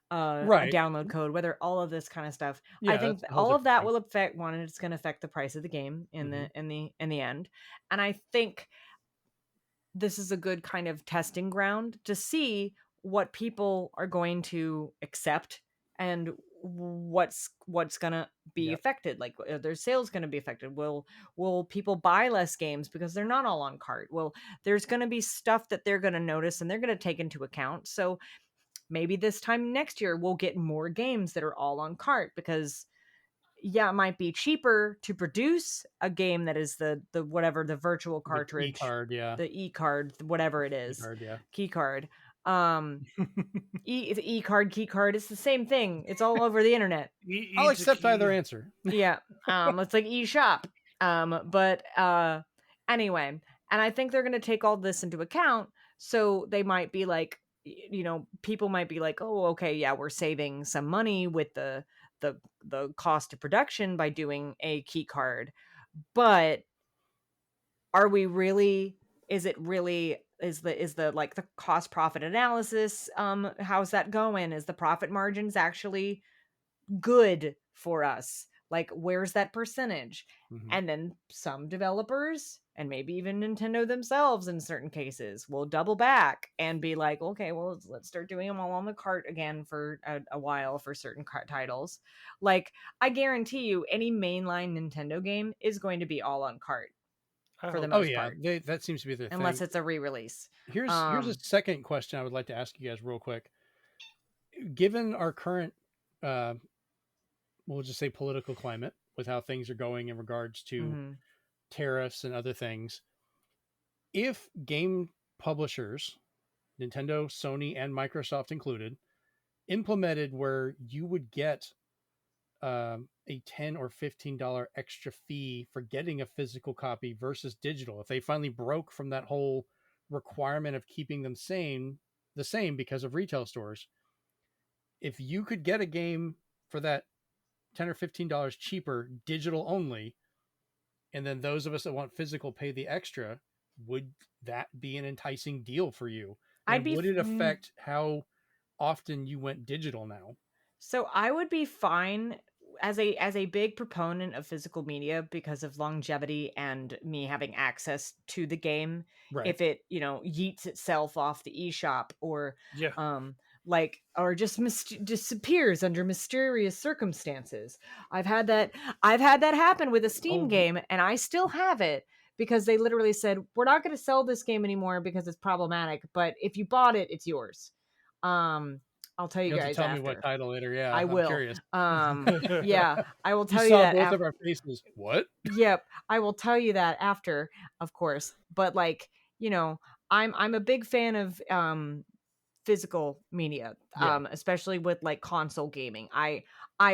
a Right. download code, whether all of this kind of stuff. Yeah, I think that's a whole all of different that thing. will affect one, and it's going to affect the price of the game in the end. And I think this is a good kind of testing ground to see what people are going to accept and what's gonna be Yep. affected. Like, are their sales gonna be affected? Will people buy less games because they're not all on cart? Well, there's gonna be stuff that they're gonna notice and they're gonna take into account. So maybe this time next year we'll get more games that are all on cart, because yeah, it might be cheaper to produce a game that is the whatever, the virtual The key cartridge, card, yeah. the e-card, whatever it Key is, card, yeah. key card. E-card, key card, it's the same thing. It's all over the internet. I'll accept either answer. Yeah. It's like eShop. But anyway, and I think they're going to take all this into account. So they might be like, people might be like, oh, okay, yeah, we're saving some money with the cost of production by doing a key card. But are we really? Is it really? Is the like the cost profit analysis? How's that going? Is the profit margins actually good for us? Like, where's that percentage? Mhm. And then some developers, and maybe even Nintendo themselves in certain cases, will double back and be like, okay, well, let's start doing them all on the cart again for a while for certain titles. Like, I guarantee you any mainline Nintendo game is going to be all on cart for the Oh most yeah, part, that seems to be their unless thing. it's a re-release. Here's a second question I would like to ask you guys real quick. Given our current we'll just say political climate, with how things are going in regards to Mhm. tariffs and other things, if game publishers, Nintendo, Sony, and Microsoft included, implemented where you would get a $10 or $15 extra fee for getting a physical copy versus digital, if they finally broke from that whole requirement of keeping them the same because of retail stores, if you could get a game for that $10 or $15 cheaper, digital only, and then those of us that want physical pay the extra, would that be an enticing deal for you? I'd And be would it affect how often you went digital now? So I would be fine as a big proponent of physical media because of longevity and me having access to the game. Right. If it, yeets itself off the eShop, or Yeah. or just disappears under mysterious circumstances. I've had that happen with a Steam game, and I still have it because they literally said, we're not going to sell this game anymore because it's problematic, but if you bought it, it's yours. I'll tell you You'll have guys to tell me after. what title later. Yeah, I I'm will. curious. Yeah, I will You tell you saw that both of our faces. What? Yep, I will tell you that after, of course. But like, I'm a big fan of physical media, Yeah. especially with like console gaming. I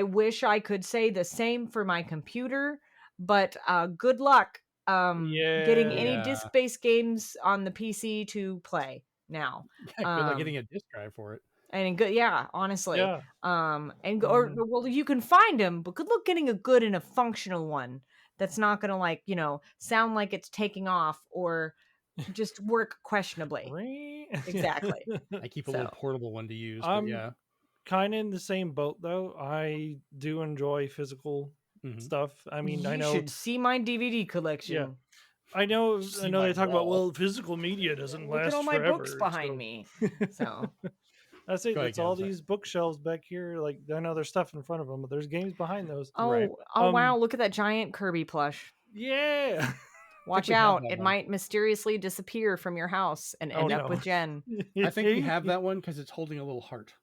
wish I could say the same for my computer, but good luck getting any Yeah. disc-based games on the PC to play now. Good luck getting a disc drive for it. And good, yeah, honestly. Yeah. Or well, you can find them, but good luck getting a good and a functional one that's not gonna, like, sound like it's taking off or just work questionably. Exactly. I keep a little portable one to use, but I'm yeah. kind of in the same boat though. I do enjoy physical stuff. I mean, I You know. should see my DVD collection. Yeah. I know See they talk about, wall. well, physical media doesn't Look last at all my forever. books behind me. So That's it. Go ahead, It's all Ken, sorry. these bookshelves back here. Like, I know there's stuff in front of them, but there's games behind those. Right. oh wow, look at that giant Kirby plush. Yeah. Watch we have out, that it one. might mysteriously disappear from your house and end up with Jen. I think we have that one because it's holding a little heart.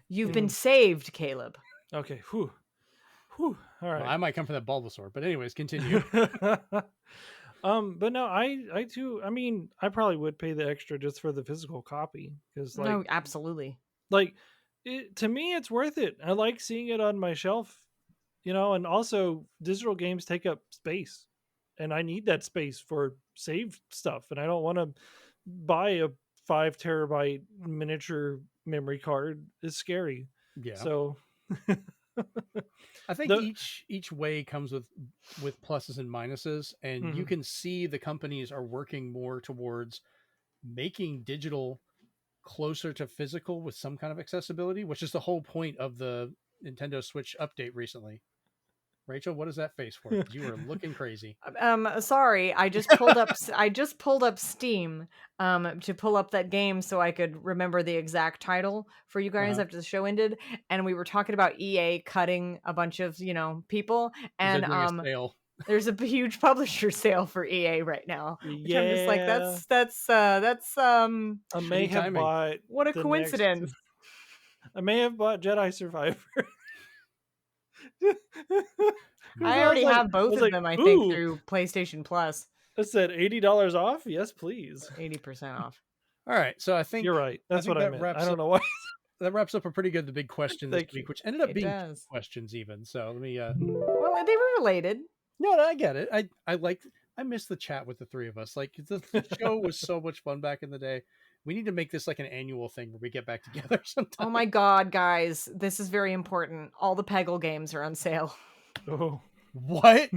You've been saved, Caleb. Okay. Whew. All right. Well, I might come for that Bulbasaur, but anyways, continue. But no, I too. I mean, I probably would pay the extra just for the physical copy because, like, No, absolutely. Like, to me, it's worth it. I like seeing it on my shelf, and also digital games take up space, and I need that space for saved stuff, and I don't want to buy a 5 terabyte miniature memory card. It's scary. Yeah. So I think each way comes with pluses and minuses, and you can see the companies are working more towards making digital closer to physical with some kind of accessibility, which is the whole point of the Nintendo Switch update recently. Rachel, what is that face for? 'Cause you were looking crazy. Sorry, I just pulled up Steam to pull up that game so I could remember the exact title for you guys after the show ended, and we were talking about EA cutting a bunch of, people, and They're doing a sale. there's a huge publisher sale for EA right now, which I'm just like, that's I may shitty have timing. bought what a the coincidence. I may have bought Jedi Survivor. I already have both of them, I think, through PlayStation Plus. It said $80 off. Yes, please. 80% off. All right, so I think You're right. That's what I meant. I don't know why. That wraps up a pretty good the big question this week, which ended up being does. questions even. So let me Well, they were related. No, I get it. I miss the chat with the three of us. Like the show was so much fun back in the day. We need to make this like an annual thing where we get back together sometime. Oh my god, guys, this is very important. All the Peggle games are on sale. Oh, what?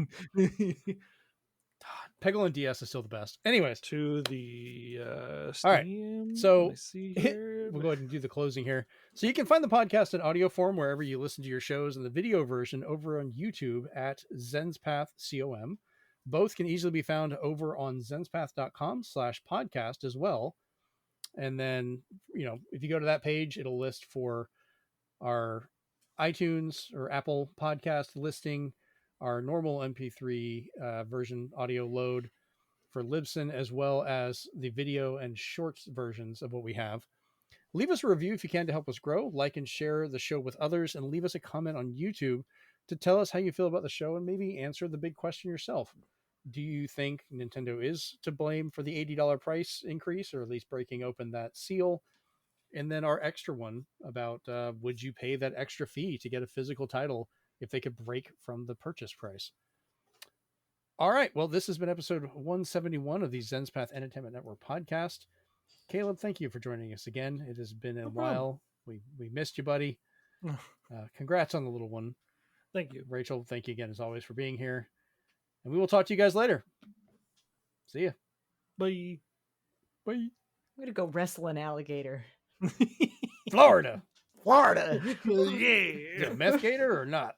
Peggle and DS is still the best. Anyways, to the Steam. All right. So Let me see here. We'll go ahead and do the closing here. So you can find the podcast in audio form wherever you listen to your shows, and the video version over on YouTube at Zenspath COM. Both can easily be found over on zenspath.com/podcast as well. And then, if you go to that page, it'll list for our iTunes or Apple podcast listing, our normal MP3 version audio load for Libsyn, as well as the video and shorts versions of what we have. Leave us a review if you can to help us grow. Like and share the show with others, and leave us a comment on YouTube to tell us how you feel about the show and maybe answer the big question yourself. Do you think Nintendo is to blame for the $80 price increase, or at least breaking open that seal? And then our extra one about would you pay that extra fee to get a physical title if they could break from the purchase price? All right. Well, this has been episode 171 of the Zenspath Entertainment Network podcast. Caleb, thank you for joining us again. It has been a while. We missed you, buddy. Congrats on the little one. Thank you. Rachel, thank you again, as always, for being here. And we will talk to you guys later. See ya. Bye. Bye. I'm going to go wrestle an alligator. Florida. Florida. Yeah. Is it a meth gator or not?